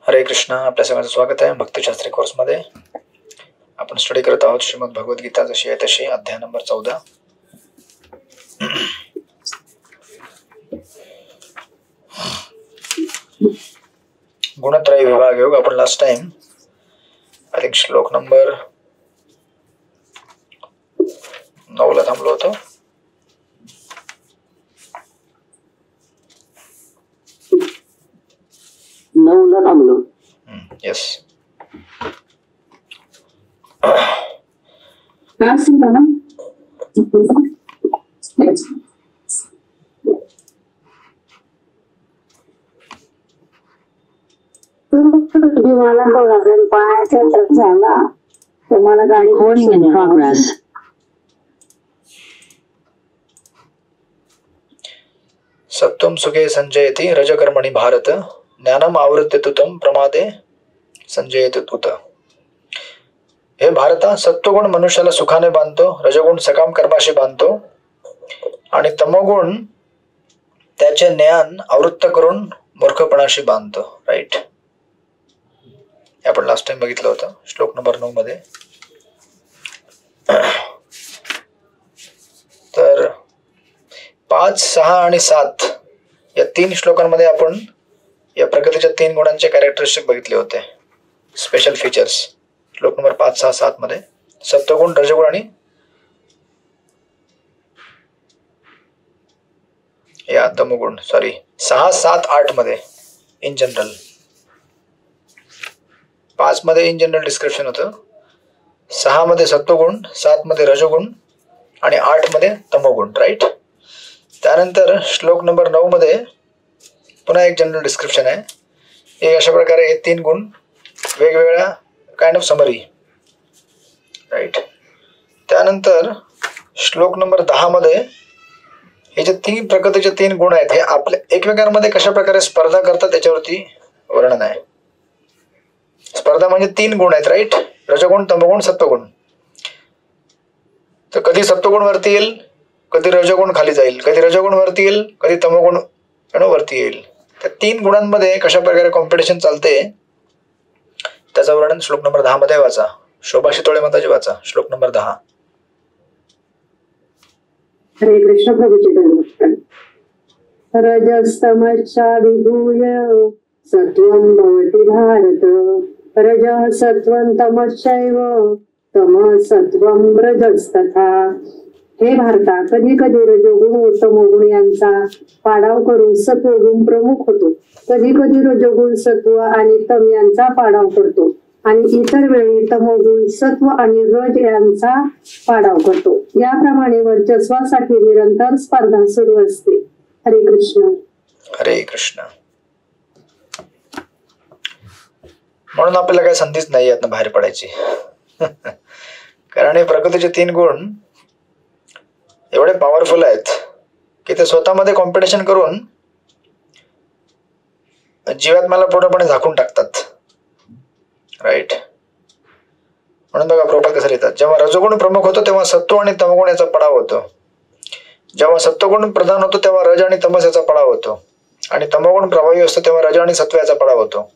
हरे कृष्णा. आपल्या सगळ्यांचं स्वागत आहे भक्तिशास्त्री कोर्समध्ये. आपण स्टडी करत आहोत श्रीमद भगवद्गीता जशी आहे तशी, अध्याय नंबर 14. गुणत्रय विभाग योग. आपण लास्ट टाइम आय थिंक श्लोक नंबर 9 ला थांबलो होतो. येस. तुम्हाला पायाचा झाला तुम्हाला गाडी Recording in progress. सत्वं सुखे संजयति रजकर्मणि भारत ज्ञानम आवृत्य तुतम प्रमादे संजयति तुत. हे भारता, सत्वगुण मनुष्याला सुखाने बांधतो, रजगुण सकाम कर्माशी बांधतो आणि तमोगुण त्याचे ज्ञान आवृत्त करून मूर्खपणाशी बांधतो. राईट. हे आपण लास्ट टाइम बघितलं होतं श्लोक नंबर 9 मध्ये. तर 5, 6 आणि 7 या 3 श्लोकांमध्ये आपण या प्रकृतीच्या 3 गुणांचे कॅरेक्टरिस्टिक बघितले होते, स्पेशल फीचर्स. श्लोक नंबर 5, 6, 7 मध्ये सत्वगुण, रजगुण आणि या तमोगुण. 6, 7, 8 मध्ये इन जनरल. 5 मध्ये इन जनरल डिस्क्रिप्शन होतं, 6 मध्ये सत्वगुण, 7 मध्ये रजगुण आणि 8 मध्ये तमोगुण. राईट. त्यानंतर श्लोक नंबर 9 मध्ये पुन्हा एक जनरल डिस्क्रिप्शन आहे. एक अशा प्रकारे हे 3 गुण वेगवेगळ्या काइंड ऑफ समरी. राईट. त्यानंतर श्लोक नंबर 10 मध्ये हे जे 3 प्रकृतीचे 3 गुण आहेत हे आपल्या एकमेकांमध्ये कशा प्रकारे स्पर्धा करतात त्याच्यावरती वर्णन आहे. स्पर्धा म्हणजे 3 गुण आहेत. राईट. रजगुण, तमोगुण, सत्वगुण. तर कधी सत्वगुण वरती येईल, कधी रजगुण खाली जाईल, कधी रजगुण वरती येईल, कधी तमोगुण वरती येईल. त्या 3 गुणांमध्ये कशा प्रकारे कॉम्पिटिशन चालते त्याचं वर्णन श्लोक नंबर 10 मध्ये वाचा. शोभा शितोळे माताजी वाचा श्लोक नंबर 10. हरे कृष्ण. प्रभूची रजस्तमश्चा विभूय सत्वं भवति भारत. रजः सत्वं तमश्चैव तमः सत्वं रजस्तथा. हे भारता, कधी कधी रजोगुण व तमोगुण यांचा पाडाव करून सत्वगुण प्रमुख होतो, कधी कधी रजोगुण सत्व आणि तम यांचा पाडाव करतो आणि इतर वेळी तमोगुण सत्व आणि रज यांचा पाडाव करतो. याप्रमाणे वर्चस्वासाठी निरंतर स्पर्धा सुरू असते. हरे कृष्ण. हरे कृष्ण. म्हणून आपल्याला काही संधीच नाही यातनं बाहेर पडायची. कारण हे प्रकृतीचे 3 गुण एवढे पॉवरफुल आहेत की ते स्वतःमध्ये कॉम्पिटिशन करून जीवात्म्याला पूर्णपणे झाकून टाकतात. राईट. म्हणून बघा प्रभुपाद कसं लिहितात, जेव्हा रजोगुण प्रमुख होतो तेव्हा सत्व आणि तमगुण याचा पडाव होतो, जेव्हा सत्वगुण प्रधान होतो तेव्हा रज आणि तमस याचा पडाव होतो, आणि तमोगुण प्रभावी असतो तेव्हा रज आणि सत्व याचा पडाव होतो.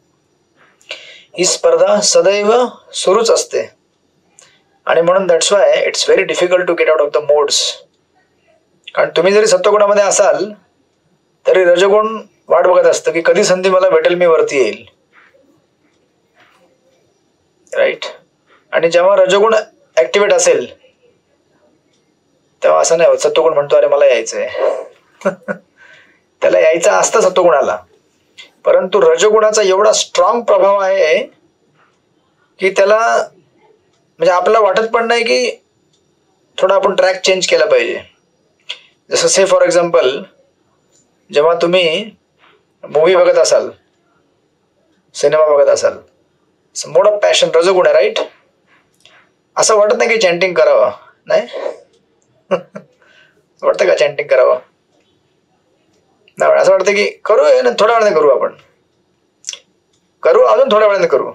ही स्पर्धा सदैव सुरूच असते. आणि म्हणून that's why it's very difficult to get out of the modes. कारण तुम्ही जरी सत्वगुणामध्ये असाल तरी रजगुण वाट बघत असतं की कधी संधी मला भेटेल, मी वरती येईल. राईट. आणि जेव्हा रजगुण ऍक्टिव्हेट असेल तेव्हा असं नाही होत, सत्वगुण म्हणतो अरे मला यायचंय. त्याला यायचं असतं सत्वगुणाला, परंतु रजगुणाचा एवढा स्ट्रॉंग प्रभाव आहे की त्याला म्हणजे आपल्याला वाटत पण नाही की थोडा आपण ट्रॅक चेंज केला पाहिजे. जसं से फॉर एक्झाम्पल, जेव्हा तुम्ही मूवी बघत असाल, सिनेमा बघत असाल, मोड ऑफ पॅशन रजगुण आहे. राईट. असं वाटत नाही की चॅन्टिंग करावं, नाही वाटतं का चॅन्टिंग करावं? नाही, असं वाटतं की करू थोड्या वेळाने करू, आपण करू, अजून थोड्या वेळाने करू.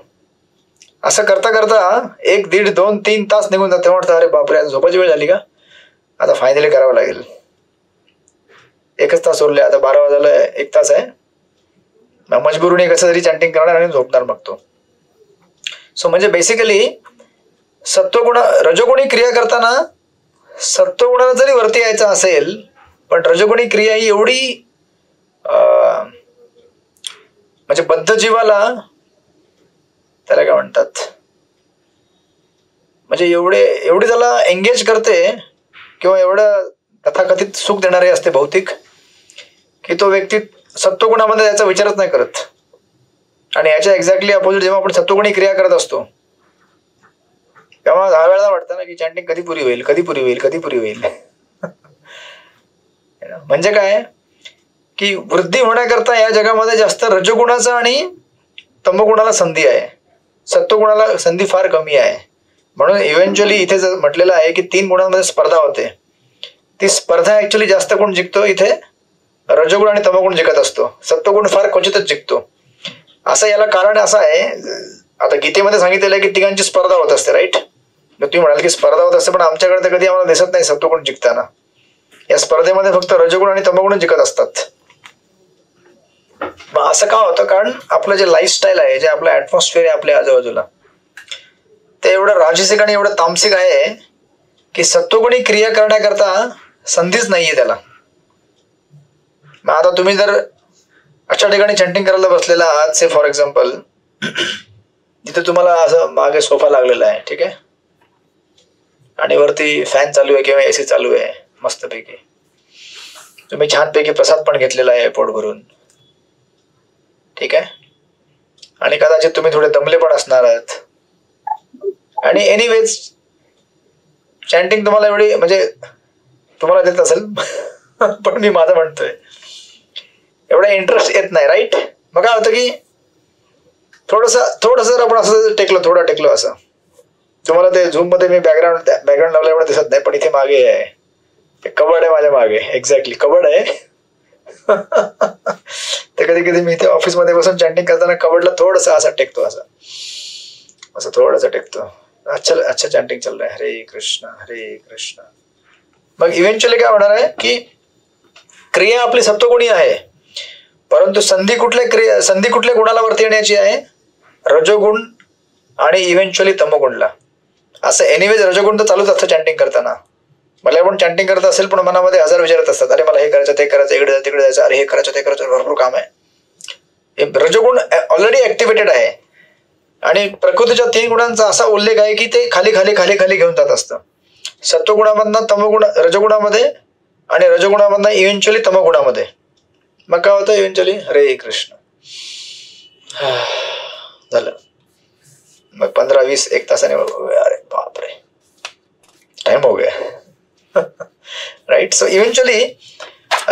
असं करता करता 1, 1.5, 2, 3 तास निघून जाते. तेव्हा वाटतं अरे बापरे, आता झोपाची वेळ झाली का, आता फायनली करावं लागेल. 1च तास उरले, आता 12 वाजायला 1 तास आहे. मजबुरीने कसं तरी चॅन्टिंग करणार आणि झोपणार मग तो. सो म्हणजे बेसिकली सत्वगुण रजोगुणी क्रिया करताना सत्वगुणाला जरी वरती यायचं असेल पण रजोगुणी क्रिया ही एवढी म्हणजे बद्ध जीवाला त्याला काय म्हणतात म्हणजे एवढी त्याला एंगेज करते किंवा एवढं तथाकथित सुख देणारे असते भौतिक की तो व्यक्ती सत्वगुणामध्ये याचा विचारच नाही करत. आणि याच्या एक्झॅक्टली अपोजिट जेव्हा आपण सत्वगुणी क्रिया करत असतो तेव्हा 10 वेळा वाटतं ना की चॅन्टिंग कधी पुरी होईल कधी पुरी होईल कधी पुरी होईल. म्हणजे काय की वृद्धी होण्याकरता या जगामध्ये जास्त रजोगुणाचा आणि तमोगुणाला संधी आहे, सत्वगुणाला संधी फार कमी आहे. म्हणून इव्हेंच्युअली इथे जर म्हटलेलं आहे की 3 गुणांमध्ये स्पर्धा होते, ती स्पर्धा ऍक्च्युअली जास्त कोण जिंकतो इथे रजोगुण आणि तमोगुण जिंकत असतो, सत्वगुण फार क्वचितच जिंकतो. असं याला कारण असं आहे, आता गीतेमध्ये सांगितलेलं आहे की तिघांची स्पर्धा होत असते राईट. तुम्ही म्हणाल की स्पर्धा होत असते पण आमच्याकडे तर कधी आम्हाला दिसत नाही सत्वगुण जिंकताना. या स्पर्धेमध्ये फक्त रजोगुण आणि तमोगुण जिंकत असतात. मग असं का होतं कारण आपलं जे लाईफस्टाईल आहे, जे आपलं ऍटमॉस्फिअर आहे आपल्या आजूबाजूला ते एवढं राजसिक आणि एवढं तामसिक आहे की सत्वगुणी क्रिया करण्याकरता संधीच नाहीये त्याला. मग आता तुम्ही जर अशा ठिकाणी चॅन्टिंग करायला बसलेला आहात, से फॉर एक्झाम्पल जिथे तुम्हाला असं मागे सोफा लागलेला आहे, ठीक आहे, आणि वरती फॅन चालू आहे किंवा एसी चालू आहे मस्तपैकी, तुम्ही छानपैकी प्रसाद पण घेतलेला आहे पोट भरून, ठीक आहे, आणि कदाचित तुम्ही थोडे दमले पण असणार आहात. आणि एनिवेज चॅन्टिंग तुम्हाला एवढी म्हणजे तुम्हाला देत असेल पण मी माझं म्हणतोय एवढा इंटरेस्ट येत नाही राईट. मग काय होतं की थोडस आपण असं थोडं टेकलो असं. तुम्हाला ते झूम मध्ये मी बॅकग्राऊंड लावलं एवढं दिसत नाही पण इथे मागे आहे कबड आहे माझ्या मागे, एक्झॅक्टली कबड आहे. ते कधी कधी मी इथे ऑफिसमध्ये बसून चॅन्टिंग करताना कबडला थोडस असा टेकतो, असं थोडंसं टेकतो. अच्छा चॅन्टिंग चल रहा है, हरे कृष्ण हरे कृष्ण. मग इव्हेंच्युअली काय होणार आहे की क्रिया आपली सत्वगुणी आहे परंतु संधी कुठल्या गुणाला वरती येण्याची आहे, रजोगुण आणि इव्हेंच्युअली तमोगुणला. असं एनिवेज रजोगुण तर चालूच असतं चॅन्टिंग करताना. मला पण चॅन्टिंग करत असेल पण मनामध्ये 1000 विचारत असतात, अरे मला हे करायचं ते करायचं, इकडे तिकडे जायचं, अरे हे करायचं ते करायचं, भरपूर काम आहे. रजोगुण ऑलरेडी ऍक्टिव्हेटेड आहे आणि प्रकृतीच्या 3 गुणांचा असा उल्लेख आहे की ते खाली खाली खाली खाली घेऊन जात असतं. सत्वगुणामधनं तमोगुण रजोगुणामध्ये आणि रजोगुणामधनं इव्हेंच्युअली तमोगुणामध्ये. मग काय होतं इव्हेंच्युअली, हरे कृष्ण झालं. मग 15-20-1 तासाने अरे बापरे टाइम हो गया राईट. सो इव्हेंच्युअली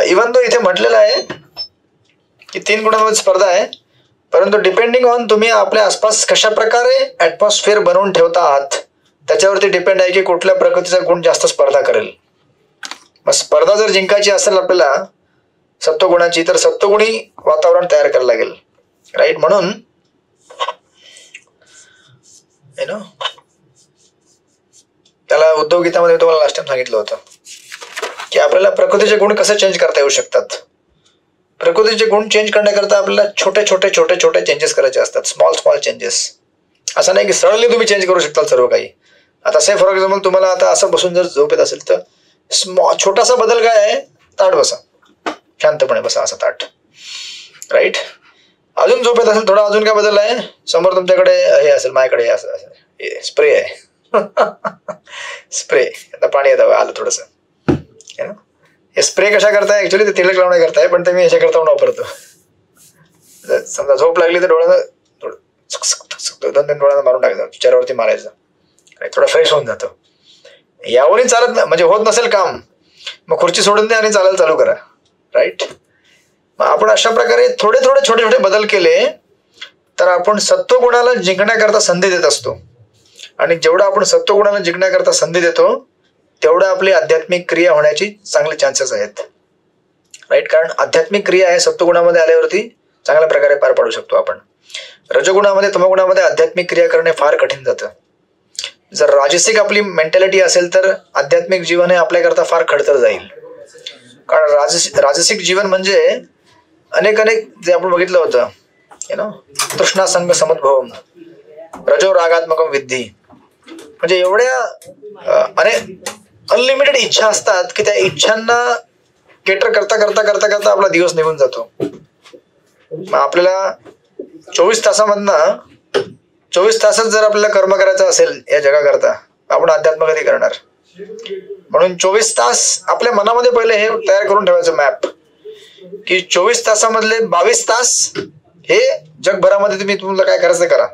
इव्हन तो इथे म्हटलेला आहे की 3 गुणांमध्ये स्पर्धा आहे परंतु डिपेंडिंग ऑन तुम्ही आपल्या आसपास कशा प्रकारे ऍटमॉस्फिअर बनवून ठेवता आहात त्याच्यावरती डिपेंड आहे की कुठल्या प्रकृतीचा गुण जास्त स्पर्धा करेल. मग स्पर्धा जर जिंकायची असेल आपल्याला सत्वगुणाची तर सत्वगुणी वातावरण तयार करायला लागेल राईट. म्हणून त्याला उद्धव गीतामध्ये तुम्हाला लास्ट टाइम सांगितलं होतं की आपल्याला प्रकृतीचे गुण कसे चेंज करता येऊ शकतात. प्रकृतीचे गुण चेंज करण्याकरता आपल्याला छोटे छोटे चेंजेस करायचे असतात, स्मॉल चेंजेस. असं नाही की सडनली तुम्ही चेंज करू शकता सर्व काही. आता से फॉर एक्झाम्पल तुम्हाला आता असं बसून जर झोप येत असेल तर छोटासा बदल काय आहे, ताट बसा, शांतपणे बसा असं ताट राईट. अजून झोप येत असेल थोडा, अजून काय बदल आहे, समोर तुमच्याकडे हे असेल, माझ्याकडे असं स्प्रे आहे स्प्रे, आता पाणी येतं आलं थोडस. हे स्प्रे कशा करताय, ऍक्च्युली ते तिलक लावणे करताय पण ते मी ह्याच्या करता वापरतो. समजा झोप लागली तर डोळ्यानं 2-3 डोळ्यानं मारून टाकायचं, चेहऱ्यावरती मारायचं, थोडा फ्रेश होऊन जातो. यावरही चालत नाही म्हणजे होत नसेल काम मग खुर्ची सोडून द्या आणि चालायला चालू करा राईट. मग आपण अशा प्रकारे थोडे छोटे बदल केले तर आपण सत्वगुणाला जिंकण्याकरता संधी देत असतो आणि जेवढा आपण सत्वगुणाला जिंकण्याकरता संधी देतो तेवढं आपली आध्यात्मिक क्रिया होण्याची चांगले चान्सेस आहेत राईट. कारण आध्यात्मिक क्रिया आहे सत्वगुणामध्ये आल्यावरती चांगल्या प्रकारे पार पाडू शकतो आपण. रजोगुणामध्ये तमोगुणामध्ये आध्यात्मिक क्रिया करणे फार कठीण जातं. जर राजसिक आपली मेंटॅलिटी असेल तर आध्यात्मिक जीवन हे आपल्याकरता फार खडतर जाईल. कारण राजसिक जीवन म्हणजे अनेक जे आपण बघितलं होतं तृष्णासंग समुद्भवम रजो रागात्मकम विद्धी. म्हणजे एवढ्या अनलिमिटेड इच्छा असतात की त्या इच्छांना केटर करता करता करता करता आपला दिवस निघून जातो. मग आपल्याला 24 तासामधनं 24 तासच जर आपल्याला कर्म करायचं असेल या जगाकरता, आपण अध्यात्म कधी करणार? म्हणून 24 तास आपल्या मनामध्ये पहिले हे तयार करून ठेवायचं मॅप, की 24 तासामधले 22 तास हे जगभरामध्ये तुम्ही तुम्हाला काय करायचं करा.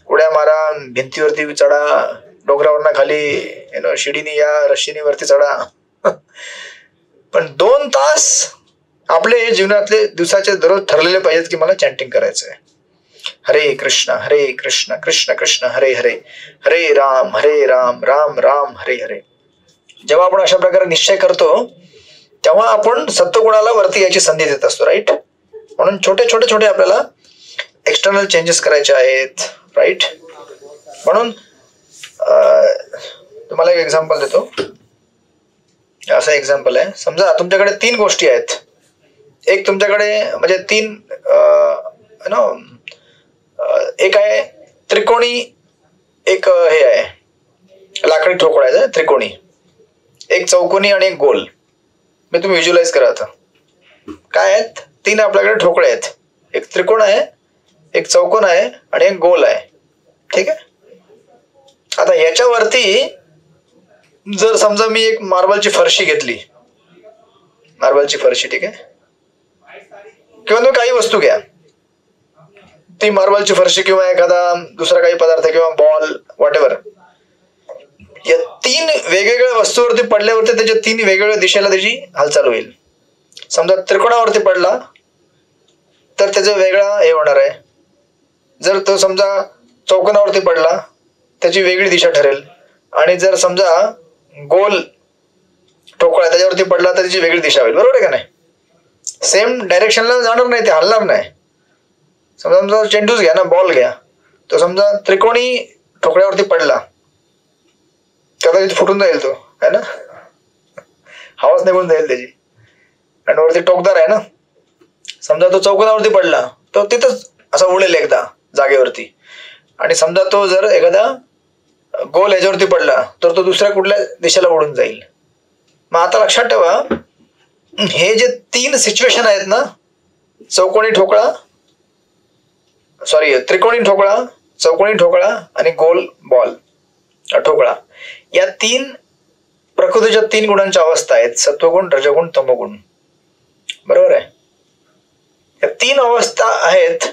उड्या मारा, भिंतीवरती चढा, डोंगरावरना खाली शिडीनी या, रश्शीनी वरती चढा. पण 2 तास आपले जीवनातले दिवसाचे दररोज ठरलेले पाहिजेत की मला चॅन्टिंग करायचंय. हरे कृष्ण कृष्ण कृष्ण हरे हरे, हरे राम राम राम हरे हरे. जेव्हा आपण अशा प्रकारे निश्चय करतो तेव्हा आपण सत्वगुणाला वरती याची संधी देत असतो. राईट. म्हणून छोटे छोटे छोटे आपल्याला एक्सटर्नल चेंजेस करायचे आहेत. राईट. म्हणून तुम्हाला एक एक्झाम्पल देतो. असं एक्झाम्पल आहे, समजा तुमच्याकडे 3 गोष्टी आहेत. एक तुमच्याकडे म्हणजे 3 एक आहे त्रिकोणी, एक हे आहे लाकडी ठोकळा आहे त्रिकोणी, एक चौकोनी आणि एक गोल. मी तुम्ही व्हिज्युअलाइज करा. आता काय आहेत? 3 आपल्याकडे ठोकळे आहेत. एक त्रिकोण आहे, एक चौकोन आहे आणि एक गोल आहे. ठीक आहे. आता याच्यावरती जर समजा मी एक मार्बलची फरशी घेतली, मार्बलची फरशी, ठीक आहे, किंवा तुम्ही काही वस्तू घ्या, ती मार्बलची फरशी किंवा एखादा दुसरा काही पदार्थ किंवा बॉल व्हॉटएव्हर, या 3 वेगवेगळ्या वस्तूवरती पडल्यावरती त्याच्या 3 वेगवेगळ्या दिशेला त्याची हालचाल होईल. समजा त्रिकोणावरती पडला तर त्याचं वेगळा हे होणार आहे. जर तो समजा चौकोनावरती पडला त्याची वेगळी दिशा ठरेल. आणि जर समजा गोल ठोकळा त्याच्यावरती पडला तर त्याची वेगळी दिशा होईल. बरोबर आहे का नाही? सेम डायरेक्शनला जाणार नाही, ते हलणार नाही. समजा चेंडूच घ्या ना, बॉल घ्या, तो समजा त्रिकोणी ठोकळ्यावरती पडला कदाचित फुटून जाईल तो, है ना, हवाच निघून जाईल त्याची. आणि वरती टोकदार आहे ना. समजा तो चौकोनावरती पडला तो तिथंच असा उडेल एकदा जागेवरती. आणि समजा तो जर एखादा गोल ह्याच्यावरती पडला तर तो दुसऱ्या कुठल्या दिशेला उडून जाईल. मग आता लक्षात ठेवा, हे जे 3 सिच्युएशन आहेत ना, चौकोनी ठोकळा, त्रिकोणी ठोकळा, चौकोनी ठोकळा आणि गोल बॉल ठोकळा, या 3 प्रकृतीच्या 3 गुणांच्या अवस्था आहेत. सत्वगुण, रजगुण, तमोगुण. बरोबर आहे. या 3 अवस्था आहेत.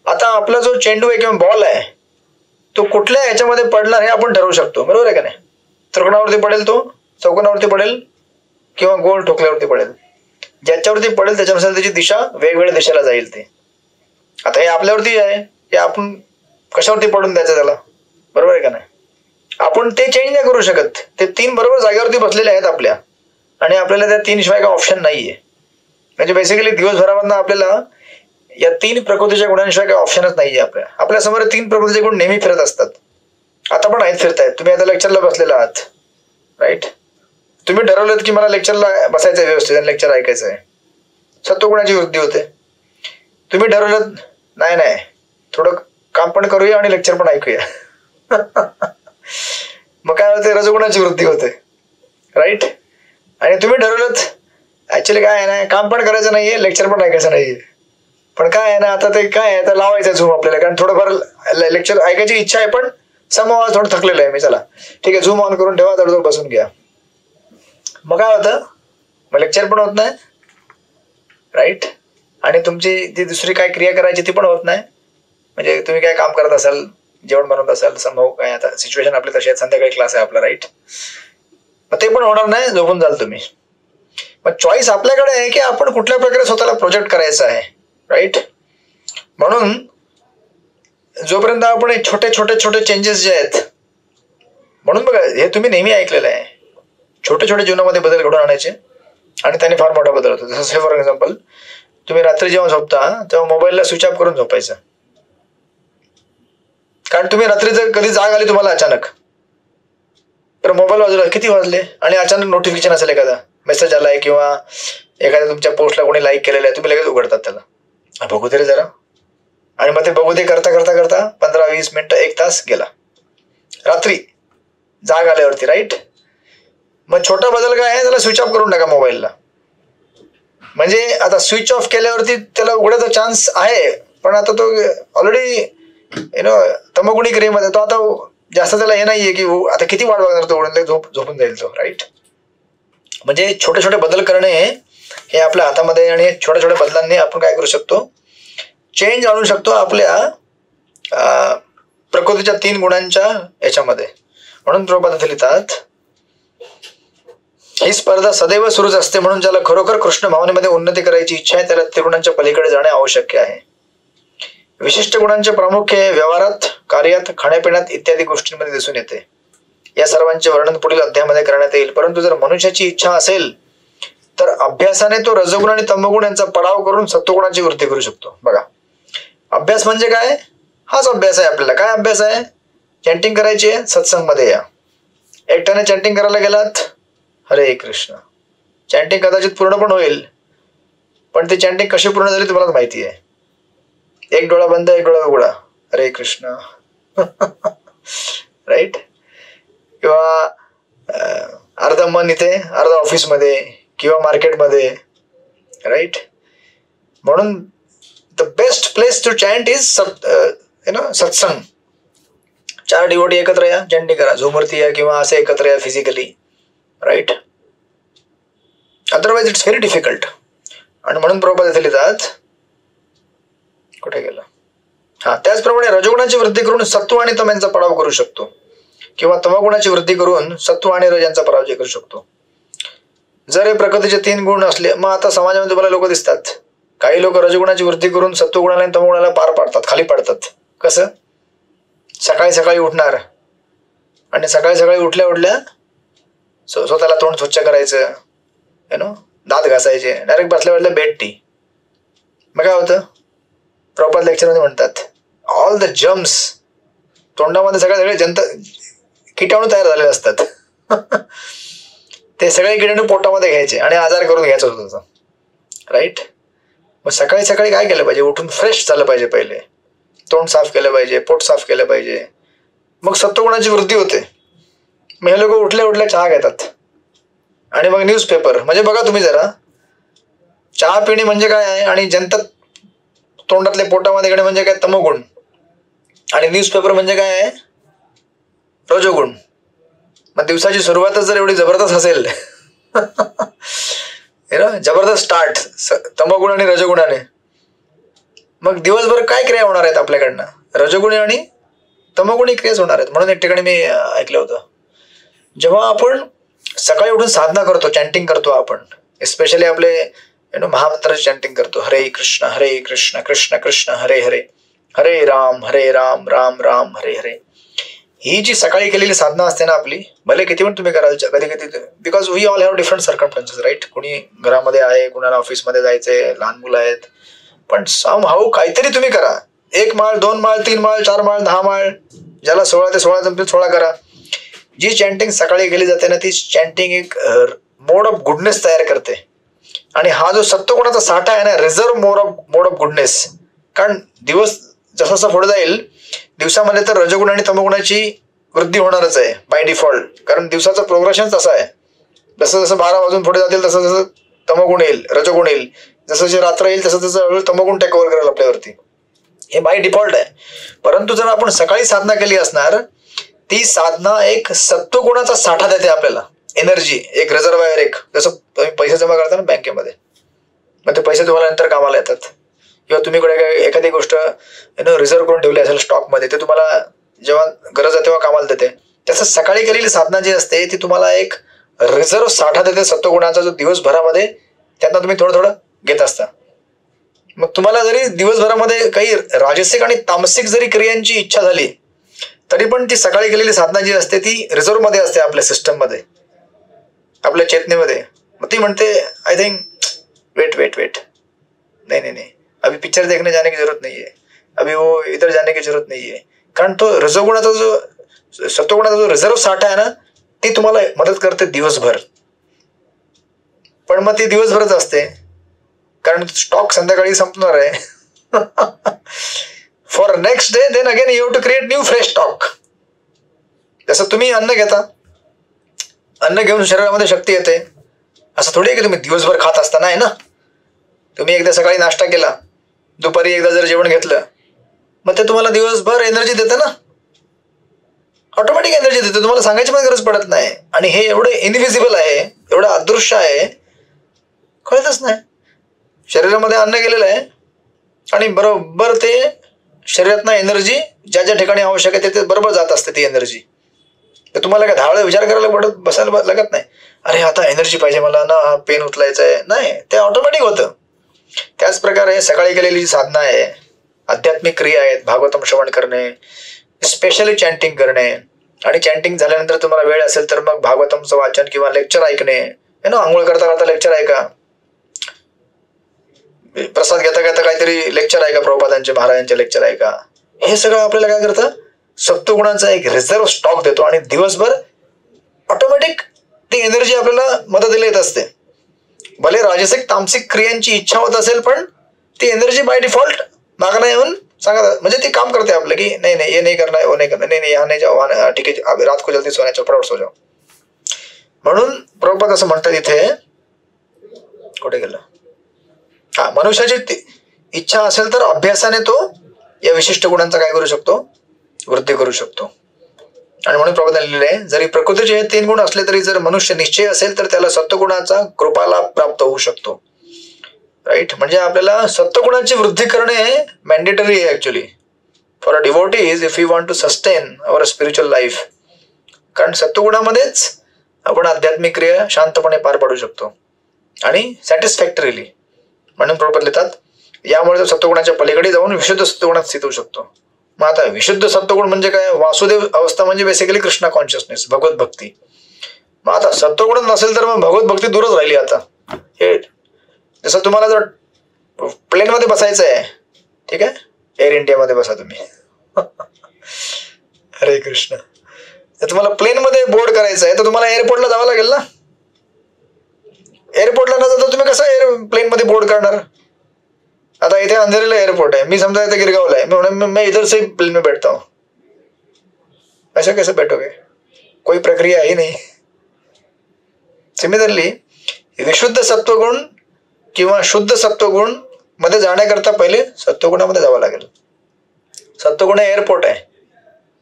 आता आपला जो चेंडू आहे किंवा बॉल आहे तो कुठल्या ह्याच्यामध्ये पडणार हे आपण ठरवू शकतो. बरोबर आहे का नाही? त्रिकोणावरती पडेल, तो चौकोनावरती पडेल किंवा गोल ठोकल्यावरती पडेल. ज्याच्यावरती पडेल त्याच्यानुसार त्याची दिशा वेगवेगळ्या दिशेला जाईल. ते आता हे आपल्यावरती आहे की आपण कशावरती पडून द्यायचं त्याला. बरोबर आहे का नाही? आपण ते चेंज नाही करू शकत. ते 3 बरोबर जागेवरती बसलेले आहेत आपल्या, आणि आपल्याला त्या 3 शिवाय काही ऑप्शन नाहीये. म्हणजे बेसिकली दिवसभरामधनं आपल्याला या 3 प्रकृतीच्या गुणांशिवाय काही ऑप्शनच नाहीये. आपल्या समोर 3 प्रकृतीचे गुण नेहमी फिरत असतात. आता पण आहेत, फिरतायत. तुम्ही आता लेक्चरला बसलेला आहात. राईट. तुम्ही ठरवलं की मला लेक्चरला बसायचं आहे व्यवस्थित आणि लेक्चर ऐकायचं आहे, सत्वगुणाची वृद्धी होते. तुम्ही ठरवलं नाही थोडं काम पण करूया आणि लेक्चर पण ऐकूया, मग काय होते? रजगुणाची वृद्धी होते. राईट. आणि तुम्ही ठरवलं ऍक्च्युली काय आहे ना, काम पण करायचं नाहीये, लेक्चर पण ऐकायचं नाहीये, पण काय आहे ना, आता ते काय आहे, आता लावायचं झूम आपल्याला, कारण थोडंफार लेक्चर ऐकायची इच्छा आहे, पण समोर थोडं थकलेलं आहे मी, चला ठीक आहे झूम ऑन करून ठेवा, थोडं बसून घ्या. मग काय होतं? मग लेक्चर पण होत नाही. राईट. आणि तुमची जी दुसरी काय क्रिया करायची ती पण होत नाही. म्हणजे तुम्ही काय काम करत असाल, जेवण बनवत असाल, संभव काय आता सिच्युएशन आपली तशी आहे, संध्याकाळी क्लास आहे आपला. राईट. मग ते पण होणार नाही, झोपून जाल तुम्ही. मग चॉईस आपल्याकडे आहे की आपण कुठल्या प्रकारे स्वतःला प्रोजेक्ट करायचं आहे. राईट. म्हणून जोपर्यंत आपण छोटे छोटे छोटे चेंजेस जे आहेत, म्हणून बघा हे तुम्ही नेहमी ऐकलेलं आहे, छोटे छोटे जीवनामध्ये बदल घडून आणायचे आणि त्याने फार मोठा बदल होतो. जसं फॉर एक्झाम्पल, तुम्ही रात्री जेव्हा झोपता तेव्हा मोबाईलला स्विच ऑफ करून झोपायचं. कारण तुम्ही रात्री जर कधी जाग आली तुम्हाला अचानक, तर मोबाईल वाजवला, किती वाजले, आणि अचानक नोटिफिकेशन असेल, एखादा मेसेज आलाय किंवा एखाद्या तुमच्या पोस्टला कोणी लाईक केलेलं आहे, तुम्ही लगेच उघडतात त्याला, बघू तरी जरा, आणि मग ते बघू दे करता करता करता 15-20 मिनिटं 1 तास गेला. रात्री जाग आल्यावरती, राईट. मग छोटा बदल काय आहे, त्याला स्विच ऑफ करून टाका मोबाईलला. म्हणजे आता स्विच ऑफ केल्यावरती त्याला उघडायचा चान्स आहे, पण आता तो ऑलरेडी तमोगुणी क्रियेमध्ये तो आता जास्त त्याला हे नाहीये की आता किती वाट बघणार तो उघडून झोपून जाईल तो, राईट. म्हणजे छोटे छोटे बदल करणे हे आपल्या हातामध्ये, आणि छोट्या छोट्या बदलांनी आपण काय करू शकतो, चेंज आणू शकतो आपल्या प्रकृतीच्या 3 गुणांच्या याच्यामध्ये. म्हणून प्रभुपाद इथे लिहितात, ही स्पर्धा सदैव सुरूच असते, म्हणून ज्याला खरोखर कृष्ण भावनेमध्ये उन्नती करायची इच्छा आहे त्याला त्रिगुणांच्या पलीकडे जाणे आवश्यक आहे. विशिष्ट गुणांचे प्रामुख्य व्यवहारात, कार्यात, खाण्यापिण्यात इत्यादी गोष्टींमध्ये दिसून येते. या सर्वांचे वर्णन पुढील अध्यायामध्ये करण्यात येईल. परंतु जर मनुष्याची इच्छा असेल तर अभ्यासाने तो रजोगुण आणि तमोगुण यांचा पडाव करून सत्वगुणाची वृद्धी करू शकतो. बघा, अभ्यास म्हणजे काय, हाच अभ्यास आहे आपल्याला. काय अभ्यास आहे, चॅन्टिंग करायची आहे, सत्संगमध्ये या. एकट्याने चॅन्टिंग करायला गेलात, हरे कृष्ण, चॅन्टिंग कदाचित पूर्ण पण होईल, पण ती चॅन्टिंग कशी पूर्ण झाली तुम्हाला माहिती आहे. एक डोळा बंद, एक डोळा उघडा, हरे कृष्ण, राईट. किंवा अर्ध मन इथे, अर्ध ऑफिसमध्ये किंवा मार्केटमध्ये, राईट. म्हणून the best place to chant is satsang. 4 devotee एकत्र या, चॅन्टिंग करा, झुमूरती या किंवा असे एकत्र या physically, right. Otherwise it's very difficult. आणि म्हणून प्रभुपाद इथे लिहितात, कुठे गेला, त्याचप्रमाणे रजोगुणाची वृद्धी करून सत्व आणि तम यांचा पराभव करू शकतो, किंवा तमोगुणाची वृद्धी करून सत्व आणि रज यांचा पराभव करू शकतो. जर हे प्रकृतीचे 3 गुण असले, मग आता समाजामध्ये तुम्हाला लोक दिसतात, काही लोक रजगुणाची वृद्धी करून सत्वगुणाला आणि तमोगुणाला पार पाडतात, खाली पाडतात. कसं, सकाळी सकाळी उठणार आणि सकाळी सकाळी उठल्या उठल्या स्वतःला तोंड स्वच्छ करायचं, दात घासायचे, डायरेक्ट बसल्या बसल्या बेड टी. मग काय होतं, प्रॉपर लेक्चरमध्ये म्हणतात, ऑल द जम्स तोंडामध्ये सगळे किटाणू तयार झालेले असतात. ते सगळे किटाणू पोटामध्ये घ्यायचे आणि आजार करून घ्यायचं होतं त्याचा, राईट. मग सकाळी सकाळी काय केलं पाहिजे, उठून फ्रेश झालं पाहिजे, पहिले तोंड साफ केलं पाहिजे, पोट साफ केलं पाहिजे, मग सत्वगुणाची वृद्धी होते. मग हे लोक उठल्या उठल्या चहा घेतात आणि मग न्यूजपेपर. म्हणजे बघा तुम्ही जरा, चहा पिणे म्हणजे काय आहे आणि जनता तोंडातले पोटामध्ये घेणे म्हणजे काय, तमोगुण. आणि न्यूजपेपर म्हणजे काय आहे, रजोगुण. मग दिवसाची सुरुवातच जर एवढी जबरदस्त असेल, जबरदस्त स्टार्ट तमोगुण आणि रजोगुणाने, मग दिवसभर काय क्रिया होणार आहेत आपल्याकडनं, रजोगुणी आणि तमोगुणी क्रियाच होणार आहेत. म्हणून एक ठिकाणी मी ऐकलं होतं, जेव्हा आपण सकाळी उठून साधना करतो, चॅन्टिंग करतो आपण, एस्पेशली आपले महामंत्राची चॅन्टिंग करतो, हरे कृष्ण कृष्ण कृष्ण हरे हरे, हरे राम राम राम हरे हरे. ही जी सकाळी केलेली साधना असते ना आपली, भले किती पण तुम्ही कराल, कधी कधी, because we all have different circumstances, right. कुणी घरामध्ये आहे, कुणाला ऑफिसमध्ये जायचंय, लहान मुलं आहेत, पण सम हाऊ काहीतरी तुम्ही करा. 1 माळ, 2 माळ, 3 माळ, 4 माळ, 10 माळ, ज्याला 16 ते 16 जमतील 16 करा. जी चॅन्टिंग सकाळी केली जाते ना, ती चॅन्टिंग एक मोड ऑफ गुडनेस तयार करते. आणि हा जो सत्वगुणाचा साठा आहे ना, रिझर्व मोड ऑफ गुडनेस. कारण दिवस जसा जसा पुढे जाईल, दिवसामध्ये तर रजोगुण आणि तमोगुणाची वृद्धी होणारच आहे बाय डिफॉल्ट, कारण दिवसाचं प्रोग्रेशन तसं आहे. जसं जसं 12 वाजून पुढे जातील तसं तसं तमोगुण येईल, रजोगुण येईल. जसं जे रात्र येईल तसं तसं हळूहळू तमोगुण टेक ओव्हर करेल आपल्यावरती. हे बाय डिफॉल्ट आहे. परंतु जर आपण सकाळी साधना केली असणार, ती साधना एक सत्वगुणाचा साठा देते आपल्याला, एनर्जी, एक रिझर्वायर. एक जसं तुम्ही पैसे जमा करता ना बँकेमध्ये, मग ते पैसे तुम्हाला नंतर कामाला येतात. किंवा तुम्ही एखादी गोष्ट रिझर्व्ह करून ठेवली असेल स्टॉकमध्ये, ते तुम्हाला जेव्हा गरज आहे तेव्हा कामाला देते. तसं सकाळी केलेली साधना जी असते ती तुम्हाला एक रिझर्व्ह साठा देते सत्वगुणाचा, जो दिवसभरामध्ये त्यातनं तुम्ही थोडं थोडं घेत असता. मग तुम्हाला जरी दिवसभरामध्ये काही राजसिक आणि तामसिक जरी क्रियांची इच्छा झाली, तरी पण ती सकाळी केलेली साधना जी असते ती रिझर्व्ह मध्ये असते, आपल्या सिस्टममध्ये, आपल्या चेतनेमध्ये. मग ती म्हणते, आय थिंक वेट, नहीं, अभी पिक्चर देखने जाने की जरूरत नहीं है, अभी वो इधर जाने की जरूरत नहीं है. कारण तो रजोगुणाचा जो सत्वगुणाचा जो रिझर्व्ह साठा आहे ना, ती तुम्हाला मदत करते दिवसभर. पण मग ती दिवसभरच असते, कारण स्टॉक संध्याकाळी संपणार आहे. For next day then again you have to create new fresh stock. जसं तुम्ही अन्न घेता, अन्न घेऊन शरीरामध्ये शक्ती येते. असं थोडी आहे की तुम्ही दिवसभर खात असताना आहे ना. तुम्ही एकदा सकाळी नाश्ता केला, दुपारी एकदा जर जेवण घेतलं, मग ते तुम्हाला दिवसभर एनर्जी देतं ना. ऑटोमॅटिक एनर्जी देते, तुम्हाला सांगायची पण गरज पडत नाही. आणि हे एवढं इनव्हिजिबल आहे, एवढं अदृश्य आहे, कळतच नाही. शरीरामध्ये अन्न गेलेलं आहे आणि बरोबर ते शरीरातनं एनर्जी ज्या ज्या ठिकाणी आवश्यक आहे ते बरोबर जात असते ती एनर्जी. तर तुम्हाला काय धावळा विचार करायला बसायला लागत नाही. अरे आता एनर्जी पाहिजे मला ना, हा पेन उचलायचा आहे, नाही, ते ऑटोमॅटिक होतं. त्याच प्रकारे सकाळी केलेली जी साधना आहे, आध्यात्मिक क्रिया आहेत, भागवतम श्रवण करणे, स्पेशली चॅन्टिंग करणे, आणि चॅन्टिंग झाल्यानंतर तुम्हाला वेळ असेल तर मग भागवतमचं वाचन किंवा लेक्चर ऐकणे. आंघोळ करता करता लेक्चर ऐका, प्रसाद घेता घेता काहीतरी लेक्चर ऐका, प्रभुपादांचे महाराजांचे लेक्चर ऐका. हे सगळं आपल्याला काय करतं, सत्वगुणाचा एक रिझर्व्ह स्टॉक देतो आणि दिवसभर ऑटोमॅटिक ती एनर्जी आपल्याला मदतीला येत असते. भले राजसिक तामसिक क्रियांची इच्छा होत असेल पण ती एनर्जी बाय डिफॉल्ट मागणं येऊन सांगा, म्हणजे ती काम करते आपलं की नाही नाही, ये नाही करना है, वो नहीं करना, नहीं नहीं यहाँ नहीं जाओ, वहाँ ठीक है, रात को जल्दी सोने चो, फटाफट सो जाओ. म्हणून प्रभुपाद असं म्हणतात इथे, कुठे गेलं, हा, मनुष्याची इच्छा असेल तर अभ्यासाने तो या विशिष्ट गुणांचा काय करू शकतो, वृद्धी करू शकतो. आणि म्हणून प्रभुपादांनी लिहिलं आहे, जरी प्रकृतीचे हे 3 गुण असले तरी जर मनुष्य निश्चय असेल तर त्याला सत्वगुणाचा कृपाला प्राप्त होऊ शकतो. राईट, म्हणजे आपल्याला सत्वगुणाची वृद्धी करणे मॅन्डेटरी आहे actually for a devotees if you want to sustain our spiritual life. कारण सत्वगुणामध्येच आपण आध्यात्मिक क्रिया शांतपणे पार पाडू शकतो आणि सॅटिस्फॅक्टरीली. म्हणून प्रभुपाद लिहितात, यामुळे तो सत्वगुणाच्या पलीकडे जाऊन विशुद्ध सत्वगुणात स्थित होऊ शकतो. मग आता विशुद्ध सत्वगुण म्हणजे काय, वासुदेव अवस्था म्हणजे बेसिकली कृष्णा कॉन्शियसनेस, भगवत भक्ती. मग आता सत्वगुण नसेल तर मग भगवत भक्ती दूरच राहिली. आता हे जसं तुम्हाला जर प्लेनमध्ये बसायचं आहे, ठीक आहे, एअर इंडियामध्ये बसा तुम्ही, हरे कृष्ण. जर तुम्हाला प्लेनमध्ये बोर्ड करायचं आहे तर तुम्हाला एअरपोर्टला जावं लागेल ना. एअरपोर्टला न जाता तुम्ही कसं प्लेनमध्ये बोर्ड करणार. आता इथे अंधेरीला एअरपोर्ट आहे, मी समजा इथे गिरगावला आहे, मैं इधर से प्लेन में बैठता हूँ, ऐसा कैसे बैठोगे, कोई प्रक्रिया ही नहीं. सिमिलरली विशुद्ध सत्वगुण किंवा शुद्ध सत्वगुण मध्ये जाण्याकरता पहिले सत्वगुणामध्ये जावं लागेल. सत्वगुण एअरपोर्ट आहे,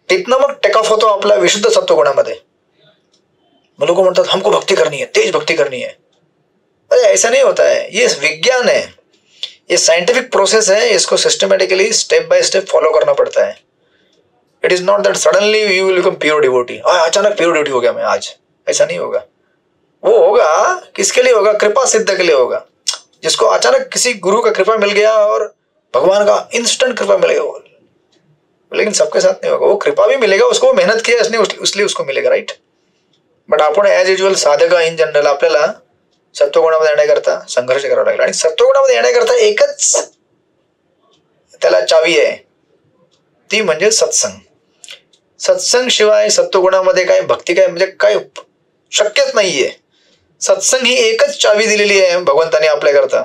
तिथनं मग टेक ऑफ होतो आपला विशुद्ध सत्वगुणामध्ये. मग लोक म्हणतात हमको भक्ति करनी है, तेज भक्ति करनी है. अरे ऐसा नहीं होता है, ये विज्ञान है, ये साइंटिफिक प्रोसेस है, इसको systematically step by step follow करना पड़ता है. It is not that suddenly you will become pure devotee, अचानक प्योर डिवोटी हो गया मैं आज, ऐसा नहीं होगा. वो होगा किसके लिए होगा, कृपा सिद्ध के लिए होगा. जिसको अचानक किसी गुरु का कृपा मिल गया और भगवान का इंस्टेंट कृपा मिल गया, लेकिन सबके साथ नहीं होगा. वो कृपा भी मिलेगा उसको, मेहनत किया इसने इसलिए उसको मिलेगा, राइट. बट आपण ॲज युज्युअल साधक इन जनरल आपल्याला सत्वगुणामध्ये येण्याकरता संघर्ष करावा लागला. आणि सत्वगुणामध्ये येण्याकरता एकच त्याला चावी आहे, ती म्हणजे सत्संग. सत्संग शिवाय सत्वगुणामध्ये काय भक्ती काय म्हणजे काय शक्यच नाहीये. सत्संग ही एकच चावी दिलेली आहे भगवंताने आपल्याकरता,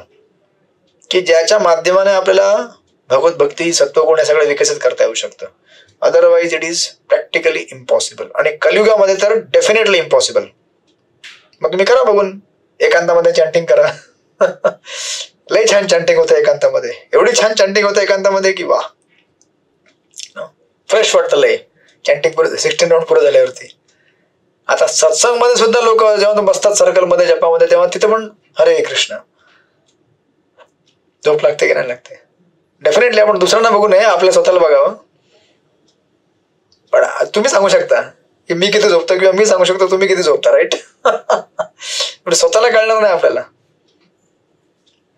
की ज्याच्या माध्यमाने आपल्याला भगवत भक्ती सत्वगुण हे सगळं विकसित करता येऊ शकतं. Otherwise it is practically impossible, आणि कलियुगामध्ये तर डेफिनेटली इम्पॉसिबल. मग तुम्ही करा बघून, एकांतामध्ये चॅन्टिंग करा. लय छान चॅन्टिंग होतं एकांतामध्ये, एवढी छान चॅन्टिंग होतं एकांतामध्ये की वा, फ्रेश वाटतं लय चॅन्टिंग पुढे 16 राऊंड पुढे झाल्यावरती. आता सत्संगमध्ये सुद्धा लोक जेव्हा बसतात सर्कलमध्ये जपामध्ये, तेव्हा तिथे पण हरे कृष्ण, झोप लागते की नाही लागते. डेफिनेटली आपण दुसऱ्यांना बघू नये, आपल्या स्वतःला बघावं. पण तुम्ही सांगू शकता की मी किती झोपतो, किंवा मी सांगू शकतो तुम्ही किती झोपता, राईट. पण स्वतःला कळणार नाही आपल्याला.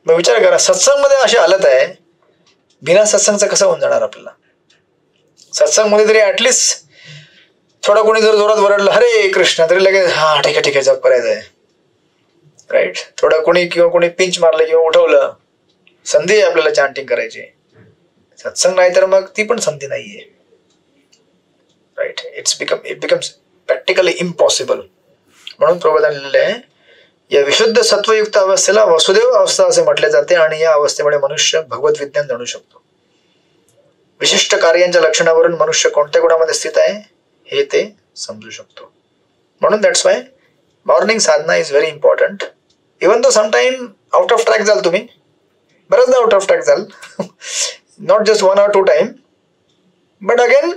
मग विचार करा, सत्संगमध्ये अशी हालत आहे, बिना सत्संगचं कसं होऊन जाणार आपल्याला. सत्संगमध्ये तरी ऍटलिस्ट थोडा कोणी जर जोरात वरडलं हरे कृष्ण तरी लगेच हा ठीक आहे जप करायचं आहे, राईट. थोडा कोणी किंवा कोणी पिंच मारलं किंवा उठवलं, संधी आहे आपल्याला चॅन्टिंग करायची. सत्संग नाही तर मग ती पण संधी नाहीये, right. It becomes practically impossible. म्हणून प्रबोधन लिहिलेलं आहे, या विशुद्ध सत्वयुक्त अवस्थेला वसुदेव अवस्था असे म्हटले जाते, आणि या अवस्थेमुळे मनुष्य भगवत विज्ञान जाणू शकतो. विशिष्ट कार्यांच्या लक्षणावरून मनुष्य कोणत्या गुणामध्ये स्थित आहे हे ते समजू शकतो. म्हणून that's why morning sadhana is very important. Even though sometime out of track जाल तुम्ही, बऱ्याचदा आउट ऑफ ट्रॅक जाल, not just 1 or 2 time, but again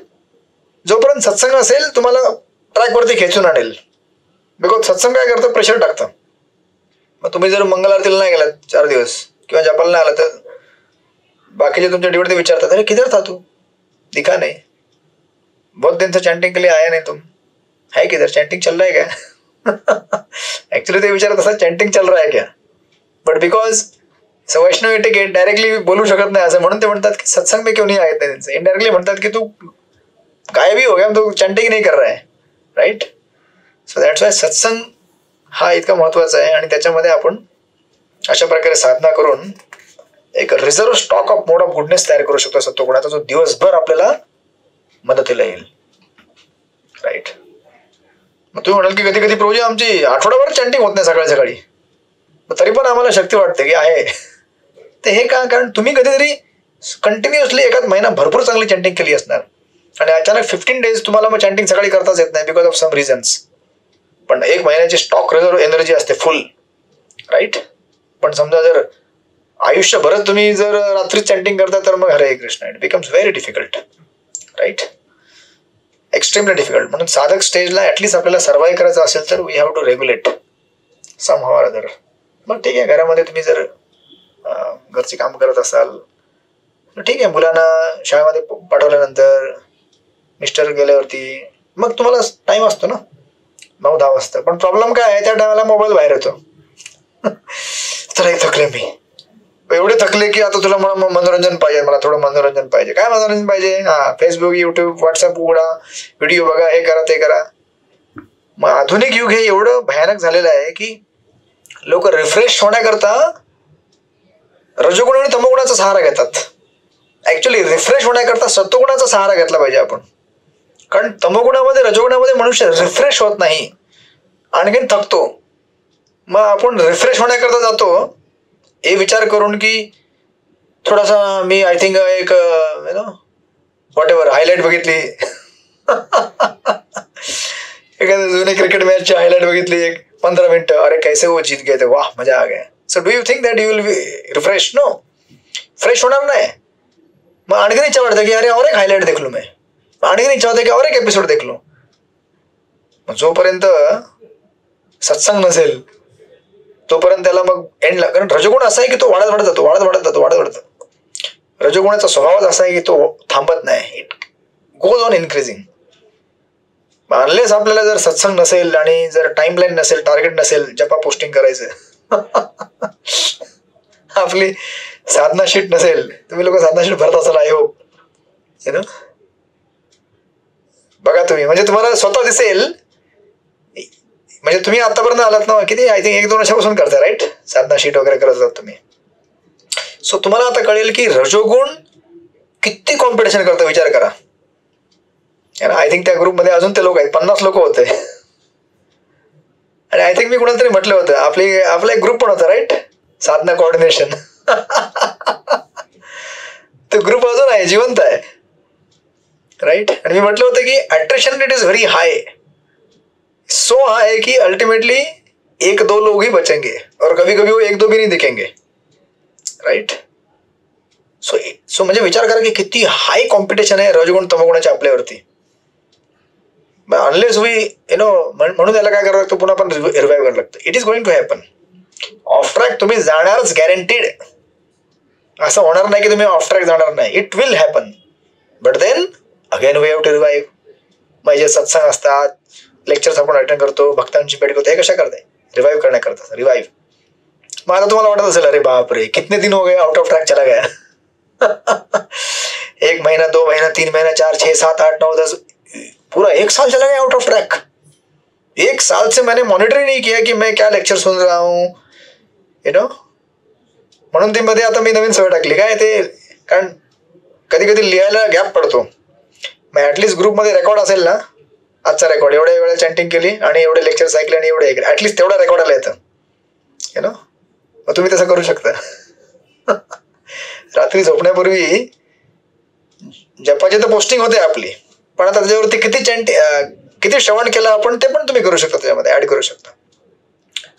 जोपर्यंत सत्संग असेल तुम्हाला ट्रॅकवरती खेचून आणेल. बिकॉज सत्संग काय करतं, प्रेशर टाकतं. मग तुम्ही जर मंगल आरतीला नाही गेलात 4 दिवस किंवा जपाला नाही आला तर बाकीचे तुमच्या डिवडे विचारतात, अरे किधर था तू, दिखा नहीं, बहुत दिन से चैंटिंग के लिए आया नहीं तुम, है किधर, चैंटिंग चल रहा है क्या. ऍक्च्युली ते विचारत असतात चॅन्टिंग चल रहा है क्या, but because Vaishnava etiquette directly बोलू शकत नाही असं म्हणून ते म्हणतात की सत्संग में क्यों नहीं आए थे. त्यांचे इनडायरेक्टली म्हणतात की तू गायब ही हो गया, तू चॅन्टिंग नहीं कर रहा है, राईट. सो दॅट्स वाय सत्संग हा इतका महत्वाचा आहे आणि त्याच्यामध्ये आपण अशा प्रकारे साधना करून एक reserve stock of mode of goodness तयार करू शकतो सत्वगुणाचा, जो दिवसभर आपल्याला मदतीला येईल, राईट. मग तुम्ही म्हणाल की कधी कधी प्रभूजी आमची आठवडाभर चॅन्टिंग होत नाही सकाळी सकाळी, तरी पण आम्हाला शक्ती वाटते की आहे. तर हे का, कारण तुम्ही कधीतरी कंटिन्युअसली एखाद महिना भरपूर चांगली चॅन्टिंग केली असणार आणि अचानक 15 days तुम्हाला मग चॅन्टिंग सकाळी करताच येत नाही बिकॉज ऑफ सम रिझन्स. पण 1 महिन्याची स्टॉक रिझर्व एनर्जी असते फुल, राईट. पण समजा जर आयुष्यभरच तुम्ही जर रात्री चॅन्टिंग करता तर मग Hare Krishna, it becomes very difficult, right, extremely difficult. म्हणून साधक स्टेजला ऍटलीस्ट आपल्याला सर्वाईव्ह करायचं असेल तर we have to regulate somehow or other. मग ठीक आहे, घरामध्ये तुम्ही जर घरची काम करत असाल ठीक आहे, मुलांना शाळेमध्ये पाठवल्यानंतर मिस्टर गेल्यावरती मग तुम्हाला टाइम असतो ना 9-10 वाजता. पण प्रॉब्लेम काय आहे, त्या टायमाला मोबाईल बाहेर येतो. तर एक थकले मी, एवढे थकले की आता तुला मला मनोरंजन पाहिजे, मला थोडं मनोरंजन पाहिजे. काय मनोरंजन पाहिजे, फेसबुक, युट्यूब, व्हॉट्सअप उघडा, व्हिडिओ बघा, हे करा ते करा. मग आधुनिक युग हे एवढं भयानक झालेलं आहे की लोक रिफ्रेश होण्याकरता रजोगुण आणि तमोगुणाचा सहारा घेतात. ऍक्च्युली रिफ्रेश होण्याकरता सत्वगुणाचा सहारा घेतला पाहिजे आपण, कारण तमोगुणामध्ये रजोगुणामध्ये मनुष्य रिफ्रेश होत नाही, आणखीन थकतो. मग आपण रिफ्रेश होण्याकरता जातो हे विचार करून की थोडासा मी आय थिंक एक व्हॉट एव्हर हायलाईट बघितली, एखाद्या जुने क्रिकेट मॅचची हायलाईट बघितली, एक 15 मिनिटं, अरे कैसे वो जीत गए थे, वाह मजा आ गया. So do you think that you will be refresh? No, fresh होणार नाही. मग आणखीन इच्छा वाटतं की अरे और एक हायलाईट देखलो मैं, आणखीन इच्छा होते की और एक एपिसोड देखलो. मग जोपर्यंत सत्संग नसेल तोपर्यंत त्याला मग एंडला, कारण रजोगुण असा आहे की तो वाढत जातो. रजोगुणाचा स्वभावच असा आहे की तो थांबत नाही, it goes on increasing. Unless आपल्याला जर सत्संग नसेल आणि जर टाइमलाईन नसेल, टार्गेट नसेल, जपा पोस्टिंग करायचं, आपली साधना शीट नसेल, तुम्ही लोक साधना शीट भरत असाल आय होप, बघा तुम्ही, म्हणजे तुम्हाला स्वतः दिसेल, म्हणजे तुम्ही आतापर्यंत आलात ना किती, आय थिंक 1-2 वर्षापासून करताय, राईट, साधना शीट वगैरे करत असतात तुम्ही. सो तुम्हाला आता कळेल की रजोगुण किती कॉम्पिटिशन करतो, विचार करा. आय थिंक त्या ग्रुपमध्ये अजून ते लोक आहेत, 50 लोक होते. आणि आय थिंक मी कुणाला तरी म्हटलं होतं, आपला एक ग्रुप पण होता, राईट, साधना कोऑर्डिनेशन. तो ग्रुप अजून आहे, जिवंत आहे, राईट. आणि मी म्हटलं होतं की attraction rate is very high, so high कि अल्टीमेटली 1-2 लोग ही बचेंगे और कभी कभी वो 1-2 भी नहीं दिखेंगे, राईट. सो म्हणजे विचार करा की किती हाय कॉम्पिटिशन आहे रजोगुण तमोगुणाच्या आपल्यावरती. अनलेस वी म्हणून त्याला काय करावं लागतं, पुन्हा आपण रिवाइव्ह करावं लागतं. It is going to happen. Off track तुम्ही जाणारच, गॅरंटीड. असं होणार नाही की तुम्ही ऑफ ट्रॅक जाणार नाही, it will happen, but then again we have to revive. म्हणजे सत्संग असतात, लेक्चर्स आपण अटेंड करतो, भक्तांची भेट करतो, हे कशा करताय, रिवाइव्ह करण्याकरता, रिवाइव्ह. मग आता तुम्हाला वाटत असेल अरे बापरे कितने दिन हो गए आउट ऑफ ट्रॅक चला गया. 1 महिना, 2 महिना, 3 महिना, 4, 6, 7, 8, 9, 10, पूरा 1 साल चला गया आउट ऑफ ट्रैक. 1 साल से मैंने मॉनिटर ही नहीं किया कि मैं क्या लेक्चर सुन रहा हूँ, म्हणून ते मध्ये आता मी नवीन सवय टाकली काय ते, कारण कधी कधी लिहायला गॅप पडतो. मग ऍटलीस्ट ग्रुपमध्ये रेकॉर्ड असेल ना, आजचा रेकॉर्ड, एवढ्या वेळा चॅन्टिंग केली आणि एवढे लेक्चर्स ऐकले आणि एवढे ऐकले, ऍटलीस्ट तेवढा रेकॉर्डाला येतं. मग तुम्ही तसं करू शकता. रात्री झोपण्यापूर्वी जपाची तर पोस्टिंग होते आपली, पण आता त्याच्यावरती किती श्रवण केलं आपण ते पण तुम्ही करू शकता, त्याच्यामध्ये ऍड करू शकता.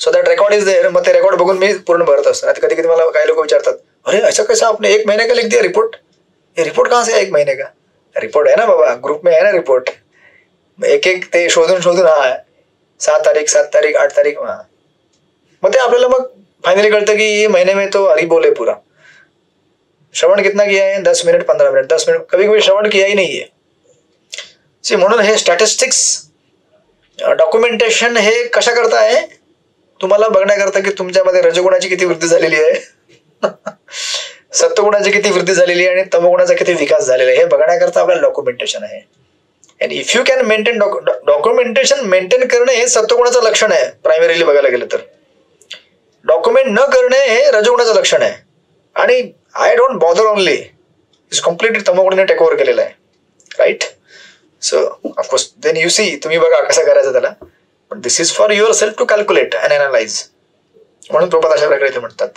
So that record is there. मग ते रेकॉर्ड बघून मी पूर्ण भरत असतो. आता कधी कधी मला काही लोक विचारतात, अरे ऐसा कैसा आपने 1 महीने का लिख दिया रिपोर्ट, ये रिपोर्ट कहाँ से है 1 महीने का? रिपोर्ट है ना बाबा, ग्रुप में है ना रिपोर्ट. एक ते शोधून हा 7 तारीख 8 तारीख. मग ते आपल्याला मग फायनली कळतं की ये महीने में तो हरी बोल है पूरा. श्रवण कितना किया है? 10 मिनट 15 मिनट 10 मिनट, कभी कभी श्रवण किया ही नाहीये. सी म्हणून हे स्टॅटिस्टिक्स डॉक्युमेंटेशन हे कशा करता आहे, तुम्हाला बघण्याकरता की तुमच्यामध्ये रजगुणाची किती वृद्धी झालेली आहे, सत्वगुणाची किती वृद्धी झालेली आहे आणि तमगुणाचा किती विकास झालेला आहे हे बघण्याकरता आपल्याला डॉक्युमेंटेशन आहे. And if you can maintain documentation maintain करणे हे सत्वगुणाचं लक्षण आहे. प्रायमरीली बघायला गेलं तर डॉक्युमेंट न करणे हे रजगुणाचं लक्षण आहे. आणि I don't bother only is completely तमोगुणाने टेक ओव्हर केलेलं आहे. Right. So of course then you see, तुम्ही बघा कसं करायचं त्याला, पण this is for yourself to calculate and analyse. म्हणून प्रभात अशा प्रकारे ते म्हणतात.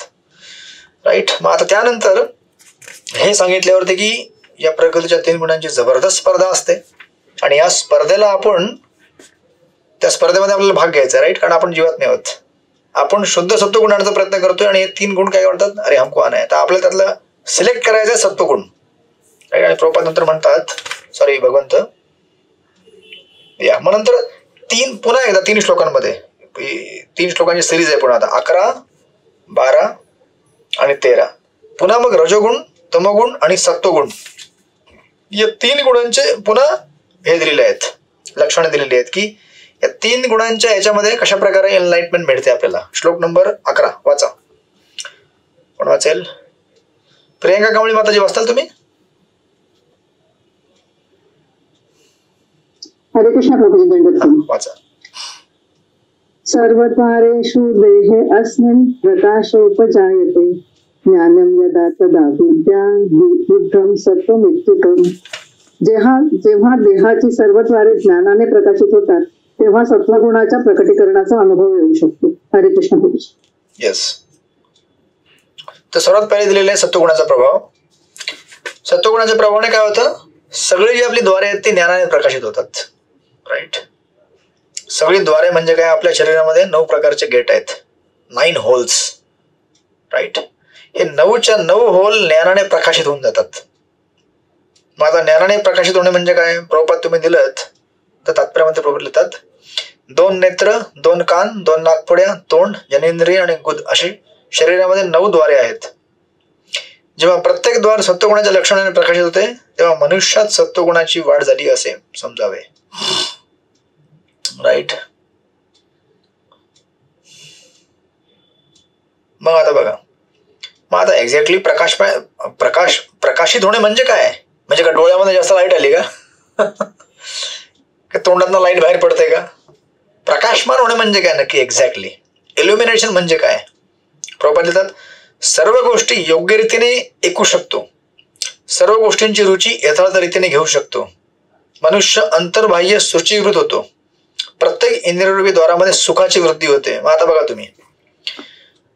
राईट. मग आता त्यानंतर हे सांगितल्यावरती की या प्रकृतीच्या 3 गुणांची जबरदस्त स्पर्धा असते आणि या स्पर्धेला आपण त्या स्पर्धेमध्ये आपल्याला भाग घ्यायचा. राईट. कारण आपण जीवात नाही आहोत, आपण शुद्ध सत्वगुण आणण्याचा प्रयत्न करतोय आणि हे 3 गुण काय म्हणतात, अरे हमको आना है. तर आपल्याला त्यातलं सिलेक्ट करायचं आहे सत्वगुण. राईट. आणि प्रभुपाद नंतर म्हणतात, सॉरी भगवंत या, मग नंतर पुन्हा एकदा 3 श्लोकांमध्ये 3 श्लोकांची सिरीज आहे पुन्हा आता 11, 12 आणि 13. पुन्हा मग रजोगुण, तमोगुण आणि सत्वगुण या 3 गुणांचे पुन्हा हे दिलेले आहेत, लक्षणे दिलेली आहेत की या 3 गुणांच्या याच्यामध्ये कशा प्रकारे एनलाइटमेंट मिळते आपल्याला. श्लोक नंबर 11 वाचा. कोण वाचेल? प्रियंका कांबळी माताजी वाचताल तुम्ही? हरे कृष्ण प्रभू. वाचा. सर्वद्वारेषु देहे अस्मिन् प्रकाशोपजायते ज्ञानं यदा तदा विद्यां बुद्धं सत्त्वमित्युक्तम्. जेव्हा देहाची सर्वद्वारे ज्ञानाने प्रकाशित होतात तेव्हा सत्वगुणाच्या प्रकटीकरणाचा अनुभव येऊ शकतो. हरे कृष्ण प्रभू. येस. तर सर्वात पहिले दिलेले आहे सत्वगुणाचा प्रभाव. सत्वगुणाच्या प्रभावाने काय होतं, सगळी जी आपली द्वारे आहेत ती ज्ञानाने प्रकाशित होतात. राईट. सगळी द्वारे म्हणजे काय, आपल्या शरीरामध्ये 9 प्रकारचे गेट आहेत, 9 होल्स. राईट. हे 9च्या 9 होल ज्ञानाने प्रकाशित होऊन जातात. मग आता ज्ञानाने प्रकाशित होणे म्हणजे काय, प्रभुपाद तुम्ही दिलं तर तात्पर्यामध्ये प्रभू लिहितात 2 नेत्र, 2 कान, 2 नाकपुड्या, तोंड, जनेंद्रिय आणि गुद अशी शरीरामध्ये 9 द्वारे आहेत. जेव्हा प्रत्येक द्वार सत्वगुणाच्या लक्षणाने प्रकाशित होते तेव्हा मनुष्यात सत्वगुणाची वाढ झाली असे समजावे. राईट. मग आता बघा, मग आता एक्झॅक्टली प्रकाशित होणे म्हणजे काय, म्हणजे का डोळ्यामध्ये जास्त लाईट आली का तोंडातनं लाईट बाहेर पडते का? प्रकाशमान होणे म्हणजे काय नक्की एक्झॅक्टली? इल्युमिनेशन म्हणजे काय? प्रभुपाद लिहितात, सर्व गोष्टी योग्य रीतीने ऐकू शकतो, सर्व गोष्टींची रुची यथार्थ रीतीने घेऊ शकतो, मनुष्य अंतर्बाह्य सूचीकृत होतो, प्रत्येक इंद्रियरूपी द्वारामध्ये सुखाची वृद्धी होते. मग आता बघा तुम्ही,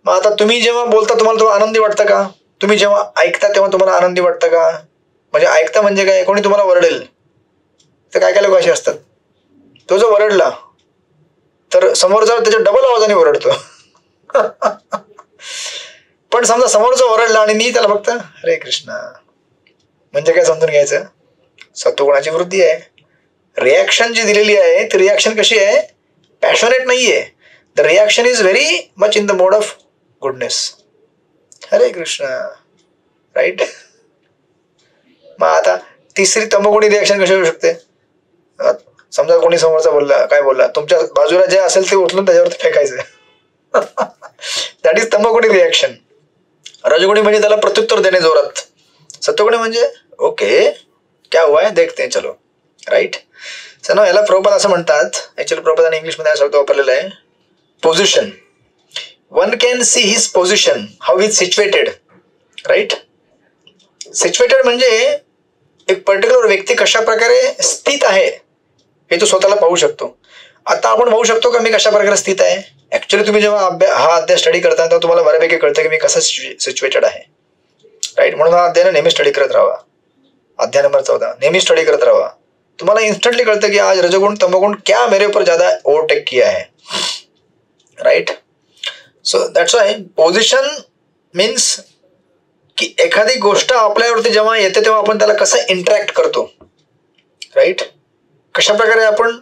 मग आता तुम्ही जेव्हा बोलता तुम्हाला आनंदी वाटतं का? तुम्ही जेव्हा ऐकता तेव्हा तुम्हाला आनंदी वाटतं का? म्हणजे ऐकता म्हणजे काय, कोणी तुम्हाला वरडेल तर काय काय लोक असे असतात, तो जो वरडला तर समोरचा त्याच्या डबल आवाजाने ओरडतो. पण समजा समोरचा ओरडला आणि मी त्याला फक्त हरे कृष्ण म्हणजे काय समजून घ्यायचं, सत्वगुणाची वृद्धी आहे. रिॲक्शन जी दिलेली आहे ती रिॲक्शन कशी आहे, पॅशनेट नाहीये. The reaction is very much in the mode of goodness. हरे कृष्ण. राईट. मग आता तिसरी तमोगुणी रिॲक्शन कशी होऊ शकते, समजा कोणी समोरचा बोलला, काय बोलला, तुमच्या बाजूला जे असेल ते उचलून त्याच्यावरती फेकायचं. दॅट इज तमोगुणी रिॲक्शन. रजगुणी म्हणजे त्याला प्रत्युत्तर देणे जोरात. सत्वगुणी म्हणजे ओके क्या हुआ है देखते हैं चलो. राईट. सर याला प्रभुपाद असं म्हणतात, ऍक्च्युअली प्रभुपादाने इंग्लिशमध्ये हा शब्द वापरलेला आहे, position. One can see his position, how is situated. Right. Situated म्हणजे एक पर्टिक्युलर व्यक्ती कशा प्रकारे स्थित आहे हे तो स्वतःला पाहू शकतो. आता आपण पाहू शकतो का मी कशा प्रकारे स्थित आहे. ऍक्च्युअली तुम्ही जेव्हा हा अध्याय स्टडी करता तेव्हा तुम्हाला बऱ्यापैकी कळतं की मी कसं सिच्युएटेड आहे. राईट. म्हणून हा अध्याय नेहमी स्टडी करत राहावा. अध्याय नंबर 14 नेहमी स्टडी करत राहा. तुम्हाला इन्स्टंटली कळतं की आज रजोगुण तमोगुण क्या मेरे ऊपर ज्यादा ओवरटेक किया है. Right. So that's why position means की एखादी गोष्ट आपल्यावरती जेव्हा येते तेव्हा आपण त्याला कसं इंटरॅक्ट करतो. राईट. कशा प्रकारे आपण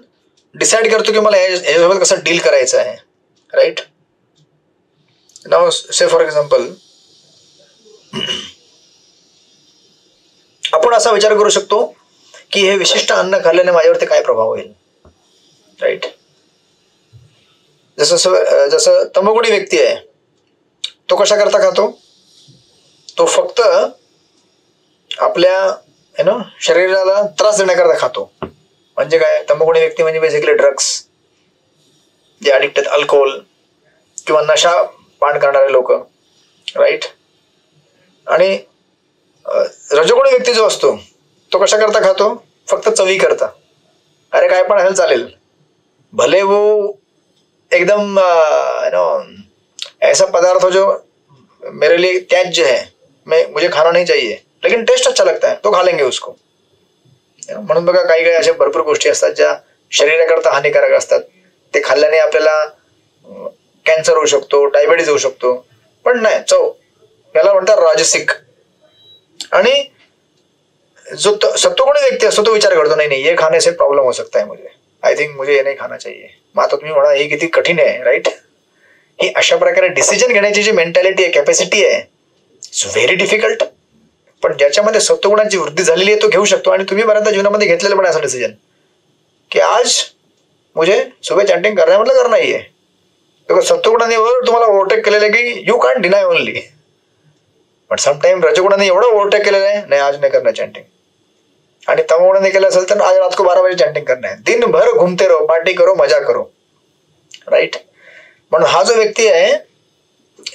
डिसाईड करतो की मला याच्यासोबत कसं डील करायचं आहे. Right. Now say for example आपण असा विचार करू शकतो की हे विशिष्ट अन्न खाल्ल्याने माझ्यावरती काय प्रभाव होईल. राईट. जसं तमोगुणी व्यक्ती आहे तो कशा करता खातो. तो फक्त आपल्या शरीराला त्रास देण्याकरता खातो. म्हणजे काय तमोगुणी व्यक्ती म्हणजे बेसिकली ड्रग्स जे ॲडिक्ट आहेत, अल्कोहोल किंवा नशा पान करणारे लोक. राईट. आणि रजोगुणी व्यक्ती जो असतो तो कशा करता खातो. फक्त चवी करता. अरे काय पण असेल चालेल, भले वो एकदम ऐसा पदार्थ हो जो मेरे लिए त्याज्य है, मुझे खाना नहीं चाहिए, लेकिन टेस्ट अच्छा लगता है तो खा लेंगे उसको. म्हणून बघा काही काही अशा भरपूर गोष्टी असतात ज्या शरीराकरता हानिकारक असतात. ते खाल्ल्याने आपल्याला कॅन्सर होऊ शकतो, डायबिटीज होऊ शकतो, पण नाही चव, याला म्हणतात राजसिक. आणि जो सत्वगुणी व्यक्ती असतो तो विचार करतो नाही ये खाने से प्रॉब्लम हो सकता है मुझे, आय थिंक मुझे ये नाही खाना चाहिए. मग आता तुम्ही म्हणा हे किती कठीण आहे. राईट. ही अशा प्रकारे डिसिजन घेण्याची जी मेंटॅलिटी आहे, कॅपॅसिटी आहे, इट्स व्हेरी डिफिकल्ट. पण ज्याच्यामध्ये सत्वगुणांची वृद्धी झालेली आहे तो घेऊ शकतो. आणि तुम्ही बऱ्याचदा जीवनामध्ये घेतलेलं पण असं डिसिजन की आज मुझे सुबह चॅन्टिंग करना है, मतलब करना ही है. सत्वगुणाने तुम्हाला ओव्हरटेक केलेलं आहे की यू कॅन्ट डिनाय ओनली. पण समटाइम रजगुणाने एवढं ओव्हरटेक केलेलं आहे नाही आज नाही करणार चॅन्टिंग. आणि तमोगुणाने केलं असेल तर आज रात को 12 बजे चॅन्टिंग करना है, दिन भर घूमते रहो, पार्टी करो, मजा करो. राईट. म्हणून हा जो व्यक्ती आहे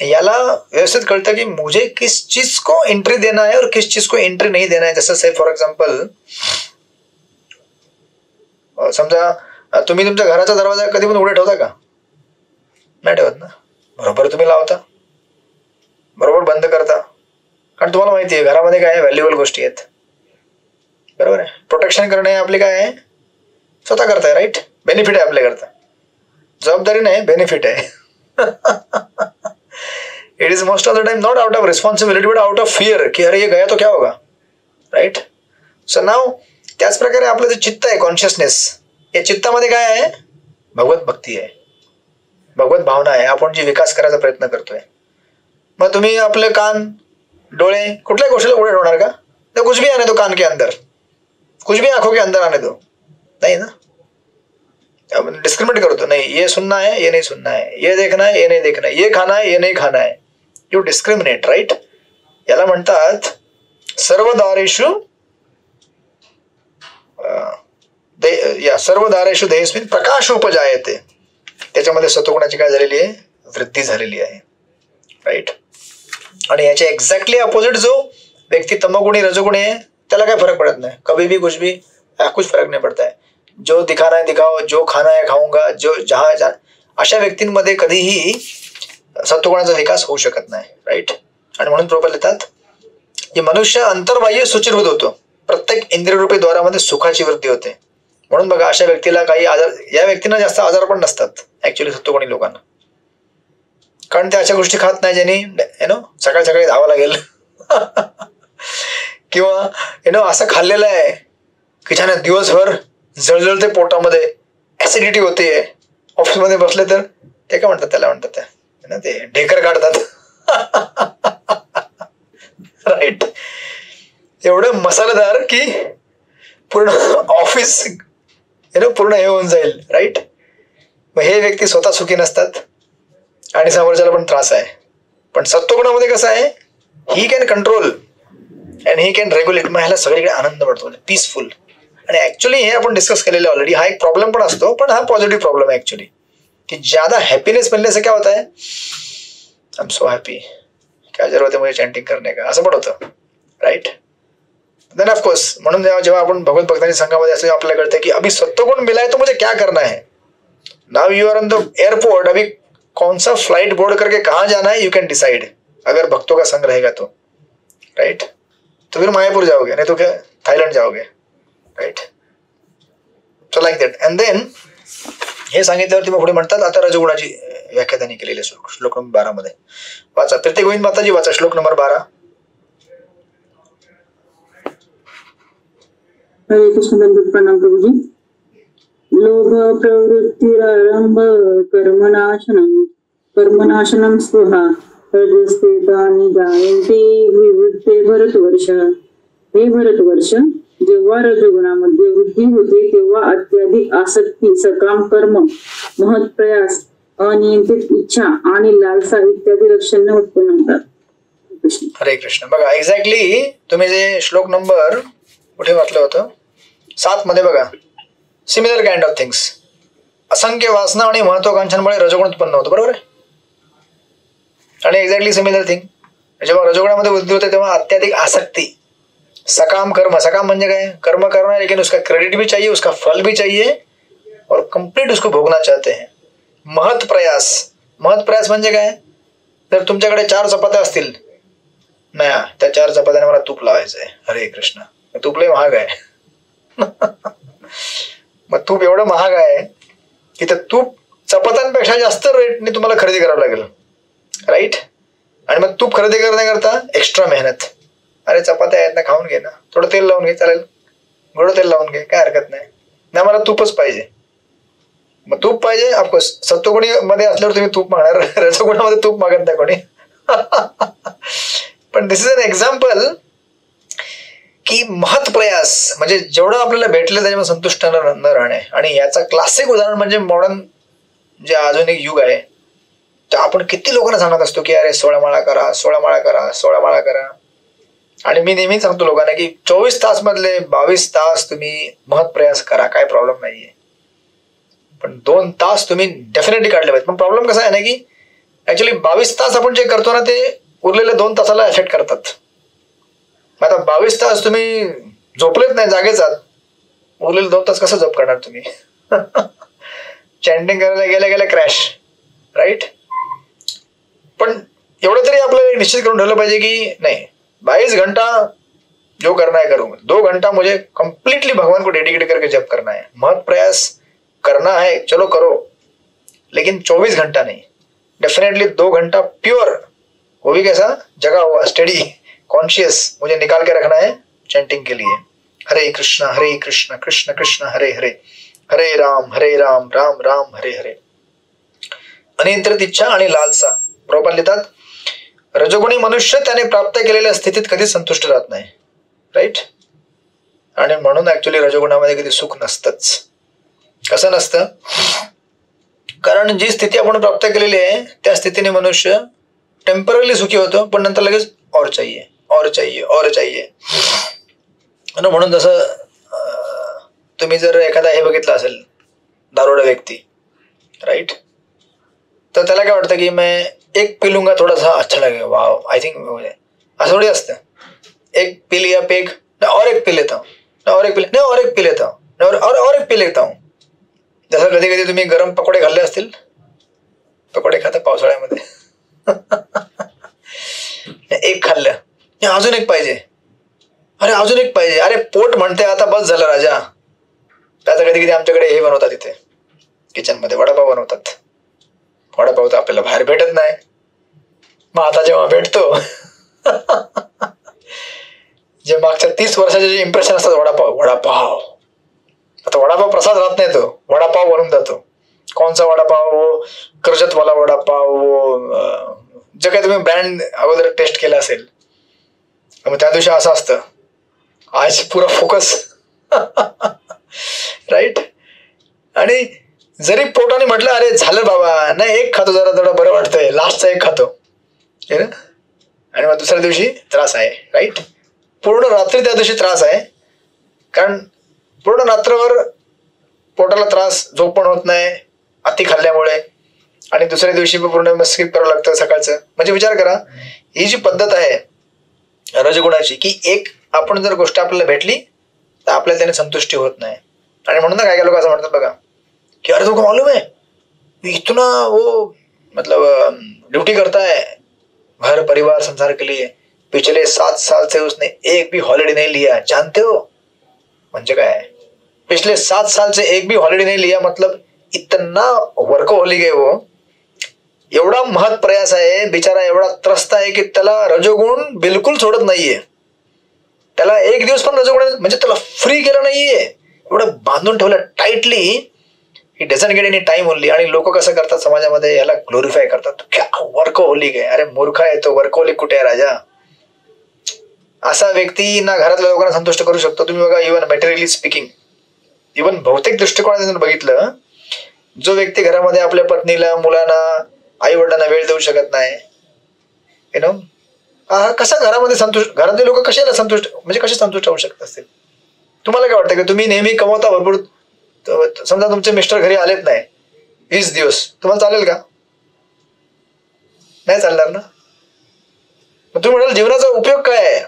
याला व्यवस्थित कळतं की मुझे किस चीज को एंट्री देना है और किस चीज को एंट्री नहीं देना है. जसं से फॉर एक्झाम्पल समजा तुम्ही तुमच्या घराचा दरवाजा कधी पण उघडे ठेवता का. नाही ठेवत ना. बरोबर तुम्ही लावता, बरोबर बंद करता, कारण तुम्हाला माहिती आहे घरामध्ये काय व्हॅल्युएबल गोष्टी आहेत. बरोबर आहे. प्रोटेक्शन करणे आपले काय आहे स्वतः करताय. राईट. बेनिफिट आहे आपल्याकरता, जबाबदारी नाही, बेनिफिट आहे. It is most of the time not out of responsibility but out of fear की अरे ये गया तो क्या होगा. राईट. सो नाव त्याच प्रकारे आपलं जे चित्त आहे, कॉन्शियसनेस, या चित्तामध्ये काय आहे भगवत भक्ती आहे, भगवत भावना आहे. आपण जी विकास करायचा प्रयत्न करतोय. मग तुम्ही आपले कान डोळे कुठल्या गोष्टीला उघडे ठेवणार का. तो कुछ भी आने दो कान के अंदर, कुछ भी आंखों के अंदर आने दो. नहीं ना. डिस्क्रिमिनेट करतो. नहीं ये सुनना है ये नहीं सुनना है, ये देखना है ये नहीं देखना है, ये खाना है ये नहीं खाना है. You discriminate. राईट. याला म्हणतात सर्व दारेषु देहस्मिन् प्रकाश उपजायते. त्याच्यामध्ये सत्वगुणाची काय झालेली आहे वृद्धी झालेली आहे. राईट. आणि याच्या एक्झॅक्टली अपोजिट जो व्यक्ती तमोगुणी रजोगुणी आहे त्याला काय फरक पडत नाही. कभी भी कुछ भी कुछ फरक नहीं पडता है. जो दिखाना है दिखाओ, जो खाना है खाऊंगा, जो जहां अशा व्यक्तींमध्ये कधीही सत्वगुणाचा विकास होऊ शकत नाही. राईट. आणि म्हणून प्रॉपर लिहितात की मनुष्य अंतर्बाह्य सुचिरभूत होतो, प्रत्येक इंद्रियरूपी द्वारामध्ये सुखाची वृद्धी होते. म्हणून बघा अशा व्यक्तीला काही आजार, या व्यक्तींना जास्त आजार पण नसतात ऍक्च्युली सत्वगुणी लोकांना, कारण ते अशा गोष्टी खात नाही ज्यांनी सकाळी सकाळी धावावं लागेल किंवा असं खाल्लेलं आहे की ज्याने दिवसभर जळजळते पोटामध्ये, ऍसिडिटी होते, ऑफिसमध्ये बसले तर ते काय म्हणतात त्याला म्हणतात ते ढेकर काढतात. राईट. एवढं मसालेदार की पूर्ण ऑफिस पूर्ण हे होऊन जाईल. राईट. मग हे व्यक्ती स्वतः सुखी नसतात आणि समोरच्याला पण त्रास आहे. पण सत्वगुणामध्ये कसं आहे he can control and he can regulate. मग ह्याला सगळीकडे आनंद पडतो, पीसफुल. आणि ऍक्च्युली हे आपण डिस्कस केलेलं ऑलरेडी. हा एक प्रॉब्लेम पण असतो, पण हा पॉझिटिव्ह प्रॉब्लेम आहे ऍक्च्युली कि ज्यादा हैप्पीनेस मिलने से क्या होता है, आई एम सो हैप्पी, क्या जरूरत है मुझे चैंटिंग करने का, असं पण होतं. राईट. देन ऑफकोर्स म्हणून जेव्हा आपण भगवत भक्तांच्या संघामध्ये असं आपल्याला कळतं की अभी सत्वगुण मिला है तो मुझे क्या करना है. Now you are on the airport, अभी कौन सा फ्लाइट बोर्ड करके कहाँ जाना है यू कैन डिसाइड, अगर भक्तों का संग रहेगा तो. राइट. तो फिर मायापुर जाओगे, नहीं तो क्या थायलंड जाओगे, right. So like that. And then हे सांगितल्यावरती मग पुढे म्हणतात आता रजगुणाची व्याख्या त्यांनी केलेली आहे श्लोक नंबर 12 मध्ये. वाचा प्रीती गोविंद माताजी, वाचा श्लोक नंबर 12. हरे कृष्ण. दंडवत प्रणाम प्रभुजी. लोभ प्रवृत्तिरारंभ कर्मनाशनम स्वहा रजस्ते तानि जायन्ते विवृत्ते भरतवर्ष. हे भरतवर्ष, जेव्हा रजगुणामध्ये वृद्धी होते तेव्हा अत्याधिक आसक्ती, सकाम कर्म, महत् प्रयास, अनियंत्रित इच्छा आणि लालसा इत्यादी लक्षणे उत्पन्न होतात. हरे कृष्ण. बघा एक्झॅक्टली तुम्ही जे श्लोक नंबर कुठे वाचलं होतं 7 मध्ये बघा, सिमिलर काइंड ऑफ थिंग्स. असंख्य वासना आणि महत्वाकांक्षांमुळे रजोगुण उत्पन्न होतो, बरोबर आहे. आणि एक्झॅक्टली सिमिलर थिंग, जेव्हा रजोगुणामध्ये वृद्धी होते तेव्हा अत्याधिक आसक्ती, सकाम कर्म. सकाम म्हणजे काय? कर्म करना है लेकिन उसका क्रेडिट भी चाहिए, उसका फल भी चाहिए और कंप्लीट उसको भोगना चाहते हैं. महत् प्रयास. महत् प्रयास म्हणजे काय? जर तुमच्याकडे 4 चपात्या असतील, नाही त्या 4 चपात्याने मला तूप लावायचं आहे. हरे कृष्ण. तूप लय महाग आहे. मग तूप एवढं महाग आहे की ते तूप चपात्यांपेक्षा जास्त रेटने तुम्हाला खरेदी करावं लागेल, राईट. आणि मग तूप खरेदी करण्याकरता एक्स्ट्रा मेहनत. अरे चपात्या आहेत ना, खाऊन घे ना, थोडं तेल लावून घे, चालेल, गोडं तेल लावून घे, काय हरकत नाही. नाही मला तूपच पाहिजे. मग तूप पाहिजे, ऑफकोर्स सत्वगुणी मध्ये असल्यावर तुम्ही तूप मागणार, रजगुणामध्ये तूप मागत नाही कोणी. पण दिस इज अन एक्झाम्पल की महत् प्रयास म्हणजे जेवढं आपल्याला भेटलं त्याच्यामध्ये संतुष्ट न राहणे. आणि याचा क्लासिक उदाहरण म्हणजे मॉडर्न जे आधुनिक युग आहे, तर आपण किती लोकांना सांगत असतो की अरे 16 माळा करा, 16 माळा करा, 16 माळा करा. आणि मी नेहमी सांगतो लोकांना की 24 तास मधले 22 तास तुम्ही महत् प्रयास करा, काय प्रॉब्लेम नाहीये. पण 2 तास तुम्ही डेफिनेटली काढले पाहिजे. पण प्रॉब्लेम कसा आहे ना की ऍक्च्युली 22 तास आपण जे करतो ना ते उरलेल्या 2 तासाला एफेक्ट करतात. आता 22 तास तुम्ही झोपलेच नाही, जागेच आहात, उरलेले 2 तास कसं झोप करणार तुम्ही? चॅन्टिंग करायला गेल्या गेल्या क्रॅश, राईट. पण एवढं तरी आपल्याला निश्चित करून ठेवलं पाहिजे की नाही 22 घंटा जो करना है करूंगा, 2 घंटा मुझे कंप्लीटली भगवान को डेडिकेट करके जप करना है, महत् प्रयास करना है, चलो करो, लेकिन 24 घंटा नहीं, डेफिनेटली 2 घंटा प्योर, वो भी कैसा जगा हुआ स्टडी कॉन्शियस मुझे निकाल के रखना है चैंटिंग के लिए. हरे कृष्ण कृष्ण कृष्ण हरे हरे, हरे राम राम राम हरे हरे. अनियंत्रित इच्छा आणि लालसा. प्रभुपाद लिहितात, रजोगुणी मनुष्य त्याने प्राप्त केलेल्या स्थितीत कधी संतुष्ट राहत नाही, राईट. आणि म्हणून ऍक्च्युली रजोगुणामध्ये कधी सुख नसतंच. कसं नसतं? कारण जी स्थिती आपण प्राप्त केलेली आहे त्या स्थितीने मनुष्य टेम्पररी सुखी होतो, पण नंतर लगेच और चाहिए और चाहिए और चाहिए. म्हणून जसं तुम्ही जर एखादा हे बघितलं असेल दारोडा व्यक्ती, राईट, तर त्याला काय वाटतं की मैं एक पी लूंगा थोड़ा सा अच्छा लगेगा, वाव आई थिंक, असं थोडी असतं. एक पी लिया पेग, और एक पी लेता हूँ, और एक पी लेता हूँ, और एक पी लेता हूँ. जसं कधी कधी तुम्ही गरम पकोडे खाल्ले असतील, पकोडे खाता पावसाळ्यामध्ये, एक खाल्लं, अजून एक पाहिजे, अरे अजून एक पाहिजे, अरे पोट म्हणते आता बस झालं राजा. त्याचा कधी कधी आमच्याकडे हे बनवतात इथे किचन मध्ये, वडापाव बनवतात. वडापाव तर आपल्याला बाहेर भेटत नाही, मग आता जेव्हा भेटतो जे मागच्या 30 वर्षाचे जे इम्प्रेशन असतात वडापाव, आता वडापाव प्रसाद राहत नाही, तो वडापाव बनून जातो. कोणचा वडापाव? वो कर्जतवाला वडापाव, वो जे काही तुम्ही ब्रँड अगोदर टेस्ट केला असेल. मग त्या दिवशी असं असतं, आज पुरा फोकस, राईट. आणि जरी पोटाने म्हटलं अरे झालं बाबा, नाही एक खातो, जरा थोडं बरं वाटतंय, लास्टचा एक खातो, आणि मग दुसऱ्या दिवशी त्रास आहे, राईट. पूर्ण रात्री त्या दिवशी त्रास आहे, कारण पूर्ण रात्रभर पोटाला त्रास, झोप पण होत नाही अति खाल्ल्यामुळे, आणि दुसऱ्या दिवशी पूर्ण स्किप करावं लागतं सकाळचं. म्हणजे विचार करा, ही जी पद्धत आहे रजगुणाची की एक आपण जर गोष्ट आपल्याला भेटली तर आपल्याला त्याने संतुष्टी होत नाही. आणि म्हणून ना काय काय लोक असं म्हणतात बघा कि अरे तुमको मालूम है इतना वो मतलब ड्यूटी करता है घर परिवार संसार के लिए, पिछले 7 साल से उसने एक भी हॉलिडे नहीं लिया, जानते हो? म्हणजे काय, पिछले 7 साल से एक भी हॉलिडे नहीं लिया, मतलब इतना वर्कहोलिक है वो, एवढा महत् प्रयास आहे बिचारा, एवढा त्रस्त आहे की त्याला रजोगुण बिलकुल सोडत नाहीये. त्याला एक दिवस पण रजोगुण म्हणजे त्याला फ्री केलं नाहीये, एवढं बांधून ठेवलं tightly. He doesn't get any time only. आणि लोक कसं करतात समाजामध्ये, याला ग्लोरिफाय करतात, क्या वर्कहोलिक आहे. अरे मूर्खा आहे तो, वर्कहोलिक कुठे आहे राजा. असा व्यक्ती ना घरातल्या लोकांना संतुष्ट करू शकतो. तुम्ही बघा, इव्हन मटेरियली स्पीकिंग, इव्हन भौतिक दृष्टिकोनातून बघितलं, जो व्यक्ती घरामध्ये आपल्या पत्नीला, मुलांना, आई वडिलांना वेळ देऊ शकत नाही, कसा घरामध्ये संतुष्ट, घरातले लोक कशाला संतुष्ट, म्हणजे कसे संतुष्ट होऊ शकत असतील. तुम्हाला काय वाटतं की तुम्ही नेहमी कमवता भरपूर, समजा तुमचे मिस्टर घरी आलेत नाही 20 दिवस, तुम्हाला चालेल का? नाही चालणार ना. मग तुम्ही म्हणाल जीवनाचा उपयोग काय आहे,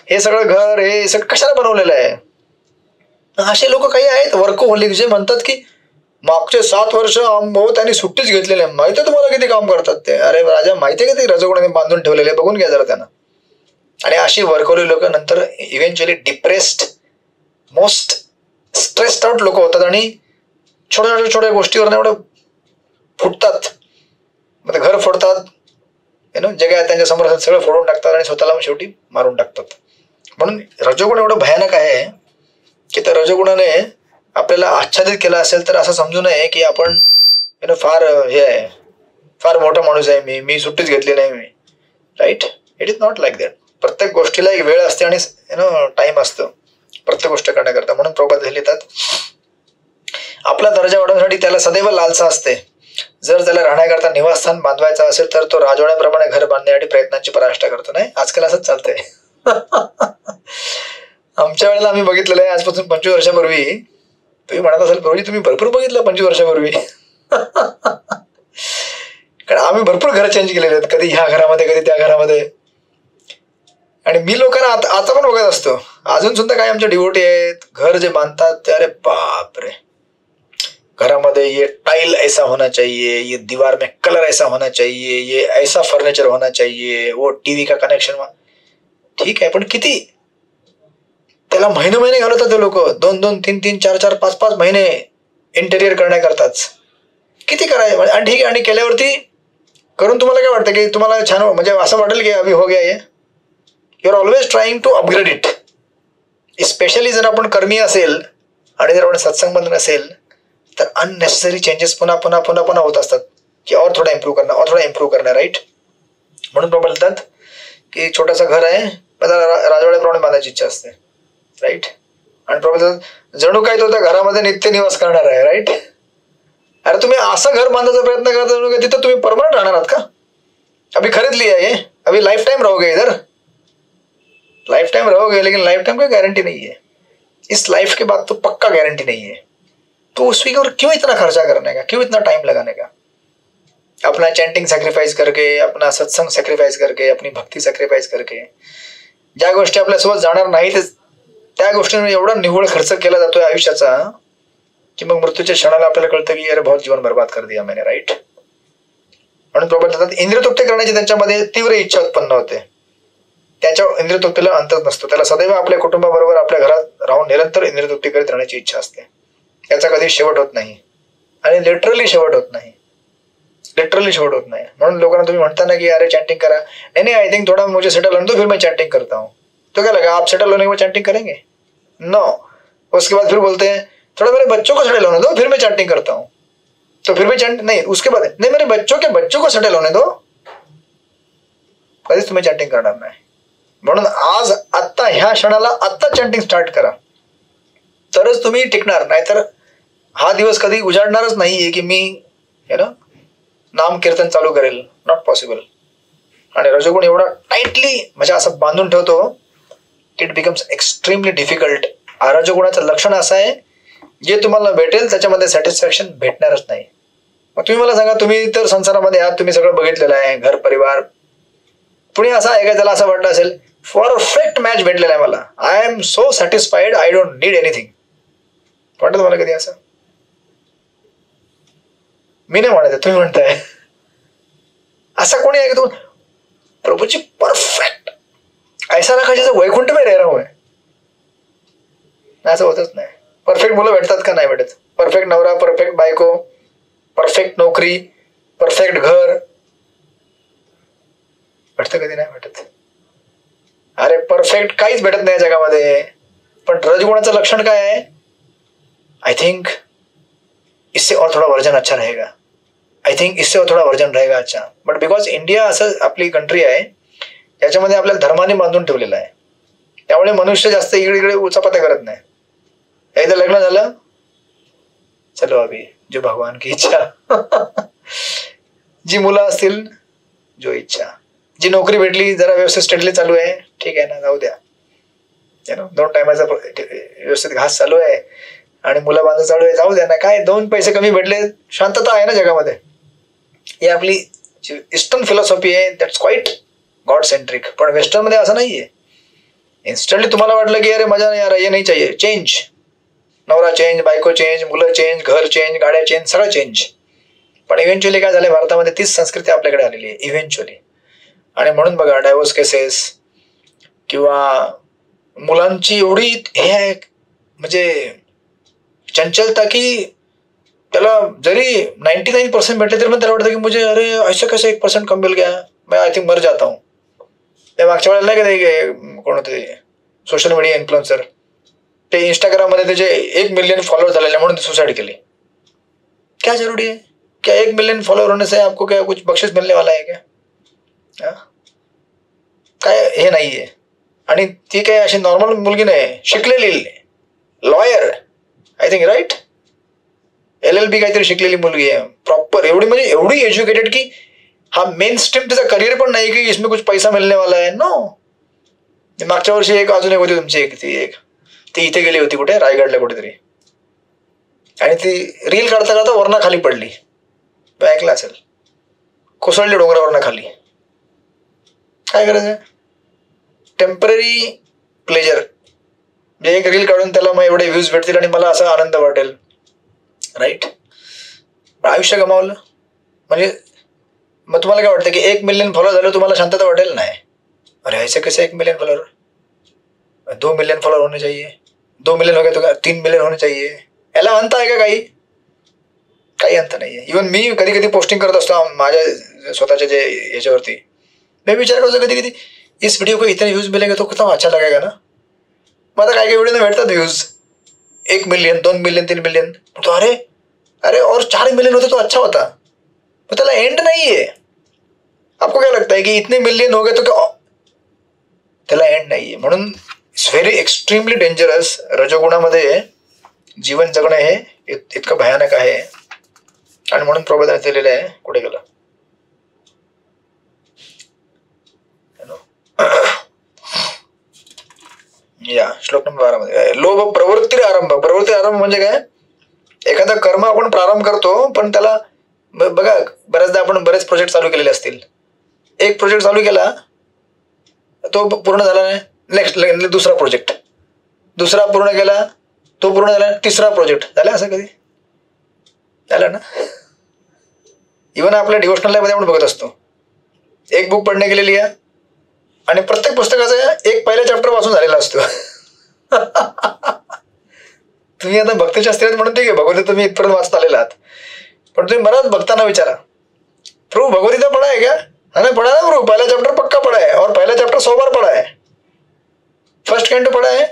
हे सगळं घर हे सगळं कशाला बनवलेलं आहे. असे लोक काही आहेत वर्कहोलिक, जे म्हणतात की मागचे 7 वर्ष त्यांनी सुट्टीच घेतलेली आहे, माहिती आहे तुम्हाला किती काम करतात ते. अरे राजा, माहिती आहे की ते रजोगुणाने बांधून ठेवलेले, बघून घ्या जरा त्यांना. आणि अशी वर्कहोलिक लोक नंतर eventually depressed, most stressed out लोक होतात आणि छोट्या छोट्या गोष्टीवर एवढं फुटतात, मग घर फोडतात, जे काय त्यांच्या समोर सगळं फोडून टाकतात आणि स्वतःला शेवटी मारून टाकतात. म्हणून रजोगुण एवढं भयानक आहे की त्या रजोगुणाने आपल्याला आच्छादित केलं असेल तर असं समजू नये की आपण फार हे आहे, फार मोठा माणूस आहे मी सुट्टीच घेतली नाही मी. Right, it is not like that. प्रत्येक गोष्टीला एक वेळ असते आणि टाइम असतो प्रत्येक गोष्ट करण्याकरता. म्हणून प्रभात हे लिहितात, आपला दर्जा वाढवण्यासाठी त्याला सदैव लालसा असते. जर त्याला राहण्याकरता निवासस्थान बांधवायचं असेल तर तो राजवाड्याप्रमाणे घर बांधण्यासाठी प्रयत्नांची पराकाष्ठा करतो. नाही, आजकाल असंच चालतंय. आमच्या वेळेला आम्ही बघितलेलं आहे, आजपासून 25 वर्षापूर्वी. तुम्ही म्हणत असाल प्रभूजी तुम्ही भरपूर बघितलं 25 वर्षापूर्वी. कारण आम्ही भरपूर घरं चेंज केलेले आहेत, कधी ह्या घरामध्ये कधी त्या घरामध्ये. आणि मी लोकांना आता पण बघत असतो, अजून सुद्धा काही आमचे डिवोटी आहेत, घर जे बांधतात ते, अरे बापरे, घरामध्ये ये टाइल ऐसा होना चाहिए, ये दीवार में कलर ऐसा होना चाहिए, ये ऐसा फर्नीचर होना चाहिए, वो टीव्ही का कनेक्शन. ठीक आहे, पण किती त्याला महिने घालवतात ते लोक, 2-2, 3-3, 4-4, 5-5 महिने इंटेरियर करण्याकरताच. किती करायचं. आणि ठीक आहे, आणि केल्यावरती करून तुम्हाला काय वाटतं की तुम्हाला छान, म्हणजे असं वाटेल की अभि हो गया ये. You are always trying to upgrade it. Specially जर आपण कर्मी असेल आणि जर आपण सत्संगबद्ध नसेल तर अननेसेसरी चेंजेस पुन्हा होत असतात की और थोडा इम्प्रूव्ह करणं. राईट. म्हणून बोलतात की छोटंसं घर आहे, त्याला राजवाड्याप्रमाणे बांधायची इच्छा असते. राईट. आणि बोलतात जणू काय तो त्या घरामध्ये नित्य निवास करणार आहे. राईट. अरे तुम्ही असं घर बांधायचा प्रयत्न करता, तिथं तुम्ही परमनंट राहणार आहात का? अभी खरीद लिया है, अभी लाइफ टाइम रहोगे इधर, लाइफ टाइम रहोगे, लेकिन लाइफ टाइम की गारंटी नहीं है. इस लाइफ के बाद तो पक्का गारंटी नहीं है. तो उसके ऊपर क्यों इतना खर्चा करने का, क्यों इतना टाइम लगाने का? अपना चैंटिंग सैक्रिफाइस करके, अपना सत्संग सैक्रिफाइस करके, अपनी भक्ती सैक्रिफाइस करके, ज्या गोष्टी आपल्यासोबत जाणार नाही त्या गोष्टींवर एवढा निव्वळ खर्च केला जातोय आयुष्याचा की मग मृत्यूच्या क्षणाला आपल्याला कळतं की अरे बहुत जीवन बर्बाद कर दिया मैंने. राईट. म्हणून प्रबोधतात इंद्रियतृप्ती करण्याची त्यांच्यामध्ये तीव्र इच्छा उत्पन्न होते. त्याच्या इंद्रियतृप्तीला अंत नसतो. त्याला सदैव आपल्या कुटुंबाबरोबर आपल्या घरात राहून निरंतर इंद्रियतृप्ती करीत राहण्याची इच्छा असते. त्याचा कधी शेवट होत नाही आणि लिटरली शेवट होत नाही. म्हणून लोकांना तुम्ही म्हणता ना की अरे चैंटिंग करा, नहीं आई थिंक थोड़ा मुझे सेटल होने दो फिर मैं चैंटिंग करता हूँ. तो क्या लगा आप सेटल होने के बाद चैंटिंग करेंगे? नो. उसके बाद फिर बोलते हैं थोड़ा मेरे बच्चों को सेटल होने दो फिर मैं चैंटिंग करता हूँ. तो फिर भी चैंटिंग नहीं, उसके बाद नहीं मेरे बच्चों को सेटल होने दो, कधीच तुम्ही चॅटिंग करणार नाही. म्हणून आज आत्ता ह्या क्षणाला आत्ता चॅटिंग स्टार्ट करा, तरच तुम्ही टिकणार. नाहीतर हा दिवस कधी उजाडणारच नाहीये की मी नाम कीर्तन चालू करेल. Not possible. आणि रजोगुण एवढा टाइटली म्हणजे असं बांधून ठेवतो, इट बिकम्स एक्स्ट्रीमली डिफिकल्ट. रजोगुणाचं लक्षण असं आहे, जे तुम्हाला भेटेल त्याच्यामध्ये सॅटिस्फॅक्शन भेटणारच नाही. मग तुम्ही मला सांगा, तुम्ही तर संसारामध्ये आहात, तुम्ही सगळं बघितलेलं आहे, घर परिवार. पुणे असं आहे का त्याला असं वाटलं असेल परफेक्ट मॅच भेटलेला आहे मला, I am so satisfied, I don't need anything. वाटतं तुम्हाला कधी असं? मी नाही म्हणत, तुम्ही म्हणताय. असं कोणी आहे की तुम्ही प्रभूजी परफेक्ट ऐसा रखा जैसे वैकुंठ में रह रहा हूं. असं होतच नाही. परफेक्ट मुलं भेटतात का? नाही भेटत. परफेक्ट नवरा, परफेक्ट बायको, परफेक्ट नोकरी, परफेक्ट घर भेटतं कधी? नाही भेटत. अरे परफेक्ट काहीच भेटत नाही जगामध्ये. पण रजगुणाचं लक्षण काय आहे? आई थिंक इससे और थोड़ा वर्जन अच्छा रहेगा, आई थिंक इससे और थोड़ा वर्जन रहेगा अच्छा. बट बिकॉज इंडिया असं आपली कंट्री आहे याच्यामध्ये आपल्याला धर्माने बांधून ठेवलेलं आहे, त्यामुळे मनुष्य जास्त इकडे इकडे उचापत्या करत नाही. एकदा लग्न झालं, चलो अभी जो भगवान की इच्छा. जी मुलं असतील जो इच्छा, जी नोकरी भेटली जरा व्यवस्थित स्टेडली चालू आहे, ठीक आहे ना, जाऊ द्या. 2 टायमाचा व्यवस्थित घास चालू आहे आणि मुलं बांधून चालू आहे, जाऊ द्या ना. काय 2 पैसे कमी भेटले, शांतता आहे ना जगामध्ये. ही आपली ईस्टर्न फिलॉसॉफी आहे, दॅट्स क्वाईट गॉड सेंट्रिक. पण वेस्टर्न मध्ये असं नाहीये. इन्स्टंटली तुम्हाला वाटलं की अरे मजा नाही यार, हे नाही चाहिए, चेंज. नवरा चेंज, बायको चेंज, मुलं चेंज, घर चेंज, गाड्या चेंज, सगळं चेंज. पण इव्हेंच्युअली काय झालंय, भारतामध्ये तीच संस्कृती आपल्याकडे आलेली आहे इव्हेंच्युअली. आणि म्हणून बघा डायव्होर्स केसेस किंवा मुलांची एवढी हे आहे म्हणजे चंचलता की त्याला जरी 99% भेटले तरी पण त्याला वाटतं की मुझे अरे ऐसा कैसे 1% कम मिल गया, मैं आय थिंक मर जाता हूँ. त्या मागच्या वेळेला नाही का कोण होते सोशल मीडिया इन्फ्लुएन्सर, ते इंस्टाग्राममध्ये त्याचे 1 मिलियन फॉलोअर झालेले म्हणून सुसाइड केली. क्या जरूरी है? क्या 1 मिलियन फॉलोअर होने से आपको क्या कुछ बक्षीस मिलने वाला है क्या? काय हे नाहीये. आणि ती काय अशी नॉर्मल मुलगी नाही, शिकलेली lawyer I think, right, LLB काहीतरी शिकलेली मुलगी आहे प्रॉपर. एवढी म्हणजे एवढी एज्युकेटेड की हा मेन स्ट्रीम तिचा करिअर पण नाही की इसमें कुछ पैसा मिळणे वाला आहे. नो. मागच्या वर्षी अजून एक होती तुमची ती इथे गेली होती कुठे, रायगडला कुठेतरी, आणि ती रील काढता काढता वरना खाली पडली. ऐकलं असेल, कोसळली डोंगरावरना खाली. काय करायचं? Temporary pleasure. म्हणजे एक रील काढून त्याला मग एवढे व्ह्यूज भेटतील आणि मला असा आनंद वाटेल, राईट. आयुष्य गमावलं म्हणजे मग तुम्हाला काय वाटतं की 1 मिलियन फॉलोअर झालं तुम्हाला शांतता वाटेल? नाही. अरे ऐसे कैसे 1 मिलियन फॉलोअर, 2 मिलियन फॉलोअर होने चाहिए, 2 मिलियन हो गए तो 3 मिलियन होने चाहिए. याला अंत आहे का? काही अंत नाहीये. इव्हन मी कधी कधी पोस्टिंग करत असतो माझ्या स्वतःच्या जे याच्यावरती, मी विचार करतो कधी कधी इस व्हिडिओ को इतने व्ह्यूज मिलेंगे तो कितना अच्छा लगेगा ना. मग आता काही व्हिडिओ भेटतात व्ह्यूज 1 मिलियन, 2 मिलियन, 3 मिलियन. तो अरे और 4 मिलियन होते तो अच्छा होता. पण त्याला एंड नाहीये. आपको क्या लगता है की इतने मिलियन हो गए तो क्या? त्याला एंड नाहीये. म्हणून इट्स व्हेरी एक्स्ट्रीमली डेंजरस. रजोगुणामध्ये जीवन जगणं हे इतकं भयानक आहे. आणि म्हणून प्रबोधन दिलेलं आहे. कुठे गेलं? या श्लोक नंबर 12 मध्ये लोभ प्रवृत्ती आरंभ. प्रवृत्ती आरंभ म्हणजे काय? एखादा कर्म आपण प्रारंभ करतो पण त्याला बघा बऱ्याचदा आपण बरेच प्रोजेक्ट चालू केलेले असतील. एक प्रोजेक्ट चालू केला तो पूर्ण झाला नाही, नेक्स्ट दुसरा प्रोजेक्ट, दुसरा पूर्ण केला तो पूर्ण झाला, तिसरा प्रोजेक्ट झाला. असं कधी झालं ना? इव्हन आपल्या डिव्होशनल लाईफमध्ये आपण बघत असतो, एक बुक पढणे के लिए लिया आणि प्रत्येक पुस्तकाचा एक पहिला चॅप्टर वाचून झालेला असतो. तुम्ही आता भक्तशास्त्रीत म्हणून ठीक आहे, भगवद्गीता तुम्ही इथपर्यंत वाचता आलेला आहात, पण तुम्ही मनात भक्तांना विचारा, प्रभु भगवद्गीता पढ़ा है क्या? हमें पढ़ा ना प्रभु, पहला चैप्टर पक्का पढ़ा है और पहला चैप्टर 100 बार पढ़ा है. फर्स्ट कैंटो पढ़ा है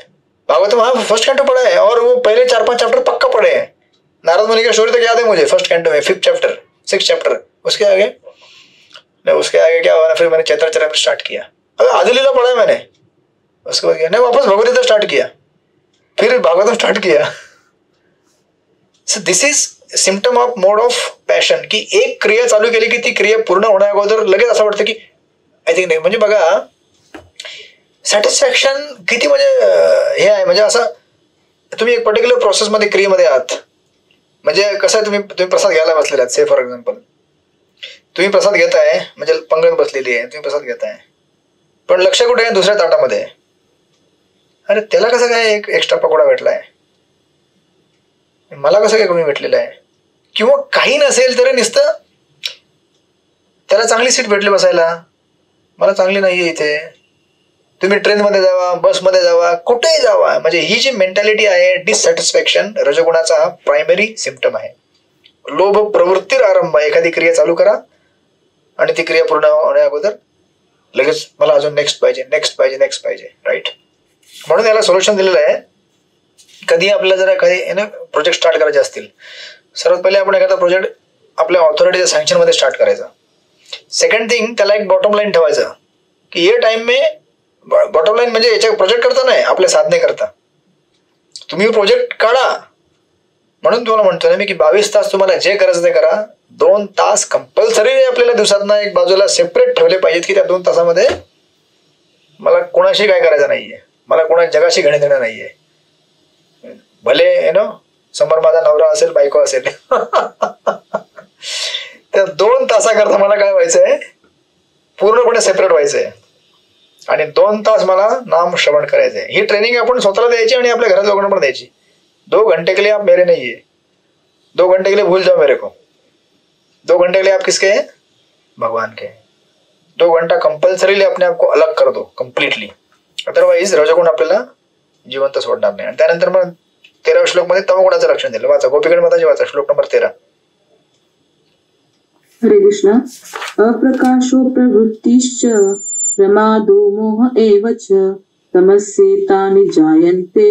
भागवतम, हाँ फर्स्ट कैंटो पढ़ा है और वो पहले 4-5 चैप्टर पक्का पढ़े हैं. नारद मुनि का स्टोरी तक याद है मुझे, फर्स्ट कैंटो में 5th चैप्टर 6th चैप्टर. उसके आगे क्या हुआ ना, फिर मैंने चैतन्यचरितामृत स्टार्ट किया. अगर आधी लीला पढ़ा है मैंने, उसके बाद नहीं वापस भगवद्गीता स्टार्ट किया, फिर Bhagavatam start KIA. So this is symptom of mode of passion, की एक क्रिया चालू केली की ती क्रिया पूर्ण होण्या अगोदर लगेच असं वाटतं की आय थिंक नाही. म्हणजे बघा सॅटिस्फॅक्शन किती म्हणजे हे आहे, म्हणजे असं तुम्ही एक पर्टिक्युलर प्रोसेसमध्ये क्रियेमध्ये आहात. म्हणजे कसं आहे, तुम्ही प्रसाद घ्यायला बसलेला आहात, से फॉर एक्झाम्पल तुम्ही प्रसाद घेताय, म्हणजे पंगत बसलेली आहे, तुम्ही प्रसाद घेताय, पण लक्ष कुठे आहे? दुसऱ्या ताटामध्ये. अरे त्याला कसं काय एक एक्स्ट्रा पकोडा भेटलाय, मला कसं काय कमी भेटलेलं आहे? किंवा काही नसेल तरी नुसतं त्याला चांगली सीट भेटली बसायला, मला चांगली नाहीये इथे. तुम्ही ट्रेनमध्ये जावा, बसमध्ये जावा, कुठेही जावा, म्हणजे ही जी मेंटॅलिटी आहे डिससॅटिस्फॅक्शन रजगुणाचा हा प्रायमरी सिम्पटम आहे. लोभ प्रवृत्तीर आरंभ, एखादी क्रिया चालू करा आणि ती क्रिया पूर्ण होण्या अगोदर लगेच मला अजून नेक्स्ट पाहिजे, नेक्स्ट पाहिजे, नेक्स्ट पाहिजे, राईट. म्हणून याला सोल्युशन दिलेलं आहे. कधी आपल्याला जरा काही प्रोजेक्ट स्टार्ट करायचे असतील, सर्वात पहिले आपण एखादा प्रोजेक्ट आपल्या ऑथॉरिटीच्या सँक्शनमध्ये स्टार्ट करायचा. सेकंड थिंग, त्याला एक बॉटम लाईन ठेवायचं की ये टाइम में, बॉटम लाईन म्हणजे याच्या प्रोजेक्ट करता नाही, आपल्या साधने करता. तुम्ही प्रोजेक्ट काढा, म्हणून तुम्हाला म्हणतो ना मी की 22 तास तुम्हाला जे करायचं ते करा. 2 तास कंपल्सरी आपल्याला दिवसातनं एक बाजूला सेपरेट ठेवले पाहिजेत की त्या 2 तासामध्ये मला कोणाशी काय करायचं नाहीये, मला कोणा जगाशी घेणं देणं नाहीये. भले समोर माझा नवरा असेल, बायको असेल, त्या 2 तासाकरता मला काय व्हायचंय, पूर्णपणे सेपरेट व्हायचंय आणि 2 तास मला नाम श्रवण करायचंय. ही ट्रेनिंग आपण स्वतःला द्यायची आणि आपल्या घरात लोकांना पण द्यायची. 2 घंटे के लिए आप मेरे नहीं है, 2 घंटे के लिए भूल जाओ मेरे को, 2 घंटे के लिए आप किसके हैं, भगवान के. 2 घंटा कंपल्सरीली अपने आप को अलग कर दो कंप्लीटली, अदरवाइज रजोगुण आपल्याला जिवंत सोडणार नाही. आणि त्यानंतर मग 13व्या श्लोक मध्ये तमोगुणाचं लक्षण दिलं. वाचा, गोपीगण माताजी वाचा, श्लोक नंबर 13. हरे कृष्ण. अप्रकाशो प्रवृत्तिश्च प्रमादो मोह एव च तमस्येतानि जायन्ते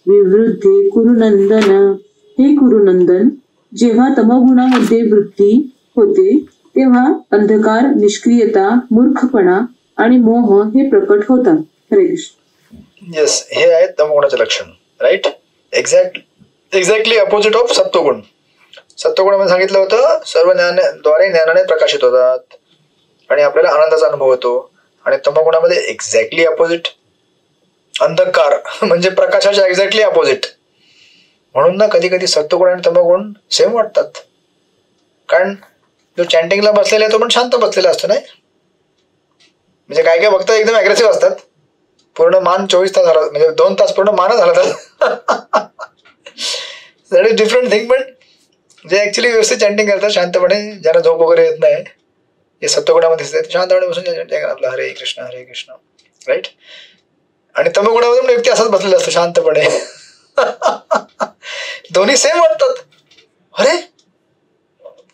विवृद्धे कुरुनंदन. हे कुरुनंदन, जेव्हा तमोगुणामध्ये वृत्ती होते तेव्हा अंधकार, निष्क्रियता, मूर्खपणा आणि मोह हे प्रकट होतात. हरे कृष्ण. येस, हे आहे तमोगुणाचे लक्षण, राईट. एक्झॅक्टली अपोजिट ऑफ सत्वगुण. सत्वगुणामध्ये सांगितलं होतं सर्व ज्ञानाद्वारे ज्ञानाने प्रकाशित होतात आणि आपल्याला आनंदाचा अनुभव होतो. आणि तमोगुणामध्ये एक्झॅक्टली अपोजिट, अंधकार म्हणजे प्रकाशाच्या एक्झॅक्टली अपोजिट. म्हणून ना कधी कधी सत्वगुण आणि तमोगुण सेम वाटतात. कारण जो चॅन्टिंगला बसलेला आहे तो पण शांत बसलेला असतो, नाही म्हणजे काय काय वक्त एकदम अग्रेसिव्ह असतात. पूर्ण मान 24 तास हलत, म्हणजे 2 तास पूर्ण मानच हलतात. That is different thing. पण जे ऍक्च्युली व्यवस्थित चॅन्टिंग करतात शांतपणे, ज्यांना झोप वगैरे येत नाही, हे सत्वगुणामध्ये दिसतात, शांतपणे बसून चॅन्टिंग करतात, हरे कृष्ण हरे कृष्ण, राईट. आणि तमोगुणामध्ये पण व्यक्ती असाच बसलेला असतो शांतपणे. दोन्ही सेम वाटतात. अरे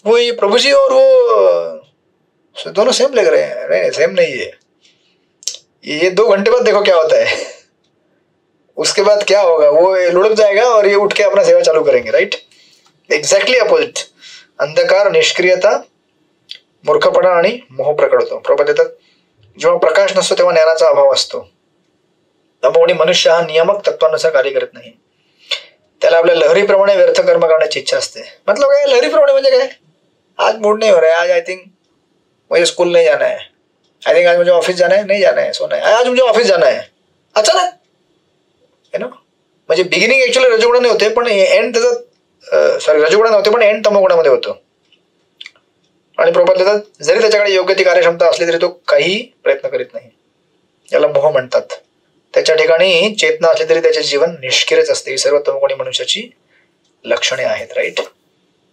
वो ये प्रभु जी और वो दोनों सेम लग रहे हैं. नहीं, सेम नहीं है. ये 2 घंटे बाद देखो क्या होता है, उसके बाद क्या होगा, वो लुढ़क जाएगा और ये उठ के अपना सेवा चालू करेंगे, राइट. Exactly opposite. अंधकार, निष्क्रियता, मूर्खपणा आणि मोह प्रकट होतो. प्रभा देतात जेव्हा प्रकाश नसतो तेव्हा ज्ञानाचा अभाव असतो. त्यामुळे मनुष्य हा नियामक तत्वानुसार कार्य करत नाही. त्याला आपल्या लहरीप्रमाणे व्यर्थ कर्म करण्याची इच्छा असते. मतलब काय लहरीप्रमाणे म्हणजे काय, आज मूड नहीं हो रहा है, आज आई थिंक मुझे स्कूल नहीं जाना है, आई थिंक आज मुझे ऑफिस जाना है, नहीं जाना है, सोना है, आज मुझे ऑफिस जाना है, अचानक म्हणजे बिगिनिंग ऍक्च्युअली रजोगुणाने होते पण एंड त्याचा रजोगुणा नव्हते पण एंड तमोगुणामध्ये होतो. आणि प्रभात देतात जरी त्याच्याकडे योग्य ती कार्यक्षमता असली तरी तो काही प्रयत्न करीत नाही. याला मोह म्हणतात. त्याच्या ठिकाणी चेतना असली तरी त्याचे जीवन निष्क्रियच असते. ही सर्व तमोगुणी मनुष्याची लक्षणे आहेत, राईट.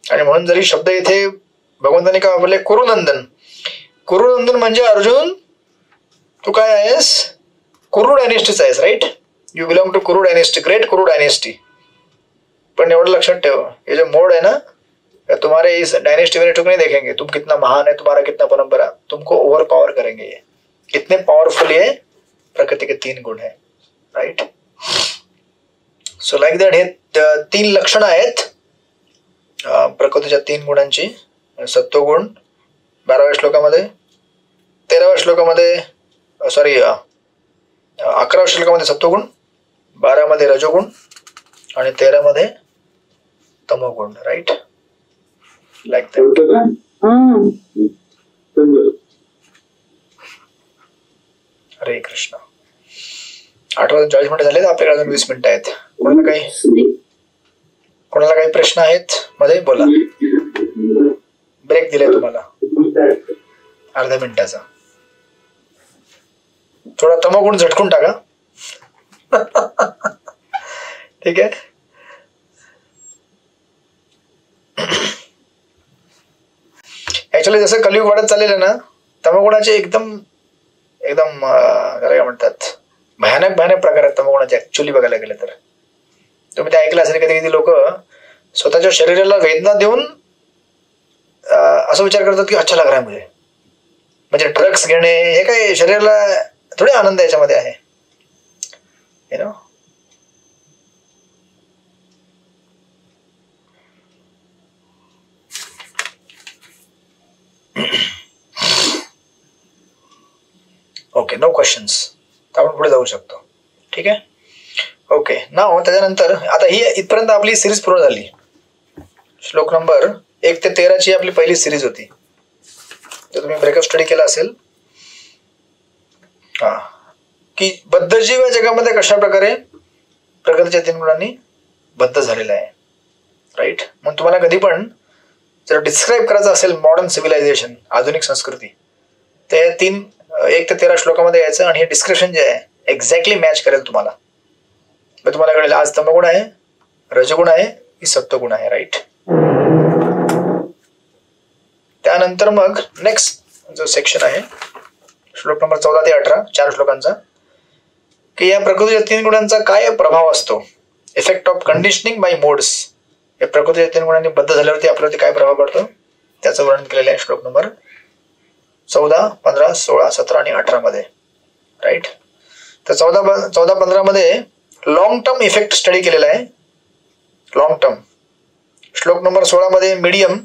आणि म्हणून जरी शब्द इथे भगवंतांनी काय वापरले, कुरुनंदन. कुरुनंदन म्हणजे अर्जुन तू काय आहेस, कुरु डायनेस्टीच आहेस, right. You belong to Kuru dynasty, great Kuru dynasty. पण एवढं लक्षात ठेव, ये जो मोड है ना, तुम्हारे इस डायनेस्टी में नहीं देखेंगे तुम कितना महान है, तुम्हारा कितना परंपरा, तुमको ओव्हर पावर करेंगे. ये कितने पावरफुल ये प्रकृति के 3 गुण है, राइट. सो लाईक दॅट हे 3 लक्षणं आहेत प्रकृतीच्या 3 गुणांची. सत्वगुण 12व्या श्लोकामध्ये, 13व्या श्लोकामध्ये, 11व्या श्लोकामध्ये सत्वगुण, 12मध्ये रजोगुण आणि 13मध्ये तमोगुण, राईट. Like that. हरे कृष्ण. 8:40 झालेत, आपल्याकडे अजून 20 मिनिटं आहेत. कोणाला काही प्रश्न आहेत मध्ये बोला. ब्रेक दिलाय तुम्हाला अर्ध्या मिनिटाचा. थोडा तमोगुण झटकून टाका. ठीक आहे. ऍक्च्युअली जसं कलियुग वाढत चाललेलं ना, तमोगुणाचे एकदम काय म्हणतात भयानक भयानक प्रकार आहेत तमोगुणाचे ऍक्च्युअली बघायला गेलं तर. तुम्ही ते ऐकलं असेल कधी कधी लोक स्वतःच्या शरीराला वेदना देऊन असं विचार करतात की अच्छा लाग रहा है मुझे. म्हणजे ड्रग्स घेणे हे काय शरीराला थोडी आनंद याच्यामध्ये आहे. You know okay, no questions. आपण पुढे जाऊ शकतो. ठीक आहे. ओके, नाव त्याच्यानंतर आता ही इथपर्यंत आपली सिरीज पूर्ण झाली. श्लोक नंबर 1 ते 13 आपली पहिली सिरीज होती. तर तुम्ही ब्रेकअप स्टडी केला असेल की बद्धजीव या जगामध्ये कशा प्रकारे प्रकृतीच्या 3 गुणांनी बद्ध झालेला आहे. राईट. म्हणून तुम्हाला कधी पण जर डिस्क्राईब करायचं असेल मॉडर्न सिव्हिलायझेशन, आधुनिक संस्कृती, ते 1 ते 13 श्लोकामध्ये यायचं आणि हे डिस्क्रिप्शन जे आहे एक्झॅक्टली मॅच करेल तुम्हाला. मग तुम्हाला कळेल आज तमगुण आहे, रजगुण आहे की सत्वगुण आहे. राईट. त्यानंतर मग नेक्स्ट जो सेक्शन आहे श्लोक नंबर 14 ते 18, 4 श्लोकांचा, की या प्रकृतीच्या 3 गुणांचा काय प्रभाव असतो. Effect of conditioning by modes. या प्रकृतीच्या 3 गुणांनी बद्ध झाल्यावरती आपल्यावरती काय प्रभाव पडतो त्याचं वर्णन केलेलं आहे श्लोक नंबर 14, 15, 16, 17 आणि 18 मध्ये. राईट. तर 14, 15 मध्ये लॉंग टर्म इफेक्ट स्टडी केलेला आहे. Long term. श्लोक नंबर 16 मध्ये मीडियम,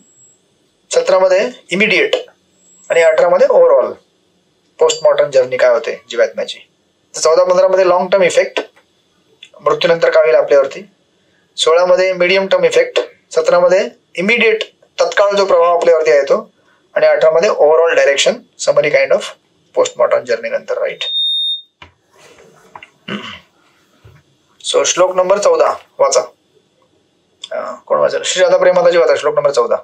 17 मध्ये इमिडिएट आणि 18 मध्ये ओव्हरऑल पोस्टमॉर्टम जर्नी काय होते जीवात्म्याची. तर 14, 15 मध्ये लॉंग टर्म इफेक्ट, मृत्यूनंतर काय होईल आपल्यावरती. 16 मध्ये मीडियम टर्म इफेक्ट, 17 मध्ये इमिडिएट तत्काळ जो प्रभाव आपल्यावरती आहे तो, आणि 18 मध्ये overall direction, summary kind of postmortem journey नंतर. राईट. सो श्लोक नंबर 14 वाचा. कोण वाचेल? श्री राधा प्रेमाताजी वाचा श्लोक नंबर 14.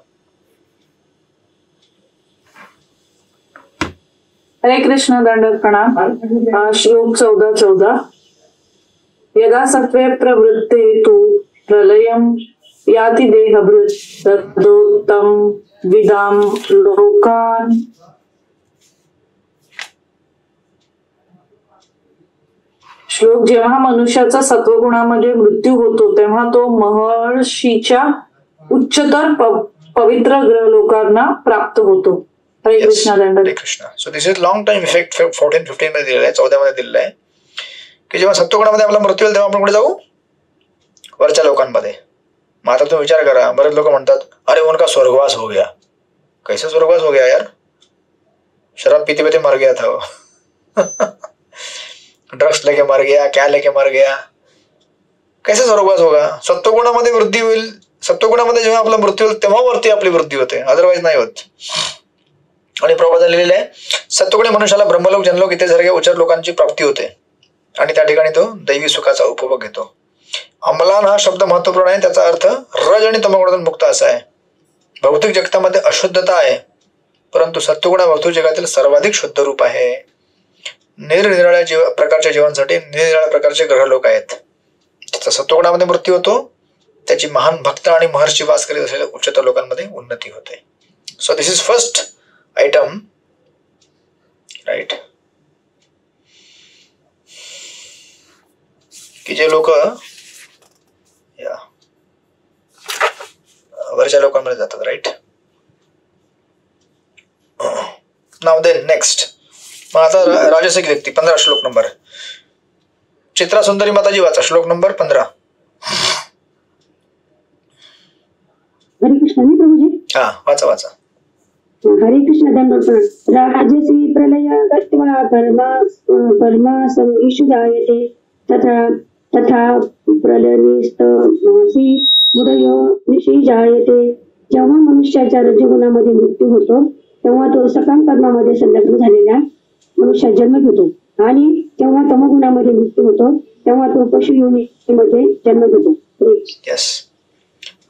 हरे कृष्ण, दंडवत प्रणाम. श्लोक 14. यदा सत्वे प्रवृत्ते तु प्रलयम याति देहभृत् तदोत्तम विदाम लोकान. श्लोक. जेव्हा मनुष्याचा सत्वगुणामध्ये मृत्यू होतो तेव्हा तो महर्षीच्या उच्चतर पवित्र ग्रहलोकांना प्राप्त होतो. हरे कृष्ण, दंड. हरे Krishna. So this is long time effect. 14-15 मध्ये दिलेला आहे, 14 मध्ये दिलेला आहे की जेव्हा सत्वगुणामध्ये आपला मृत्यू होईल तेव्हा आपण कुठे जाऊ? वरच्या लोकांमध्ये. मग आता तुम्ही विचार करा, बरेच लोक म्हणतात अरे उनका स्वर्गवास हो गया. कैसे स्वर्गवास हो गया यार? शराब पीते पीते मर गया था वो. ड्रग्स लेके मर गया, क्या लेके मर गया. कैसे स्वर्गवास होगा? सत्वगुणामध्ये वृद्धी होईल. सत्वगुणामध्ये जेव्हा आपला मृत्यू होईल तेव्हा वरती आपली वृद्धी होते, अदरवाईज नाही होत. आणि प्रभात लिहिलेलं आहे सत्वगुणी मनुष्याला ब्रह्मलोक, जनलोक इथे सारख्या उच्च लोकांची प्राप्ती होते आणि त्या ठिकाणी तो दैवी सुखाचा उपभोग घेतो. अंमलान हा शब्द महत्वपूर्ण आहे. त्याचा अर्थ रज आणि तमगुणातून मुक्त असा आहे. भौतिक जगतामध्ये अशुद्धता आहे, परंतु सत्वगुण भौतिक जगातील सर्वाधिक शुद्ध रूप आहे. निरनिराळ्या प्रकारच्या जीवांसाठी निरनिराळ्या प्रकारचे ग्रहलोक आहेत. त्याचा सत्वगुणामध्ये मृत्यू होतो, त्याची महान भक्त आणि महर्षी वास करीत असलेल्या उच्चतर लोकांमध्ये उन्नती होते. So this is first item. Right. की जे लोक वरच्या लोकांमध्ये जातात. राईट. Now then next. मग आता राजसिक व्यक्ती 15 श्लोक नंबर. चित्रा सुंदरी माताजी वाचा श्लोक नंबर 15. हरे कृष्ण. मी प्रभूजी. हा वाचा वाचा. हरे कृष्ण, दंडवत. राजसी प्रलय गत्वा परमा संगीषु जायते तथा प्रलयस्तमसि मुदयो निशी जायते. जेव्हा मनुष्याच्या रजगुणामध्ये मृत्यू होतो तेव्हा तो सकाम कर्मामध्ये संलग्न झालेल्या मनुष्यात जन्म घेतो, आणि जेव्हा तमगुणामध्ये मृत्यू होतो तेव्हा तो पशु योनीमध्ये जन्म घेतो. येस.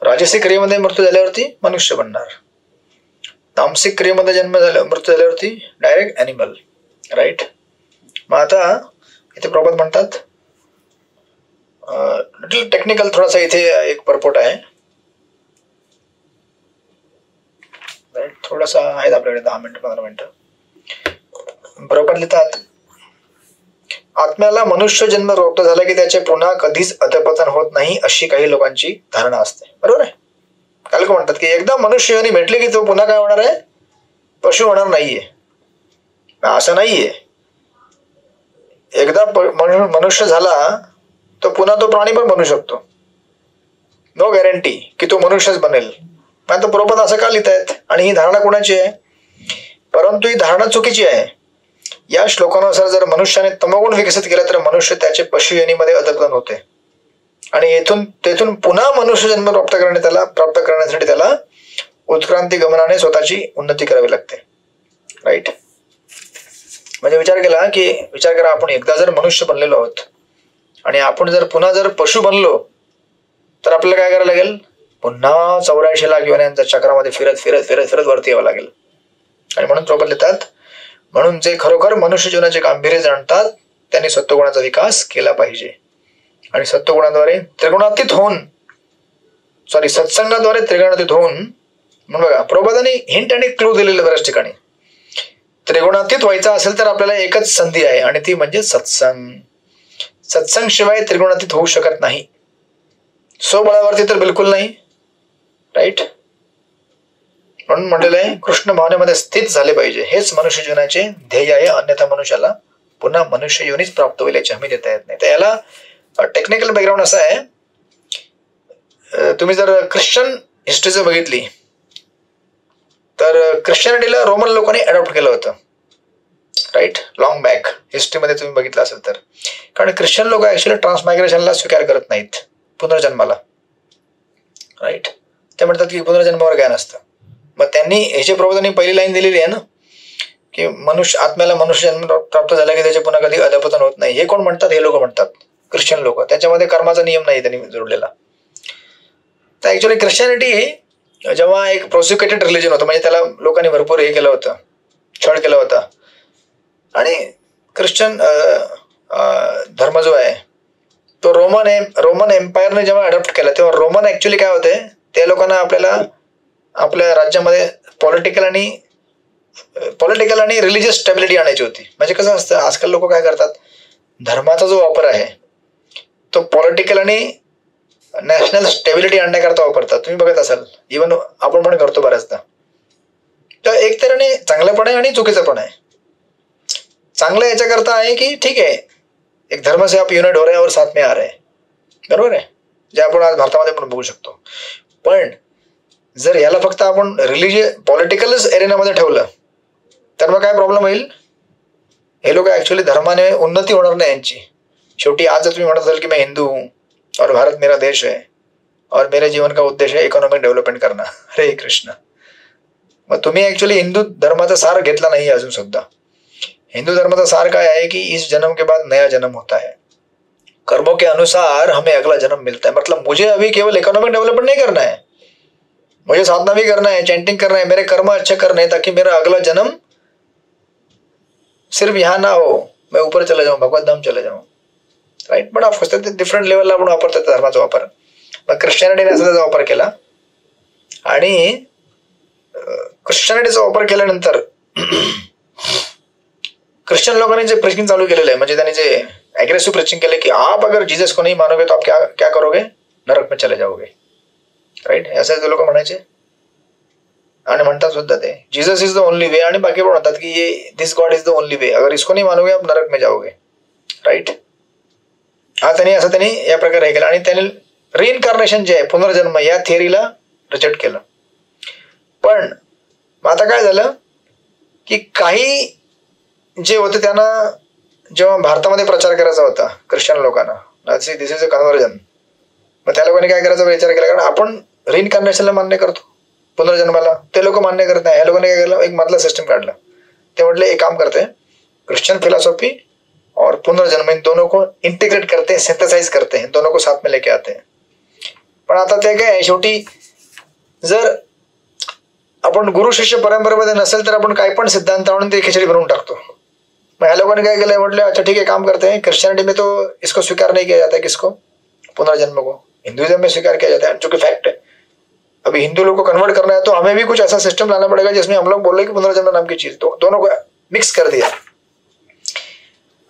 राजसिक क्रियेमध्ये मृत्यू झाल्यावरती मनुष्य बनणार. तामसिक क्रियेमध्ये मृत्यू झाल्यावरती डायरेक्ट ॲनिमल. राईट. मग आता इथे प्रभात म्हणतात लिटिल टेक्निकल थोडासा इथे एक परपोट आहे. थोडासा आहेत आपल्याकडे 10 मिनिटं 15 मिनिटं. प्रभात लिहितात आत्म्याला मनुष्य जन्म प्राप्त झाला की त्याचे पुन्हा कधीच अधपतन होत नाही अशी काही लोकांची धारणा असते. बरोबर आहे. काय लोक म्हणतात की एकदा मनुष्य योनी भेटले की तो पुन्हा काय होणार आहे, पशु होणार नाहीये. असं नाहीये. एकदा मनुष्य झाला तो पुन्हा तो प्राणी पण बनू शकतो. नो गॅरंटी की तो मनुष्यच बनेल. आता प्रभुपाद असं का लिहितायत आणि ही धारणा कोणाची आहे? परंतु ही धारणा चुकीची आहे. या श्लोकानुसार जर मनुष्याने तमोगुण विकसित केला तर मनुष्य त्याचे पशु योनीमध्ये अधपतन होते आणि तेथून पुन्हा मनुष्य जन्म प्राप्त करण्यासाठी त्याला उत्क्रांती गमनाने स्वतःची उन्नती करावी लागते. राईट. म्हणजे विचार करा आपण एकदा जर मनुष्य बनलेलो आहोत आणि आपण जर पुन्हा जर पशु बनलो तर आपल्याला काय करायला लागेल, पुन्हा 84 लाख योन्यांच्या चक्रामध्ये फिरत फिरत फिरत फिरत वरती यावं लागेल. आणि म्हणून प्रभुपाद लिहितात, म्हणून जे खरोखर मनुष्य जीवनाचे गांभीर्य जाणतात त्यांनी सत्वगुणाचा विकास केला पाहिजे आणि सत्वगुणाद्वारे त्रिगुणातीत होऊन सत्संगाद्वारे त्रिगुणातीत होऊन, म्हणून बघा प्रभुपादांनी हिंट आणि क्लू दिलेले बऱ्याच ठिकाणी. त्रिगुणातीत व्हायचा असेल तर आपल्याला एकच संधी आहे आणि ती म्हणजे सत्संग. सत्संग शिवाय त्रिगुणातीत होऊ शकत नाही. स्वबळावरती तर बिलकुल नाही. राईट. म्हणून म्हटलेलं आहे कृष्ण भावनेमध्ये स्थित झाले पाहिजे. हेच मनुष्य जीवनाचे ध्येय आहे. अन्यथा मनुष्याला पुन्हा मनुष्य योनीच प्राप्त होईल याची हमी देता येत नाही. तर याला टेक्निकल बॅकग्राऊंड असं आहे, तुम्ही जर ख्रिश्चन हिस्ट्री जर बघितली तर ख्रिश्चनिटीला रोमन लोकांनी अडॉप्ट केलं होतं. राईट. लॉंग बॅक हिस्ट्रीमध्ये तुम्ही बघितलं असेल तर. कारण ख्रिश्चन लोक ऍक्च्युली ट्रान्समायग्रेशनला स्वीकार करत नाहीत, पुनर्जन्माला. राईट. ते म्हणतात की पुनर्जन्मावर ज्ञान असतं. मग त्यांनी ह्याच्या प्रबोधांनी पहिली लाईन दिलेली आहे ना की आत्म्याला मनुष्य जन्म प्राप्त झाला की त्याचे पुन्हा कधी अधपतन होत नाही. हे कोण म्हणतात? हे लोक म्हणतात, ख्रिश्चन लोक. त्याच्यामध्ये कर्माचा नियम नाही त्यांनी जोडलेला. तर ऍक्च्युली ख्रिश्चनिटी जेव्हा एक प्रोसिक्युटेड रिलिजन होतं, म्हणजे त्याला लोकांनी भरपूर हे केलं होतं, छळ केला होता. आणि ख्रिश्चन धर्म जो आहे तो रोमन एम्पायरने जेव्हा अडॉप्ट केला तेव्हा रोमन ऍक्च्युली काय होते, त्या लोकांना आपल्या राज्यामध्ये पॉलिटिकल आणि रिलिजियस स्टॅबिलिटी आणायची होती. म्हणजे कसं असतं, आजकाल लोक काय करतात, धर्माचा जो वापर आहे तो पॉलिटिकल आणि नॅशनल स्टेबिलिटी आणण्याकरता वापरतात. तुम्ही बघत असाल, इव्हन आपण पण करतो बऱ्याचदा. तर एक तऱ्हेने चांगलं पण आहे आणि चुकीचं पण आहे. चांगलं याच्याकरता आहे की ठीक आहे, एक धर्म से आप युनाइट हो रहे हैं और साथ में आ रहे हैं. बरोबर आहे, जे आपण आज भारतामध्ये पण बघू शकतो. पण जर याला फक्त आपण पॉलिटिकलच एरिनामध्ये ठेवलं तर मग काय प्रॉब्लेम होईल, हे लोक ऍक्च्युली धर्माने उन्नती होणार नाही यांची. शेवटी आज जर तुम्ही म्हणत असाल की मैं हिंदू हूँ और भारत मेरा देश है और मेरे जीवन का उद्देश्य है इकॉनॉमिक डेव्हलपमेंट करना, हरे कृष्ण. मग तुम्ही ऍक्च्युली हिंदू धर्माचा सार घेतला नाही अजून सुद्धा. हिंदू धर्माचा सार काय आहे की इस जन्म के बाद नया जन्म होता है, कर्मों के अनुसार हमें अगला जन्म मिलता है. मतलब मुझे अभी केवल इकोनॉमिक डेवलपमेंट नहीं करना है, मुझे साधना भी करना है, चैंटिंग करना है, मेरे कर्म अच्छे करने हैं ताकि मेरा अगला जन्म सिर्फ यहाँ ना हो, मैं ऊपर चला जाऊँ, भगवत धाम चला जाऊँ. राईट. पण ऑफकोर्स ते डिफरंट लेवलला आपण वापरतो धर्माचा वापर. मग ख्रिश्चनिटीने असा त्याचा वापर केला आणि ख्रिश्चनिटीचा वापर केल्यानंतर ख्रिश्चन लोकांनी जे प्रीचिंग चालू केलेलं आहे, म्हणजे त्यांनी जे अग्रेसिव्ह प्रीचिंग केले की आप अगर जीसस को नहीं मानोगे तो आप क्या करोगे, नरक में चले जाओगे. राईट. असं ते लोक म्हणायचे आणि म्हणतात सुद्धा ते Jesus is the only way. आणि बाकी पण म्हणतात की ये this God is the only way, अगर इसको नहीं मानोगे आप नरक में जाओगे. राईट. त्यांनी या प्रकारे हे केलं आणि त्यांनी रिइन्कार्नेशन जे आहे, पुनर्जन्म, या थिअरीला रिजेक्ट केलं. पण आता काय झालं की काही जे होते त्यांना जेव्हा भारतामध्ये प्रचार करायचा होता ख्रिश्चन लोकांना, दिस इज अ कन्व्हर्जन, मग त्या लोकांनी काय करायचा विचार केला, कारण आपण रिइन्कार्नेशनला मान्य करतो, पुनर्जन्माला ते लोक मान्य करत नाही. ह्या लोकांनी काय केलं, एक मधला सिस्टम काढला. ते म्हटले एक काम करते, क्रिश्चियन फिलॉसॉफी और पुनर्जन्म इन दोनों को इंटीग्रेट करते हैं, सिंथेसाइज करते हैं, दोनों को साथ में लेके आते हैं. पण आता ते काय, शेवटी जर आपण गुरु शिष्य परंपरेमध्ये नसेल तर आपण काय पण सिद्धांत आणून ते खिचडी बनवून टाकतो. मग ह्या लोकांनी काय केलं, म्हटलं अच्छा ठीक है काम करते हैं, क्रिश्चियनिटी में तो इसको स्वीकार नहीं किया जाता है, किसको, पुनर्जन्म को. हिंदुइज्म में स्वीकार किया जाता है, जो कि फैक्ट है. अभी हिंदू लोग को कन्वर्ट करना है तो हमें भी कुछ ऐसा सिस्टम लाना पड़ेगा जिसमें हम लोग बोल रहे कि पुनर्जन्म नाम की चीज, तो दोनों को मिक्स कर दिया.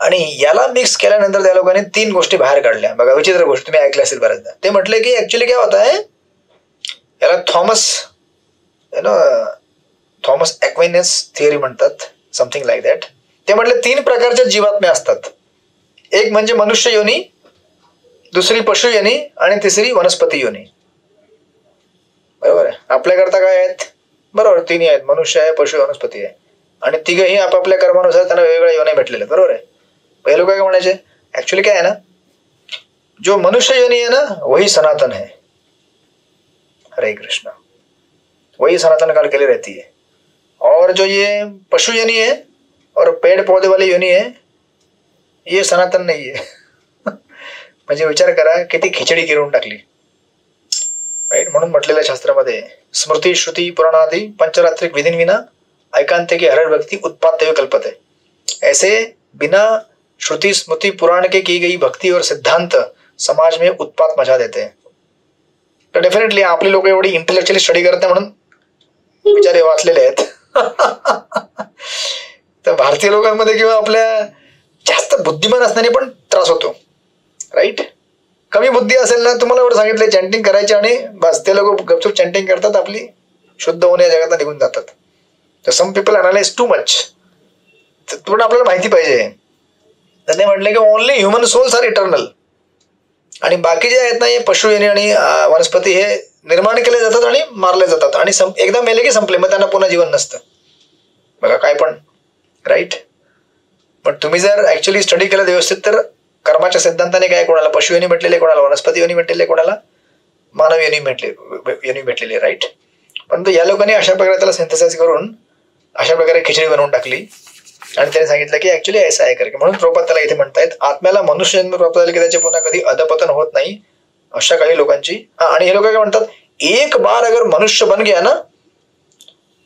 आणि याला मिक्स केल्यानंतर त्या लोकांनी 3 गोष्टी बाहेर काढल्या. बघा, विचित्र गोष्ट तुम्ही ऐकल्या असेल बऱ्याचदा. ते म्हटले की ऍक्च्युली काय होत आहे, याला थॉमस ॲक्विनस थिअरी म्हणतात, समथिंग लाईक दॅट. ते म्हटले 3 प्रकारच्या जीवात्म्या असतात. एक म्हणजे मनुष्य योनी, दुसरी पशु योनी आणि तिसरी वनस्पती योनी. बरोबर आहे. आपल्याकरता काय आहेत? बरोबर, 3 आहेत, मनुष्य आहे, पशु, वनस्पती आहे. आणि तिघही आपापल्या कर्मानुसार त्यांना वेगवेगळ्या योनी भेटलेल्या. बरोबर आहे. पहिले लोक काय म्हणायचे, ऍक्च्युअली क्या है ना, जो मनुष्य योनि है ना वही सनातन है. हरे कृष्ण. वही सनातन काल के लिए रहती है. और जो ये पशु योनि है और पेड़ पौधे वाली योनि है ये सनातन नहीं है. म्हणजे विचार करा किती खिचडी गिरवून टाकली. राईट. म्हणून म्हटलेल्या शास्त्रामध्ये स्मृती श्रुती पुराणादि पंचरात्रिक विधींविना एकांतिकी हर व्यक्ति उत्पाद्य कल्पते. ऐसे बिना श्रुति स्मृति पुराण के की गई भक्ति और सिद्धांत समाज में उत्पात मचा देते हैं. तर डेफिनेटली आपली लोक एवढी इंटेलेक्च्युअली स्टडी करते म्हणून बिचारे वाचलेले आहेत. तर भारतीय लोकांमध्ये किंवा आपल्या जास्त बुद्धिमान असण्याने पण त्रास होतो. राईट. कमी बुद्धी असेल ना, तुम्हाला एवढं सांगितलं चॅन्टिंग करायचे आणि बस ते लोक गपचूप चॅन्टिंग करतात, आपली शुद्ध होण्या जगात निघून जातात. तर some people analyse too much. पण आपल्याला माहिती पाहिजे. त्यांनी म्हटले की only human souls are eternal. आणि बाकी जे आहेत ना, हे पशु योनी आणि वनस्पती हे निर्माण केले जातात आणि मारले जातात आणि एकदा मेले की संपले, मग त्यांना पुन्हा जीवन नसतं. बघा काय पण. राईट. पण तुम्ही जर ऍक्च्युली स्टडी केलं व्यवस्थित तर कर्माच्या सिद्धांताने काय, कोणाला पशु योनी भेटलेले, कोणाला वनस्पती योनी भेटलेले, कोणाला मानव योनी भेटलेली. राईट. परंतु या लोकांनी अशा प्रकारे त्याला सिंथेसाइज करून अशा प्रकारे खिचडी बनवून टाकली आणि त्याने सांगितलं की ऍक्च्युली ऐसा आहे करके. म्हणून प्रभुपाद त्याला इथे म्हणतायत, आत्म्याला मनुष्य जन्म प्राप्त झाले की त्याचे पुन्हा कधी अधपतन होत नाही, अशा काही लोकांची. आणि हे लोक काय म्हणतात, एक बार अगर मनुष्य बन गया ना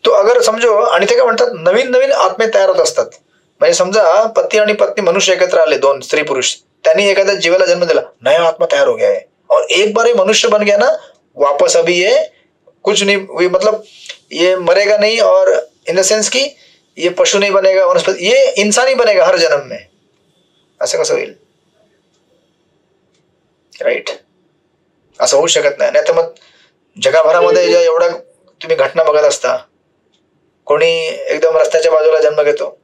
तो अगर समजो, आणि ते काय म्हणतात नवीन नवीन आत्मे तयार होत असतात. म्हणजे समजा पती आणि पत्नी मनुष्य एकत्र आले, 2 स्त्री पुरुष, त्यांनी एखाद्या जीवाला जन्म दिला, नया आत्मा तयार हो गया है और एक बार ये मनुष्य बन गया ना वापस अभी ये कुछ नहीं, मतलब ये मरेगा नहीं, और इन द सेंस की ये पशु नहीं बनेगा, वनस्पति, ये इंसान ही बनेगा हर जन्म में. असं कसं होईल? राईट. असं होऊ शकत नाही. नाही तर मग जगाभरामध्ये ज्या एवढ्या तुम्ही घटना बघत असता, कोणी एकदम रस्त्याच्या बाजूला जन्म घेतो,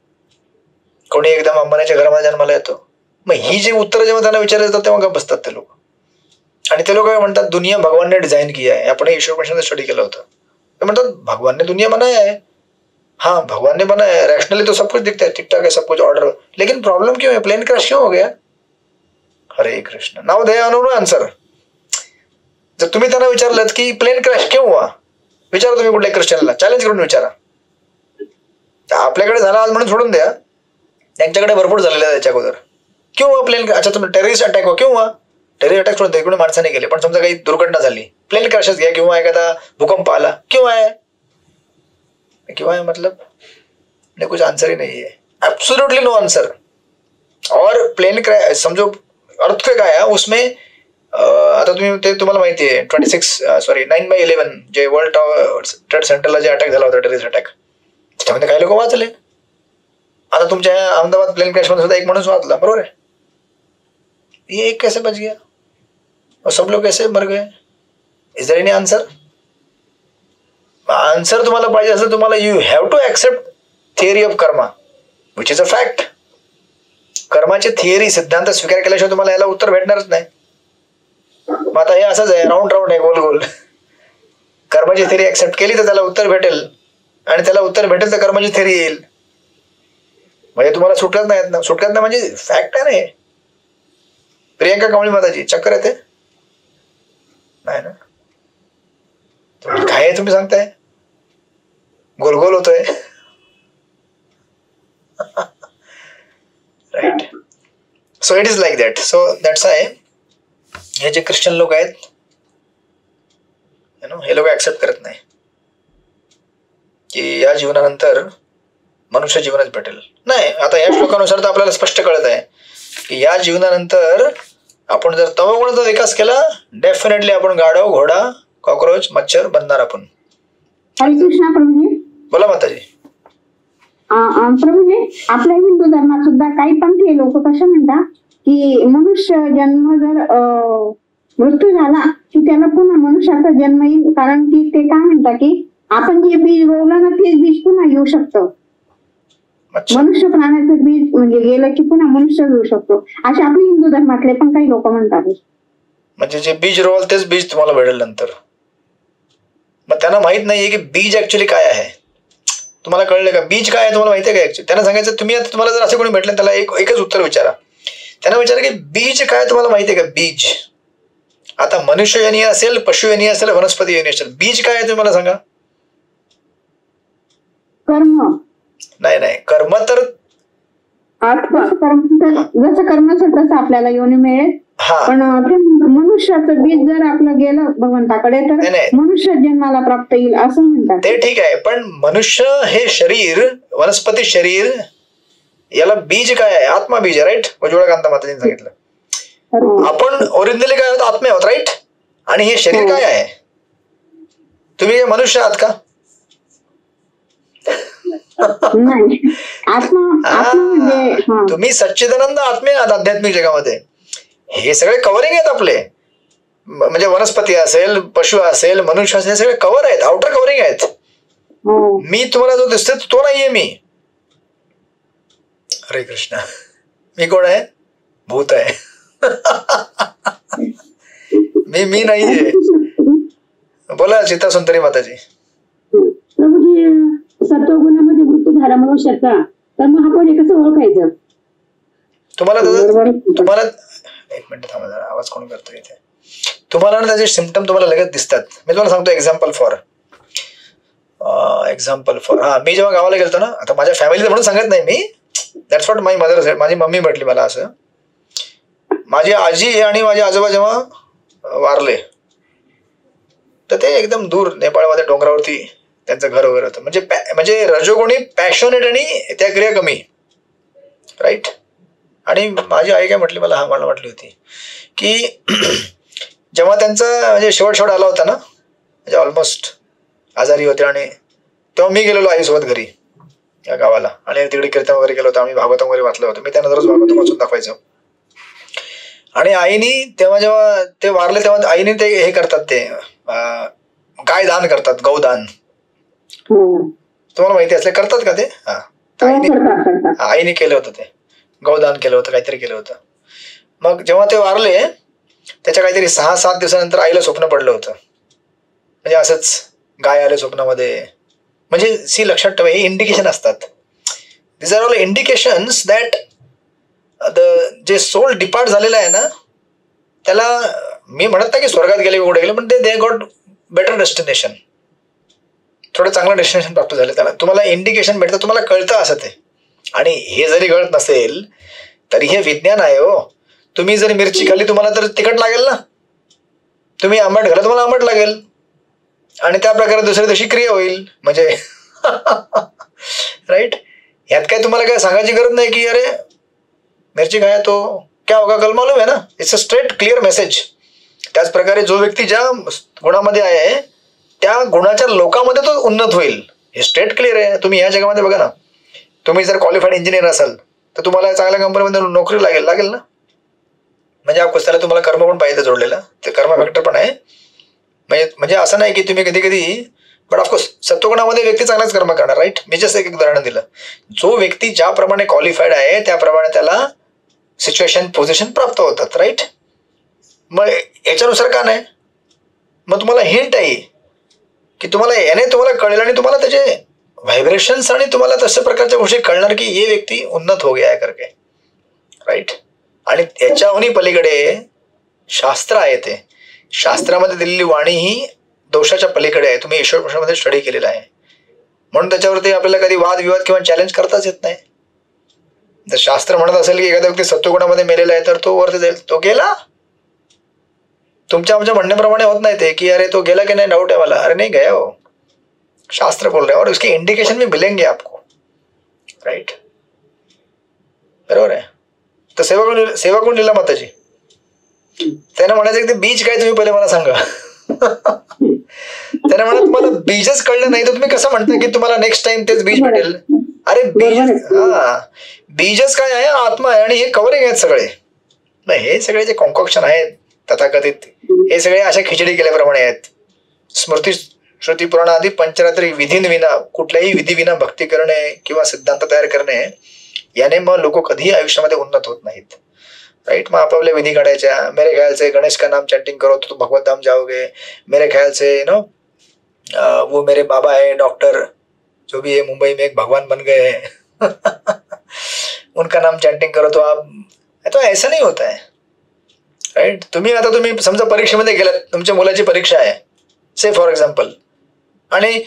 कोणी एकदम अंबानीच्या घरामध्ये जन्माला येतो. मग ही जी उत्तर जेव्हा त्यांना विचारले जातात तेव्हा गप्प बसतात ते लोक. आणि ते लोक काय म्हणतात, दुनिया भगवान ने डिझाईन की आहे. आपण ईश्वर स्टडी केलं होतं. ते म्हणतात भगवान ने दुनिया बनाया है. हाँ, भगवान ने बनाया है, रैशनली तो सब कुछ दिखता है, ठीक ठाक है, सब कुछ ऑर्डर, लेकिन प्रॉब्लम क्यों है, प्लेन क्रैश क्यों हो गया? हरे Krishna. Now they know answer. जर तुम्ही त्यांना विचारलं की प्लेन क्रॅश क्यों हुआ, विचारा तुम्ही कुठल्या क्रिश्चियनला, चॅलेंज करून विचारा. आपल्याकडे झाला आज म्हणून सोडून द्या, त्यांच्याकडे भरपूर झालेलं आहे त्याच्या अगोदर. क्यों हुआ प्लेन? अच्छा, तुम्ही टेररिस्ट अटॅक हो, क्यों हुआ? टेररिस्ट अटॅक सोडून इकडून माणसाने गेले, पण समजा काही दुर्घटना झाली, प्लेन क्रॅशच घ्या, किंवा एखादा भूकंप आला, क्यों आहे? क्यों है मतलब नहीं, कुछ आंसर ही नहीं है. Absolutely no answer. और प्लेन क्रैश समझो अर्थक्वेक आया उसमें, आता तुम्ही ते तुम्हाला माहिती आहे 9/11 जे वर्ल्ड ट्रेड सेंटरला जे अटॅक झाला होता, टेररिस्ट अटॅक, त्यामध्ये काही लोक वाचले. आता तुमच्या अहमदाबाद प्लेन क्रॅश मध्ये सुद्धा एक माणूस वाचला. बरोबर आहे. ये एक कैसे बच गया और सब लोग कैसे मर गए? Is there any answer? Answer तुम्हाला पाहिजे असेल, तुम्हाला you have to accept theory of karma which is a fact. कर्माची थिअरी, सिद्धांत स्वीकार केल्याशिवाय तुम्हाला याला उत्तर भेटणारच नाही. मग आता हे असंच आहे, राऊंड राऊंड आहे, गोल गोल. कर्माची थिअरी ऍक्सेप्ट केली तर त्याला उत्तर भेटेल, आणि त्याला उत्तर भेटेल तर कर्माची थिअरी येईल. म्हणजे तुम्हाला सुटत नाही ना, सुटत नाही म्हणजे फॅक्ट आहे ना. प्रियंका कांबळी माताजी चक्कर येते नाही ना, काय आहे तुम्ही सांगताय, गोल गोल होतोय. Right. So it is like that. So that's आहे. हे जे ख्रिश्चन लोक आहेत, हे लोक ऍक्सेप्ट करत नाही की या जीवनानंतर मनुष्य जीवनच भेटेल. नाही, आता या श्लोकानुसार तर आपल्याला स्पष्ट कळत आहे की या जीवनानंतर आपण जर तमोगुणाचा विकास केला, डेफिनेटली आपण गाढव, घोडा, कॉक्रोच, मच्छर बनणार आपण. हरे कृष्णा प्रभूजी. बोला माताजी. प्रभूजी, आपल्या हिंदू धर्मात सुद्धा काही पंथीय लोक कसे म्हणतात की मनुष्य जन्म जर मृत्यू झाला की त्याला पुन्हा मनुष्याचा जन्म येईल, कारण की ते काय म्हणतात की आपण जे बीज रोवलं ना तेच बीज पुन्हा येऊ शकतं. मनुष्य प्राण्याचं बीज म्हणजे गेलं की पुन्हा मनुष्य येऊ शकतो, असे आपल्या हिंदू धर्मातले पण काही लोक म्हणतात. म्हणजे जे बीज रोवाल तेच बीज तुम्हाला भेटेल नंतर. मग त्यांना माहित नाहीये की बीज ऍक्च्युली काय आहे. तुम्हाला कळलं का बीज काय आहे? तुम्हाला माहिती आहे का ऍक्च्युली? त्यांना सांगायचं तुम्ही आता तुम्हाला जर असे कोणी भेटले त्याला एकच उत्तर विचारा. त्यांना विचारा की बीज काय तुम्हाला माहिती आहे का? बीज आता मनुष्य योनी असेल, पशु योनी असेल, वनस्पती योनी असेल, बीज काय आहे तुम्ही मला सांगा. कर्म नाही, कर्म तर जसं कर्म असेल तसं आपल्याला योनी मिळेल. पण ते मनुष्याचं बीज जर आपलं गेलं भगवंताकडे तर मनुष्य जन्माला प्राप्त येईल असं म्हणतात. ते ठीक आहे, पण मनुष्य हे शरीर, वनस्पती शरीर, याला बीज काय आहे? आत्मा बीज आहे, राईट? उज्ज्वला कांता माताजींनी सांगितलं. आपण ओरिजिनली काय आहोत? आत्मे आहोत, राईट? आणि हे शरीर काय आहे? तुम्ही मनुष्य आहात का? तुम्ही सच्चिदानंद आत्मे आहात आध्यात्मिक जगामध्ये. हे सगळे कव्हरिंग आहेत आपले. म्हणजे वनस्पती असेल, पशु असेल, मनुष्य असेल, हे सगळे कव्हर आहेत, आउटर कव्हरिंग आहेत. मी तुम्हाला जो दिसतोय तो नाहीये मी. हरे कृष्ण. मी कोण आहे? भूत आहे. मी नाहीये. बोला सीता सुंदरी माताजी. प्रभूजी, सत्वगुणामध्ये मृत्यूधारा मनुष्याचा, तर मग आपण कसं ओळखायचं? तुम्हाला एक मिनिट थांबा जरा, आवाज कोण करतो इथे. तुम्हाला ना त्याचे सिम्पटम तुम्हाला लगेच दिसतात. मी तुम्हाला सांगतो एक्झाम्पल फॉर मी जेव्हा गावाला गेलतो ना, आता माझ्या फॅमिलीचं म्हणून सांगत नाही मी, that's what my mother said. माझी मम्मी म्हटली मला असं. माझी आजी आणि माझे आजोबा जेव्हा वारले तर ते एकदम दूर नेपाळमध्ये डोंगरावरती त्यांचं घर वगैरे होतं. म्हणजे रजोगुणी पॅशनेट आणि त्या क्रिया कमी, राईट? आणि माझी आई काय म्हटली मला म्हटली होती की जेव्हा त्यांचा म्हणजे शेवट आला होता ना, म्हणजे ऑलमोस्ट आजारी होते, आणि तेव्हा मी गेलेलो आईसोबत घरी या गावाला, आणि तिकडे कीर्तन वगैरे केलं होतं. आम्ही भागवत वगैरे वाचलं होतं. मी त्यांना दररोज भागवत वाचून दाखवायचो. आणि आईनी तेव्हा जेव्हा ते वारले तेव्हा आईने ते हे करतात, ते गाय दान करतात, गौदान. तुम्हाला माहिती असले करतात का ते? आईने केलं होतं, ते गौदान केलं होतं, काहीतरी केलं होतं. मग जेव्हा ते वारले त्याच्या काहीतरी 6-7 दिवसानंतर आईला स्वप्न पडलं होतं. म्हणजे असंच गाय आले स्वप्नामध्ये. म्हणजे सी लक्षात ठेवा, हे इंडिकेशन असतात. दिस आर ऑल इंडिकेशन्स दॅट जे सोल डिपार्ट झालेलं आहे ना, त्याला मी म्हणत नाही की स्वर्गात गेले कुठे गेले, पण दे गॉट बेटर डेस्टिनेशन, थोडं चांगलं डेस्टिनेशन प्राप्त झालं. त्याला तुम्हाला इंडिकेशन भेटतं, तुम्हाला कळतं असं ते. आणि हे जरी कळत नसेल तरी हे विज्ञान आहे हो. तुम्ही जर मिरची खाल्ली तुम्हाला तर तिखट लागेल ना, तुम्ही आंबट घाला तुम्हाला आंबट लागेल, आणि त्या प्रकारे दुसऱ्या दिवशी क्रिया होईल. म्हणजे राईट? यात काय तुम्हाला काय सांगायची गरज नाही की अरे मिरची खाया तो क्या होगा कल मालूम है ना. It's a straight clear message. त्याच प्रकारे जो व्यक्ती ज्या गुणामध्ये आहे त्या गुणाच्या लोकांमध्ये तो उन्नत होईल, हे स्ट्रेट क्लिअर आहे. तुम्ही या जगामध्ये बघा ना, तुम्ही जर क्वालिफाईड इंजिनियर असाल तर तुम्हाला चांगल्या कंपनीमध्ये नोकरी लागेल ना. म्हणजे त्याला तुम्हाला कर्म पण पाहिजे जोडलेलं, ते कर्म फॅक्टर पण आहे. म्हणजे असं नाही की तुम्ही कधी कधी, बट ऑफकोर्स सत्वगुणामध्ये व्यक्ती चांगलाच कर्म करणार, राईट? मी जस्ट एक उदाहरण दिलं. जो व्यक्ती ज्याप्रमाणे क्वालिफाईड आहे त्याप्रमाणे त्याला सिच्युएशन पोझिशन प्राप्त होतात, राईट? मग याच्यानुसार का नाही? मग तुम्हाला हिंट आहे की याने तुम्हाला कळेल आणि तुम्हाला त्याचे व्हायब्रेशन्स आणि तुम्हाला तशा प्रकारच्या गोष्टी कळणार की ये व्यक्ती उन्नत हो गया है करके, राईट? आणि याच्याहूनही पलीकडे शास्त्र आहे. ते शास्त्रामध्ये दिलेली वाणी ही दोषाच्या पलीकडे आहे. तुम्ही ईश्वर प्रश्नामध्ये स्टडी केलेला आहे, म्हणून त्याच्यावरती आपल्याला कधी वादविवाद किंवा चॅलेंज करताच येत नाही. जर शास्त्र म्हणत असेल की एखादा व्यक्ती सत्वगुणामध्ये मेलेला आहे तर तो वरती जाईल. तो गेला, तुमच्या आमच्या म्हणण्याप्रमाणे होत नाही ते की अरे तो गेला की नाही, डाऊट आहे मला. अरे नहीं गया हो, शास्त्र बोल रहे हैं और उसके इंडिकेशन भी मिलेंगे आपको, राइट? बरोबर आहे. तर सेवा कोण लिहिला माताजी? त्याने म्हणायचं ते बीज काय तुम्ही पहिले मला सांगा. त्याने म्हणा तुम्हाला बीजच कळलं नाही तर तुम्ही कसं म्हणता की तुम्हाला नेक्स्ट टाइम तेच बीज भेटेल? अरे बरोबर आहे. बीजच काय आहे, आत्मा आहे, आणि हे कवरिंग आहेत सगळे. मग हे सगळे जे कॉन्कॉक्शन आहेत तथाकथित, हे सगळे अशा खिचडी केल्याप्रमाणे आहेत. स्मृती श्रुती पुराण आदी पंचरात्री विधींविना, कुठल्याही विधीविना भक्ती करणे किंवा सिद्धांत तयार करणे, याने मग लोक कधीही आयुष्यामध्ये उन्नत होत नाहीत. राइट. मग आपापल्या विधी काढायच्या. मेरे ख्याल से गणेश का नाम चैंटिंग करो तो भगवत धाम जाओगे. मेरे ख्याल से वो मेरे बाबा है डॉक्टर, जो भी है मुंबई में एक भगवान बन गए हैं उनका नाम चैंटिंग करो तो आप, तो ऐसा नहीं होता है. राइट. तुम्ही समजा परीक्षेमध्ये गेलात, तुमच्या मुलाची परीक्षा आहे से फॉर एक्झाम्पल, आणि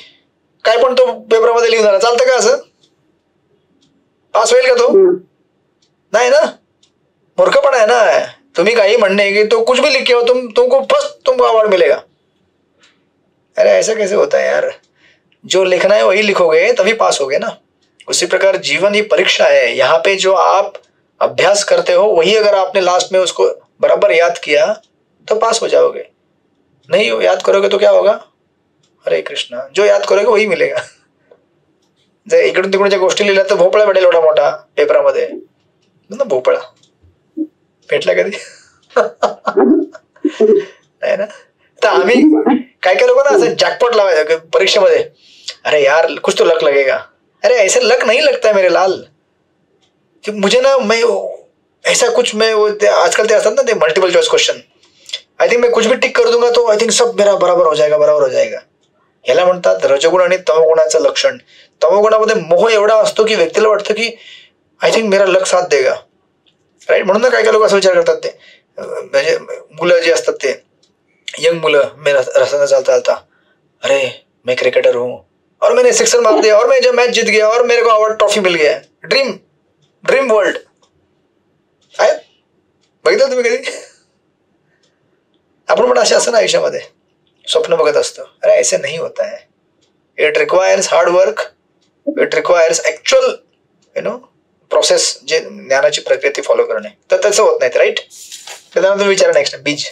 काय पण तो पेपरमध्ये लिहून झाला, चालतं का असं? पास होईल का तो? नाही ना, मूर्खपणा आहे ना. तुम्ही काही म्हणणे की तो कुछ भी लिख के हो तुमको फर्स्ट तुमको अवार्ड मिलेगा. अरे ऐसा कैसे होता है यार? जो लिखना है वही लिखोगे तभी पास होगे ना. उसी प्रकार जीवन ही परीक्षा है. यहाँ पे जो आप अभ्यास करते हो वही अगर आपने लास्ट में उसको बराबर याद किया तो पास हो जाओगे. नहीं याद करोगे तो क्या होगा? हरे कृष्णा. जो याद करोगे वही मिलेगा. जर इकडून तिकडून ज्या गोष्टी लिहिल्या तर भोपळा भेटेल एवढा मोठा पेपरामध्ये ना. भोपळा भेटला कधी? नाही ना. तर आम्ही काय काय लोकांना असं जॅकपॉट लावायचं परीक्षेमध्ये. अरे यार कुछ तो लक लगेगा. अरे ऐसे लक नहीं लगता है मेरे लाल, कि मुझे ना मैं ऐसा कुछ मैं वो आजकल ते असतात ना ते multiple choice question, I think मैं कुछ भी टिक कर दूंगा तो आई थिंक सब मेरा बराबर हो जाएगा. ह्याला म्हणतात रजगुण आणि तमोगुणाचं लक्षण. तमोगुणामध्ये मोह एवढा असतो की व्यक्तीला वाटतं की आय थिंक मेरा लक साथ देगा. राईट. म्हणून ना काय काय लोक असं विचार करतात, ते म्हणजे मुलं जे असतात ते यंग मुलं, मेरा रस्त्याने चालता चालता अरे मैं क्रिकेटर हूँ और मैंने सिक्सर मार दिया और मैं जब मैच जीत गया और मेरे को अवार्ड ट्रॉफी मिल गया. ड्रीम वर्ल्ड आहे. बघितलं तुम्ही कधी? आपण पण असे असं ना आयुष्यामध्ये स्वप्न बघत असतो. अरे ऐसे नहीं होता है. It requires hard work, it requires actual process, जे ज्ञानाची प्रक्रिया ती फॉलो करणे. तर तसं होत नाही. राईट. त्याच्यानंतर तुम्ही विचारा नेक्स्ट बीज.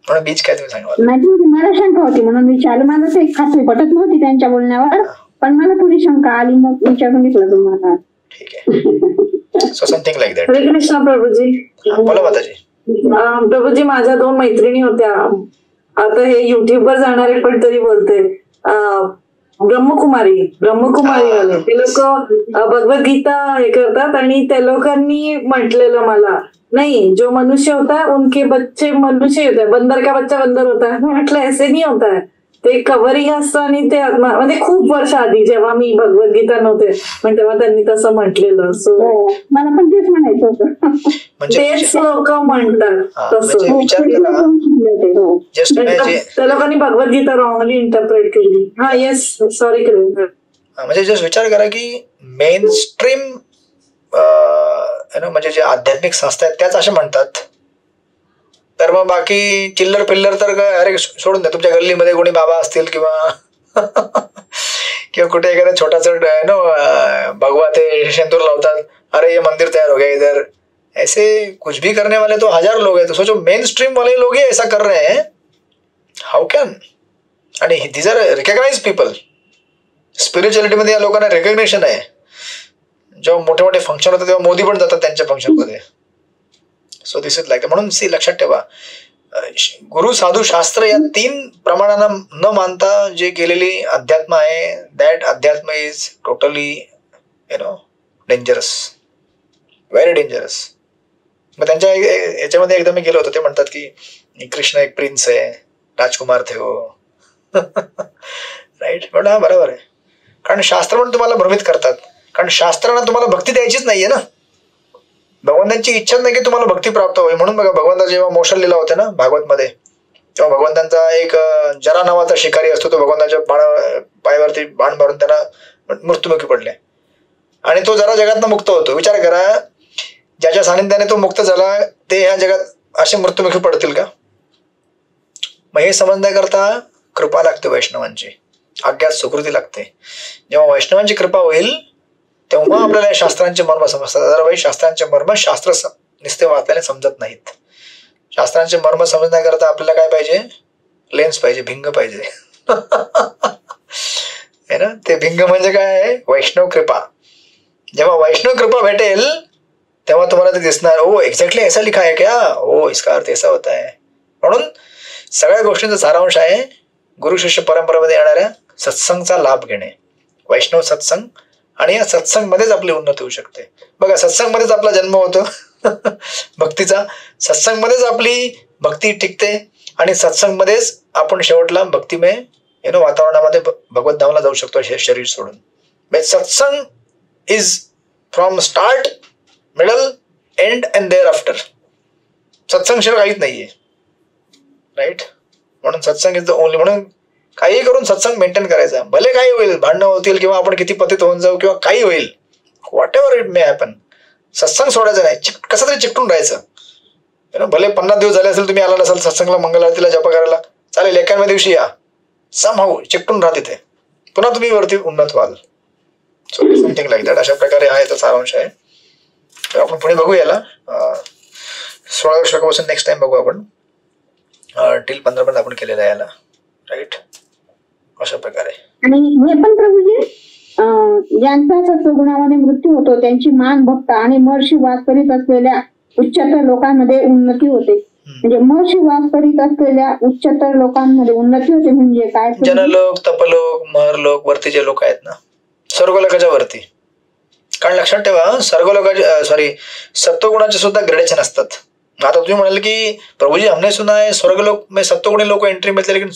म्हणून बीज काय तुम्ही सांगा? मला शंका होती म्हणून विचारलं. मला ते खात्री पटत नव्हती त्यांच्या बोलण्यावर, पण मला थोडी शंका आली मग विचारून घेतलं तुम्हाला. ठीक आहे. So something like that. हरे कृष्ण प्रभूजी. बोला माताजी. प्रभूजी माझ्या 2 मैत्रिणी होत्या. आता हे युट्यूबवर जाणारे पण तरी बोलते. ब्रह्मकुमारी वाले ते लोक भगवद्गीता हे करतात, आणि त्या लोकांनी म्हटलेलं मला, नहीं जो मनुष्य होता है उनके बच्चे मनुष्य होते हैं, बंदर का बच्चा बंदर होता है. म्हटलं ऐसे नहीं होता है, ते कवरिंग असतं. आणि ते म्हणजे खूप वर्ष आधी जेव्हा मी भगवद्गीता नव्हते पण तेव्हा त्यांनी तसं म्हटलेलं. सो मला पण तेच म्हणायचं होतं. तेच लोक म्हणतात तसं. त्या लोकांनी भगवद्गीता रॉंगली इंटरप्रेट केली. हा येस सॉरी करेन. म्हणजे जस्ट विचार करा की मेन स्ट्रीम म्हणजे जे आध्यात्मिक संस्था आहेत त्याच असे म्हणतात. तर मग बाकी चिल्लर पिल्लर तर काय, अरे सोडून द्या. तुमच्या गल्लीमध्ये कोणी बाबा असतील किंवा कुठे एखादा छोटासा भगवा ते शेंदूर लावतात, अरे ये मंदिर तैयार हो गया इधर. ऐसे कुछ भी करने वाले तो 1000 लोग हैं. तो सोचो मेन स्ट्रीम वाले लोग ही ऐसा कर रहे हैं. हाउ कॅन? आणि दीज आर रिकॉग्नाइज पीपल. स्पिरिच्युअलिटीमध्ये या लोकांना रेकग्नेशन आहे. जेव्हा मोठे मोठे फंक्शन होतात तेव्हा मोदी पण जातात त्यांच्या फंक्शनमध्ये. So this is like. म्हणून लक्षात ठेवा, गुरु साधू शास्त्र या 3 प्रमाणांना न मानता जे केलेली अध्यात्म आहे, दॅट अध्यात्म is totally dangerous, very dangerous. मग त्यांच्या याच्यामध्ये एकदा मी गेलो होतो, ते म्हणतात की कृष्ण एक प्रिन्स आहे, राजकुमार थे हो. राईट. पण हा बरोबर आहे. कारण शास्त्र पण तुम्हाला भ्रमित करतात. कारण शास्त्रांना तुम्हाला भक्ती द्यायचीच नाहीये ना. भगवंतांची इच्छाच नाही की तुम्हाला भक्ती प्राप्त होईल. म्हणून बघा भगवंता जेव्हा मोशन लिहिला होता ना भागवत मध्ये, तेव्हा भगवंतांचा एक जरा नावाचा शिकारी असतो, तो भगवंताच्या पायावरती बाण मारून त्यांना मृत्युमुखी पडले. आणि तो जरा जगातनं मुक्त होतो. विचार करा, ज्याच्या सानिध्याने तो मुक्त झाला ते ह्या जगात असे मृत्युमुखी पडतील का? मग हे समजण्याकरता कृपा लागते वैष्णवांची, अज्ञात सुकृती लागते. जेव्हा वैष्णवांची कृपा होईल तेव्हा आपल्याला शास्त्रांचे मर्म समजतात. अदरवाईज शास्त्रांचे मर्म शास्त्र नुसते वाचल्याने समजत नाहीत. शास्त्रांचे मर्म समजण्याकरता आपल्याला काय पाहिजे? लेन्स पाहिजे, भिंग पाहिजे. है ना. ते भिंग म्हणजे काय आहे? वैष्णव कृपा. जेव्हा वैष्णव कृपा भेटेल तेव्हा तुम्हाला ते दिसणार, ओ एक्झॅक्टली ऐसा लिखा है क्या, ओ इसका अर्थ ऐसा होता है. म्हणून सगळ्या गोष्टींचा सारांश आहे गुरु शिष्य परंपरेमध्ये येणाऱ्या सत्संगचा लाभ घेणे, वैष्णव सत्संग. आणि या सत्संग मध्येच आपली उन्नती होऊ शकते. बघा, सत्संग मध्येच आपला जन्म होतो भक्तीचा, सत्संग मध्येच आपली भक्ती टिकते आणि सत्संग मध्येच आपण शेवटला भक्तिमय वातावरणामध्ये भगवत धामला जाऊ शकतो शरीर सोडून. Satsang is from start, middle, end and thereafter. सत्संग शिवाय काहीच नाहीये, राईट. म्हणून सत्संग इज द ओनली. म्हणून काही करून सत्संग मेंटेन करायचा. भले काही होईल, भांडणं होतील किंवा आपण किती पतित होऊन जाऊ किंवा काही होईल, what ever it may happen, सत्संग सोडायचं नाही. कसं तरी चिकटून राहायचं. भले 50 दिवस झाले असेल तुम्ही आला नसाल सत्संगला, मंगल आरतीला, जप करायला, चालेल, 91व्या दिवशी या, समहाऊ चिकटून राहा तिथे, पुन्हा तुम्ही वरती उन्नत व्हाल. So something like that. अशा प्रकारे हा याचा सारांश आहे. तर आपण पुढे बघू याला 16व्या श्लोकापासून नेक्स्ट टाइम बघू आपण. टिल 15 पर्यंत आपण केलेलं आहे याला, राईट. अशा प्रकारे. आणि हे पण प्रभूजी ज्यांचा सत्वगुणामध्ये मृत्यू होतो त्यांची मान भक्त आणि महर्षी वास करीत असलेल्या उच्चतर लोकांमध्ये उन्नती होते. म्हणजे महर्षी वास करीत असलेल्या उच्चतर लोकांमध्ये उन्नती होते म्हणजे काय? जनलोक, तपलोक, महरलोक, वरती जे लोक आहेत ना, स्वर्गलोकाच्या वरती. कारण लक्षात ठेवा, स्वर्गलोकाचे सत्वगुणाचे सुद्धा ग्रेडेशन असतात. आता तुम्ही म्हणाल की प्रभुजी हमने सुना है स्वर्गलोक में सत्वगुणी लोग एंट्री मिलते, लेकिन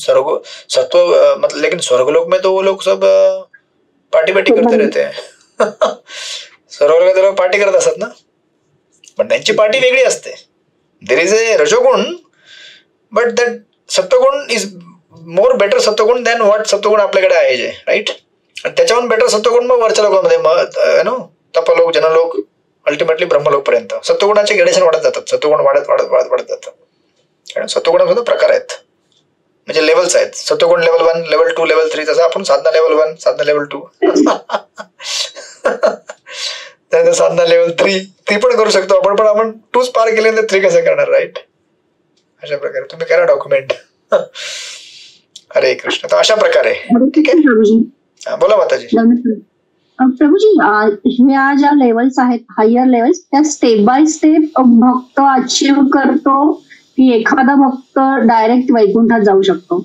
लेकिन स्वर्गलोक में तो वो लोग सब पार्टी करते रहते हैं स्वर्गलोकात लोक पार्टी करत असतात ना, पण त्यांची पार्टी वेगळी असते. देर इज ए रजोगुण, बट दॅट सत्वगुण इज मोर बेटर सत्वगुण दॅन व्हॉट सत्वगुण आपल्याकडे आहे जे, राईट. आणि त्याच्याहून बेटर सत्वगुण मग वरच्या लोकांमध्ये तपलोक, जनलोक, अल्टिमेटली ब्रह्मलोक पर्यंत सत्वगुणाचे ग्रेडेशन वाढत जातात. सत्वगुण वाढत वाढत वाढत वाढत जातात. कारण सत्वगुणात प्रकार आहेत, म्हणजे लेवल्स आहेत. सत्वगुण लेवल 1, लेवल 2, लेवल 3. तसं आपण साधना लेवल 1, साधना लेवल 2 त्यानंतर साधना लेवल 3 ती पण करू शकतो आपण. पण आपण 2च पार केले तर 3 कसं करणार, राईट. अशा प्रकारे तुम्ही करा डॉक्युमेंट. हरे कृष्ण. तर अशा प्रकारे ठीक आहे. बोला माताजी. प्रभूजी, ह्या ज्या लेवल्स आहेत, हायर लेवल्स, त्या स्टेप बाय स्टेप भक्त अचीव्ह करतो की एखादा भक्त डायरेक्ट वैकुंठात जाऊ शकतो?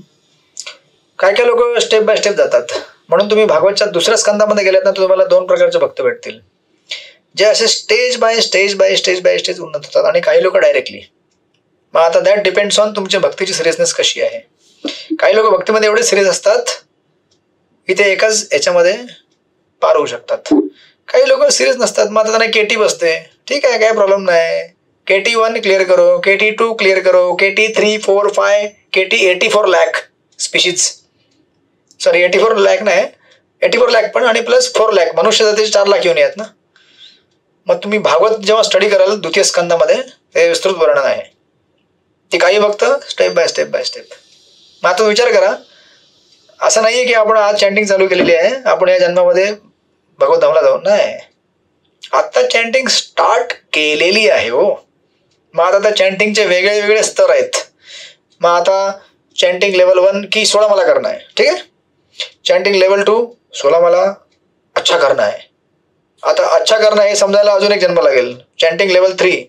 काय काय लोक स्टेप बाय स्टेप जातात. म्हणून तुम्ही भागवतच्या 2ऱ्या स्कंदामध्ये गेलात ना, तुम्हाला 2 प्रकारचे भक्त भेटतील, जे असे stage by stage by stage by stage उन्नत होतात, आणि काही लोक डायरेक्टली. मग आता दॅट डिपेंड्स ऑन तुमच्या भक्तीची सिरियसनेस कशी आहे. काही लोक भक्तीमध्ये एवढे सिरियस असतात की ते एकाच याच्यामध्ये पार होऊ शकतात. काही लोक सिरियस नसतात. मग आता त्यांना केटी बसते, ठीक आहे, काय प्रॉब्लेम नाही, KT 1 क्लिअर करो, KT 2 क्लिअर करो, KT 3, 4, 5, KT 84 lakh species, sorry 84 lakh नाही, 84 लाख पण, आणि प्लस 4 लाख मनुष्य जातीचे 4 लाख येऊन आहेत ना. मग तुम्ही भागवत जेव्हा स्टडी कराल 2य स्कंदामध्ये ते विस्तृत वर्णन आहे. ती काही भक्त step by step by step. मग आता विचार करा, असं नाहीये की आपण आज चॅन्टिंग चालू केलेली आहे, आपण या जन्मामध्ये भगवत धामला जाऊन नाही, आता चॅन्टिंग स्टार्ट केलेली आहे हो. मग आता त्या चॅन्टिंगचे वेगळे वेगळे स्तर आहेत. मग आता चॅन्टिंग लेवल 1 की 16 मला करणं आहे, ठीक आहे. चॅन्टिंग लेवल 2 16 मला अच्छा करणं आहे. आता अच्छा करणं हे समजायला अजून एक जन्म लागेल. चॅन्टिंग लेवल 3,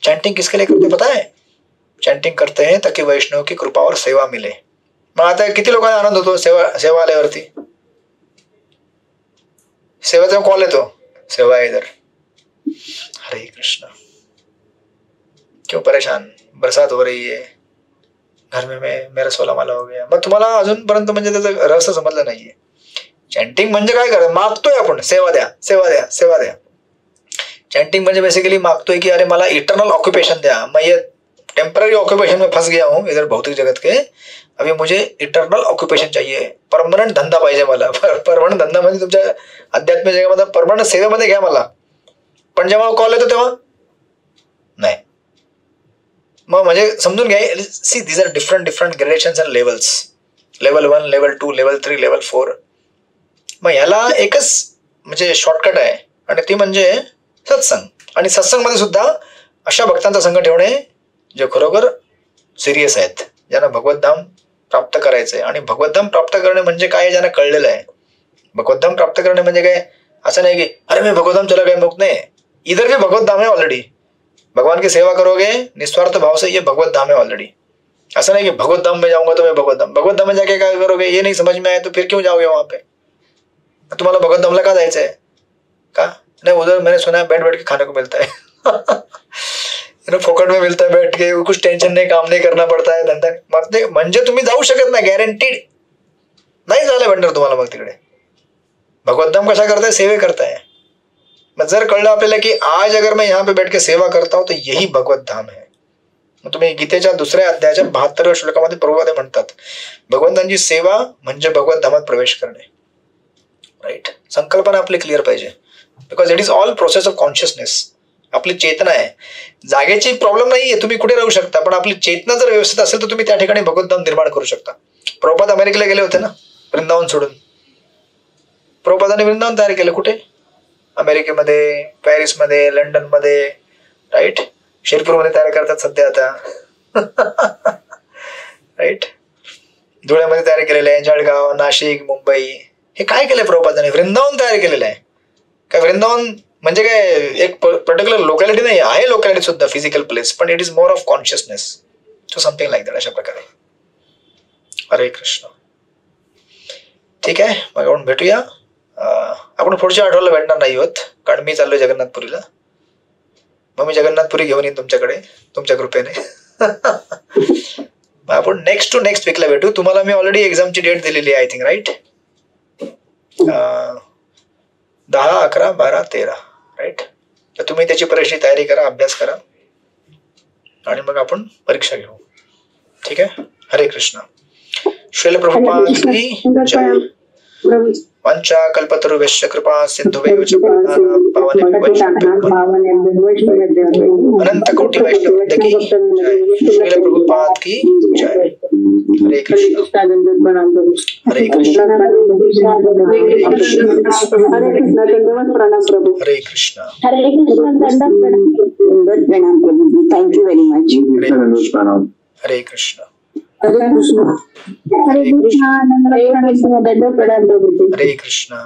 चॅन्टिंग किसके लिए करते पता है? चॅन्टिंग करते हैं ताकि वैष्णव की कृपा और सेवा मिले. मग आता किती लोकांना आनंद होतो सेवा आल्यावरती? सेवाचा कॉल येतो, सेवा आहे इधर, हरे कृष्ण, क्यों परेशान, बरसात हो रही है, घर में मेरा 16 माला हो गया. मग तुम्हाला अजूनपर्यंत म्हणजे त्याचं रहस्य समजलं नाहीये. चॅन्टिंग म्हणजे काय करायचं? मागतोय आपण, सेवा द्या, सेवा द्या, सेवा द्या. चैंटिंग म्हणजे बेसिकली मागतोय की अरे मला इटर्नल ऑक्युपेशन द्या, मैं ये टेम्पररी ऑक्युपेशन में फंस गया हूँ इधर भौतिक जगत के, अभी मुझे इटर्नल ऑक्युपेशन चाहिए, परमनंट धंदा पाहिजे मला. परमनंट धंदा म्हणजे तुमच्या अध्यात्मिक जगामध्ये परमनंट सेवेमध्ये घ्या मला. पण जेव्हा कॉल येतो तेव्हा नाही. मग म्हणजे समजून घ्या, see these are different gradations and levels. Level 1, level 2, level 3, level 4. मग ह्याला एकच म्हणजे शॉर्टकट आहे आणि ती म्हणजे सत्संग. आणि सत्संगमध्ये सुद्धा अशा भक्तांचा संघ ठेवणे जे खरोखर सिरियस आहेत, ज्यांना भगवतधाम प्राप्त करायचंय. आणि भगवतधाम प्राप्त करणे म्हणजे काय, ज्यांना कळलेलं आहे. भगवतधाम प्राप्त करणे म्हणजे काय, ऐसा नहीं कि अरे मैं भगवत धाम चला गया मुक्त, नहीं, इधर भी भगवत धाम है ऑलरेडी। भगवान की सेवा करोगे निस्वार्थ भाव से, ये भगवत धाम है ऑलरेडी। ऐसा नहीं कि भगवत धाम में जाऊंगा तो मैं भगवत धाम में जाके क्या करोगे, ये नहीं समझ में आए तो फिर क्यों जाओगे वहां पे? तुम्हाला भगवत धामला का जायचं है का? नहीं, उधर मैंने सुना है बैठ बैठ के खाने को मिलता है फोकट में मिलता है बैठ के, कुछ टेन्शन नाही, काम नाही करना पडता है, धंदा म्हणजे तुम्ही जाऊ शकत नाही, गॅरंटीड नाही झालं भेटणार तुम्हाला मग तिकडे। भगवत धाम कशा करताय, सेवे करताय। मग जर कळलं आपल्याला की आज अगर मैं यहाँ पे बैठ के सेवा करता हूं तो यही भगवत धाम है। मग तुम्ही गीतेच्या दुसऱ्या अध्यायाच्या 72व्या श्लोकामध्ये प्रभुपाद म्हणतात भगवंतांची सेवा म्हणजे भगवत धामात प्रवेश करणे, राईट। संकल्पना आपली क्लिअर पाहिजे, because it is all process of consciousness. आपली चेतना आहे, जागेची प्रॉब्लेम नाहीये, तुम्ही कुठे राहू शकता, पण आपली चेतना जर व्यवस्थित असेल तर तुम्ही त्या ठिकाणी भगवत धाम निर्माण करू शकता। प्रभुपाद अमेरिकेला गेले होते ना, वृंदावन सोडून। प्रभुपादांनी वृंदावन तयार केलं कुठे? अमेरिकेमध्ये, पॅरिसमध्ये, लंडनमध्ये, राईट। शिरपूरमध्ये तयार करतात सध्या आता राईट। धुळ्यामध्ये तयार केलेलं आहे, जळगाव, नाशिक, मुंबई, हे काय केलंय प्रभुपादांनी? वृंदावन तयार केलेलं आहे। काय वृंदावन म्हणजे काय एक पर्टिक्युलर लोकॅलिटी नाही आहे, लोकॅलिटी सुद्धा फिजिकल प्लेस, पण it is more of consciousness, so something like that, अशा प्रकारे। हरे कृष्ण। ठीक आहे, मग आपण भेटूया। आपण पुढच्या आठवड्याला भेटणार नाही आहोत, कारण मी चाललोय जगन्नाथपुरीला। मग मी जगन्नाथपुरी घेऊन येईन तुमच्याकडे, तुमच्या कृपेने आपण नेक्स्ट टू नेक्स्ट वीकला भेटू। तुम्हाला मी ऑलरेडी एक्झामची डेट दिलेली आहे, आय थिंक, राईट। 10, 11, 12, 13, राईट। तर तुम्ही त्याची परीक्षेची तयारी करा, अभ्यास करा, आणि मग आपण परीक्षा घेऊ। ठीक आहे, हरे कृष्ण। श्रील प्रभुपाद की जय। वंचा कल्पतरुभ्यश्च कृपा सिन्धुभ्यो च पावनेभ्यो अनंत कोटि वैष्णववृंद की जय। श्रील प्रभुपाद की जय। हरे कृष्ण, हरे कृष्ण, हरे कृष्ण, हरे कृष्ण, दंडवत प्रणाम प्रभु जी, थैंक यू वेरी मच। हरे कृष्ण, हरे कृष्ण, हरे कृष्ण, दंडवत प्रणाम प्रभु जी। हरे कृष्ण।